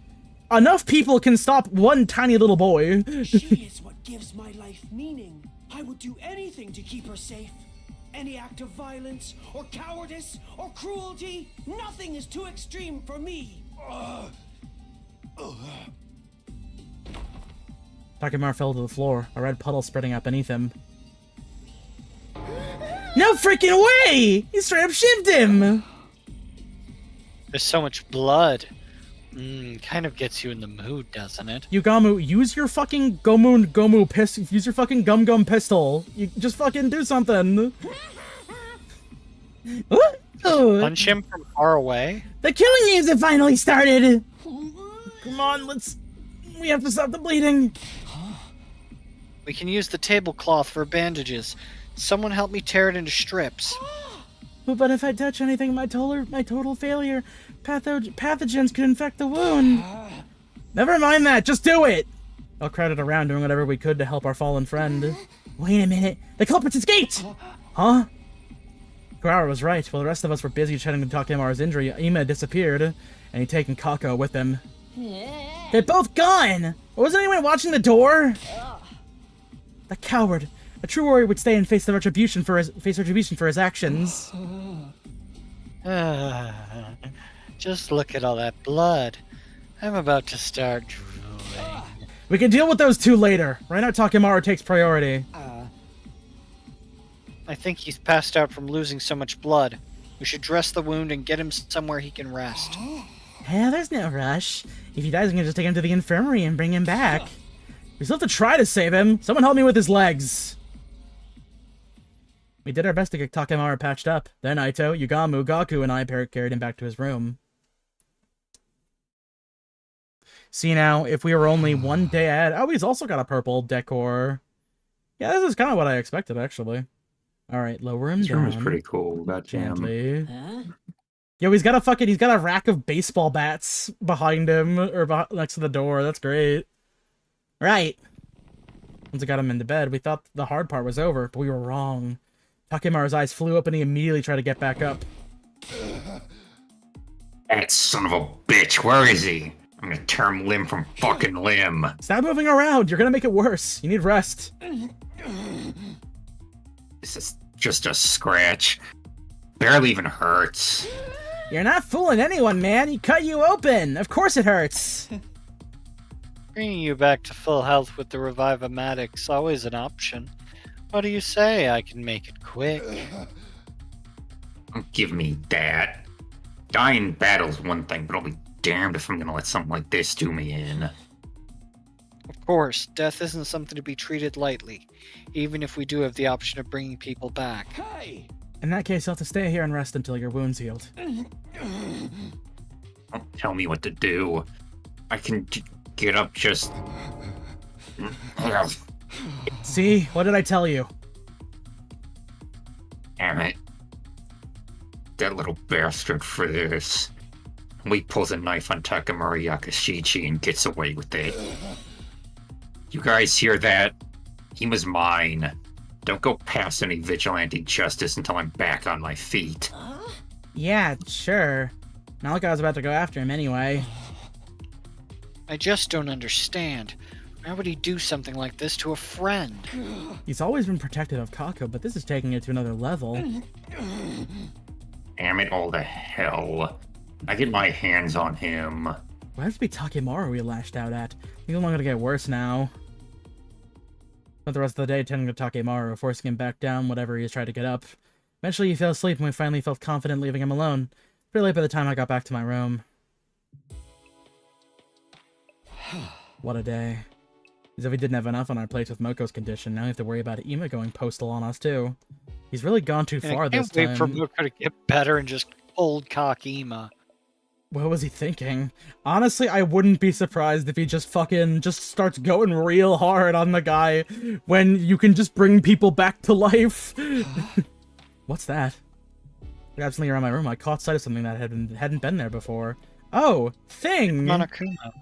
enough people can stop one tiny little boy. She is what gives my life meaning. I would do anything to keep her safe. Any act of violence, or cowardice, or cruelty, nothing is too extreme for me. Takemaru fell to the floor, a red puddle spreading out beneath him. No freaking way! He straight up shivved him! There's so much blood. Kind of gets you in the mood, doesn't it? Yugamu, use your fucking Gomu pistol. Use your fucking Gum pistol. You just fucking do something. Punch him from far away? The killing games have finally started! Come on, we have to stop the bleeding. We can use the tablecloth for bandages. Someone help me tear it into strips. But if I touch anything, my total failure, pathogens could infect the wound. Never mind that, just do it! I'll crowded around doing whatever we could to help our fallen friend. Wait a minute, the culprit's escaped! Huh? Kurara was right. While the rest of us were busy tending to Takemaru's injury, Ima disappeared, and he'd taken Kako with him. They're both gone! Wasn't anyone watching the door? The coward. A true warrior would stay and face retribution for his actions. Just look at all that blood. I'm about to start drooling. We can deal with those two later. Right now, Takemaru takes priority. I think he's passed out from losing so much blood. We should dress the wound and get him somewhere he can rest. Yeah, there's no rush. If he dies, I'm gonna just take him to the infirmary and bring him back. We still have to try to save him. Someone help me with his legs. We did our best to get Takemaru patched up. Then Aito, Yugamu, Gaku, and I carried him back to his room. See now, if we were only one day ahead... Oh, he's also got a purple decor. Yeah, this is kind of what I expected, actually. Alright, lower him This down. room is pretty cool. That jam. Gently. Yo, he's got a rack of baseball bats behind him, or next to the door. That's great. Right. Once I got him into bed, we thought the hard part was over, but we were wrong. Takemaru's eyes flew up and he immediately tried to get back up. That son of a bitch, where is he? I'm gonna tear him limb from fucking limb. Stop moving around, you're gonna make it worse. You need rest. This is just a scratch. Barely even hurts. You're not fooling anyone, man. He cut you open. Of course it hurts. Bringing you back to full health with the Revive-O-Matic's always an option. What do you say? I can make it quick. Don't give me that. Dying in battle's one thing, but I'll be damned if I'm gonna let something like this do me in. Of course, death isn't something to be treated lightly, even if we do have the option of bringing people back. Hey! In that case, you'll have to stay here and rest until your wound's healed. Don't tell me what to do. I can get up just... See? What did I tell you? Damn it. That little bastard for this. We pulls a knife on Takemaru Yakashichi and gets away with it. You guys hear that? He was mine. Don't go past any vigilante justice until I'm back on my feet. Yeah, sure. Not like I was about to go after him anyway. I just don't understand. Why would he do something like this to a friend? He's always been protective of Kako, but this is taking it to another level. Damn it all to hell. I get my hands on him. Why has to be Takemaru we lashed out at? He's only gonna get worse now. Spent the rest of the day tending to Takemaru, forcing him back down whatever he has tried to get up. Eventually he fell asleep and we finally felt confident leaving him alone. Pretty late by the time I got back to my room. What a day. As if we didn't have enough on our plates with Moko's condition, now we have to worry about Ima going postal on us too. He's really gone too far this time. I can't wait for Moko to get better and just old cock Ima. What was he thinking? Honestly, I wouldn't be surprised if he just starts going real hard on the guy when you can just bring people back to life. What's that? Absently around my room, I caught sight of something that hadn't been there before. Oh, thing! Monokuma.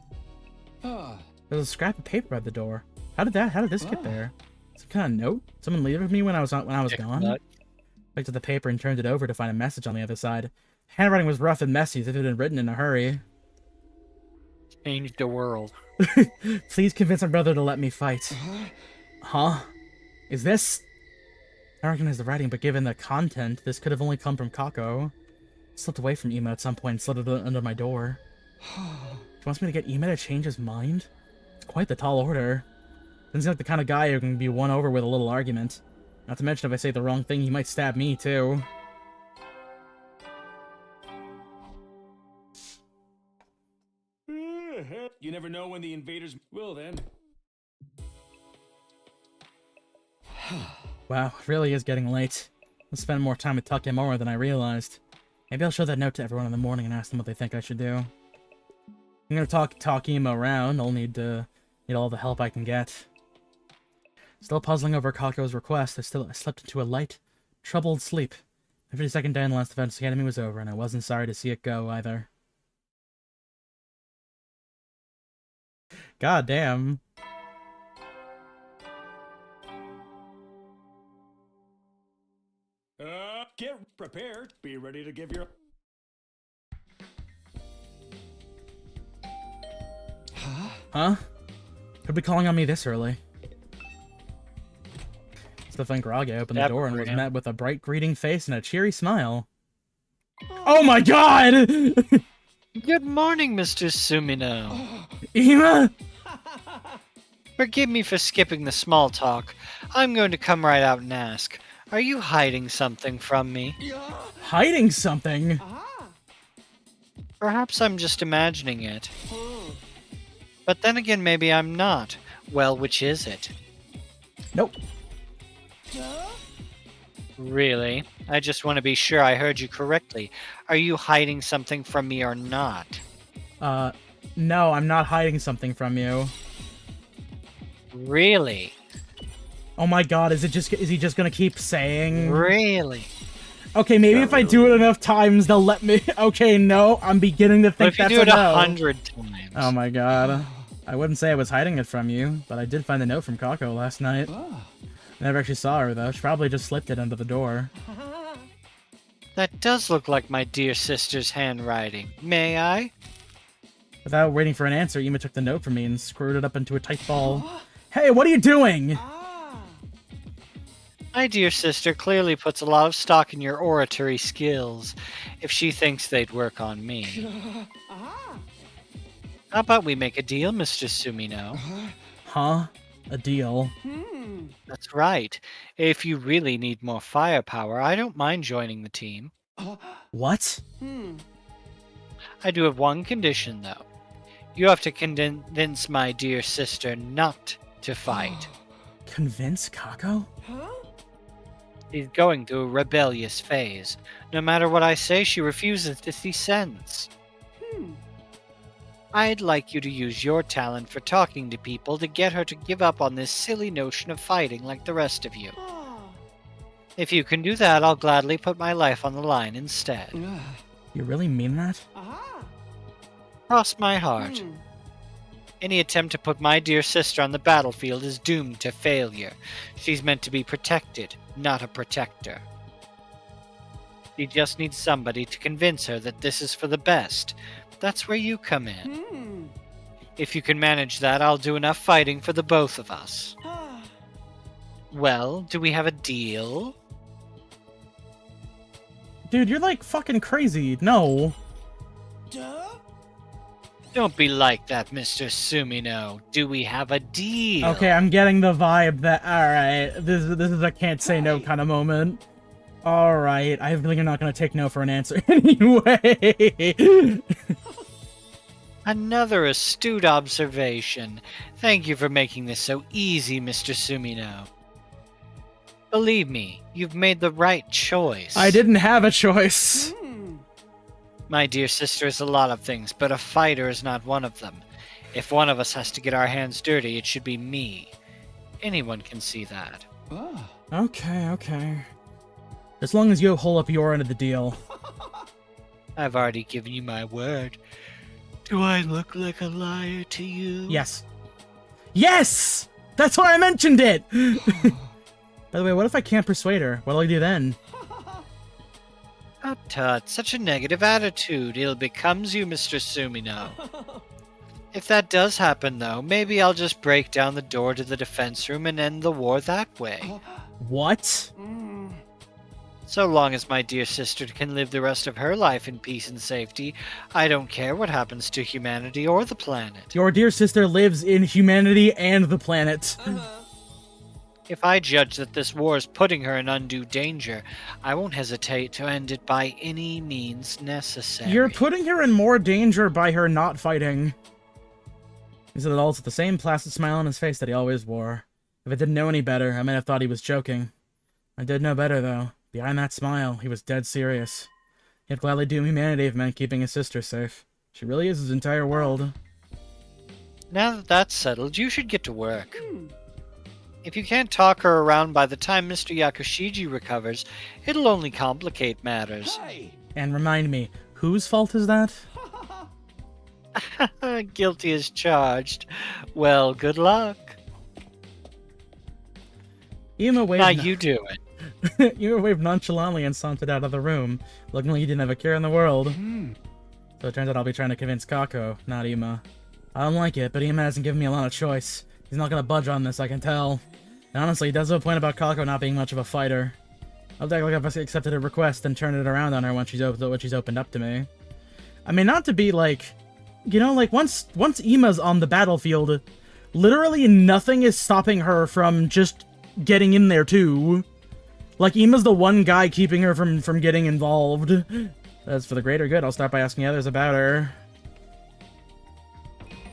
There's a scrap of paper by the door. How did this get there? Some kind of note? Someone leave it with me when I was gone? Picked up the paper and turned it over to find a message on the other side. Handwriting was rough and messy as if it had been written in a hurry. Change the world. Please convince my brother to let me fight. Huh? Is this... I recognize the writing, but given the content, this could have only come from Kako. I slipped away from Ema at some point and slid it under my door. He wants me to get Ema to change his mind? It's quite the tall order. Doesn't seem like the kind of guy who can be won over with a little argument. Not to mention, if I say the wrong thing, he might stab me, too. You never know when the invaders will then. Wow, it really is getting late. I'll spend more time with Takemura than I realized. Maybe I'll show that note to everyone in the morning and ask them what they think I should do. I'm gonna talk Ema around. I'll need all the help I can get. Still puzzling over Kako's request, I slept into a light, troubled sleep. The 52nd day in the last Defense Academy was over, and I wasn't sorry to see it go, either. God damn. Get prepared. Be ready to give your... Huh? Could be calling on me this early. Stefan Grage opened the door and was met with a bright greeting face and a cheery smile. Oh my god! Good morning, Mr. Sumino. Ema? Forgive me for skipping the small talk. I'm going to come right out and ask. Are you hiding something from me? Hiding something? Perhaps I'm just imagining it. But then again, maybe I'm not. Well, which is it? Nope. Really? I just want to be sure I heard you correctly. Are you hiding something from me or not? No, I'm not hiding something from you. Really? Oh my god, is he just gonna keep saying? Really? Okay, maybe if I do it enough times, they'll let me. Okay, no, I'm beginning to think that's a no. What if you do it 100 times? Oh my god. I wouldn't say I was hiding it from you, but I did find the note from Kako last night. Never actually saw her, though. She probably just slipped it under the door. That does look like my dear sister's handwriting. May I? Without waiting for an answer, Ema took the note from me and screwed it up into a tight ball. Hey, what are you doing? My dear sister clearly puts a lot of stock in your oratory skills, if she thinks they'd work on me. How about we make a deal, Mr. Sumino? Huh? A deal? That's right. If you really need more firepower, I don't mind joining the team. What? I do have one condition, though. You have to convince my dear sister not to fight. Convince Kako? She's going through a rebellious phase. No matter what I say, she refuses to see sense. I'd like you to use your talent for talking to people to get her to give up on this silly notion of fighting like the rest of you. If you can do that, I'll gladly put my life on the line instead. You really mean that? Cross my heart. Any attempt to put my dear sister on the battlefield is doomed to failure. She's meant to be protected, not a protector. She just needs somebody to convince her that this is for the best. That's where you come in. If you can manage that, I'll do enough fighting for the both of us. Well, do we have a deal? Dude, you're like fucking crazy. No. Don't be like that, Mr. Sumino. Do we have a deal? Okay, I'm getting the vibe that, alright, this is a can't say no kind of moment. Alright, I have a feeling you're not going to take no for an answer anyway. Another astute observation. Thank you for making this so easy, Mr. Sumino. Believe me, you've made the right choice. I didn't have a choice. My dear sister is a lot of things, but a fighter is not one of them. If one of us has to get our hands dirty, it should be me. Anyone can see that. Okay. As long as you hold up your end of the deal. I've already given you my word. Do I look like a liar to you? Yes. Yes! That's why I mentioned it! By the way, what if I can't persuade her? What'll I do then? Tut tut, such a negative attitude. Ill becomes you, Mr. Sumino. If that does happen, though, maybe I'll just break down the door to the defense room and end the war that way. What? So long as my dear sister can live the rest of her life in peace and safety, I don't care what happens to humanity or the planet. Your dear sister lives in humanity and the planet. If I judge that this war is putting her in undue danger, I won't hesitate to end it by any means necessary. You're putting her in more danger by her not fighting. He said it all with the same placid smile on his face that he always wore. If I didn't know any better, I might have thought he was joking. I did know better, though. Behind that smile, he was dead serious. He'd gladly do humanity if it meant keeping his sister safe. She really is his entire world. Now that that's settled, you should get to work. If you can't talk her around by the time Mr. Yakushiji recovers, it'll only complicate matters. And remind me, whose fault is that? Guilty as charged. Well, good luck. Yuma waved Now you do it. Yuma waved nonchalantly and sauntered out of the room, looking like he didn't have a care in the world. So it turns out I'll be trying to convince Kako, not Yuma. I don't like it, but Yuma hasn't given me a lot of choice. He's not gonna budge on this, I can tell. And honestly, he does have a point about Kako not being much of a fighter. I'll act like I've accepted a request and turned it around on her when she's opened up to me. I mean, not to be like... You know, like, once Ima's on the battlefield, literally nothing is stopping her from just getting in there, too. Like, Ima's the one guy keeping her from getting involved. That's for the greater good. I'll start by asking others about her.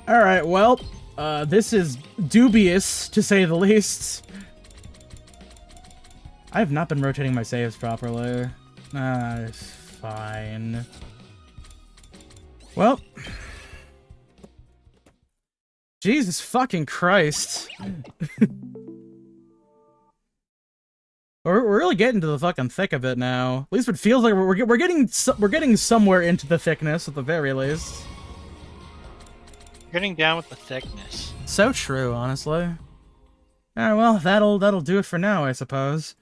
Alright, well, this is dubious, to say the least. I have not been rotating my saves properly. It's fine. Well... Jesus fucking Christ. We're really getting to the fucking thick of it now. At least it feels like we're getting somewhere into the thickness at the very least. Getting down with the thickness. So true, honestly. Alright, well, that'll do it for now, I suppose.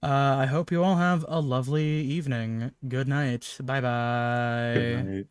I hope you all have a lovely evening. Good night. Bye-bye. Good night.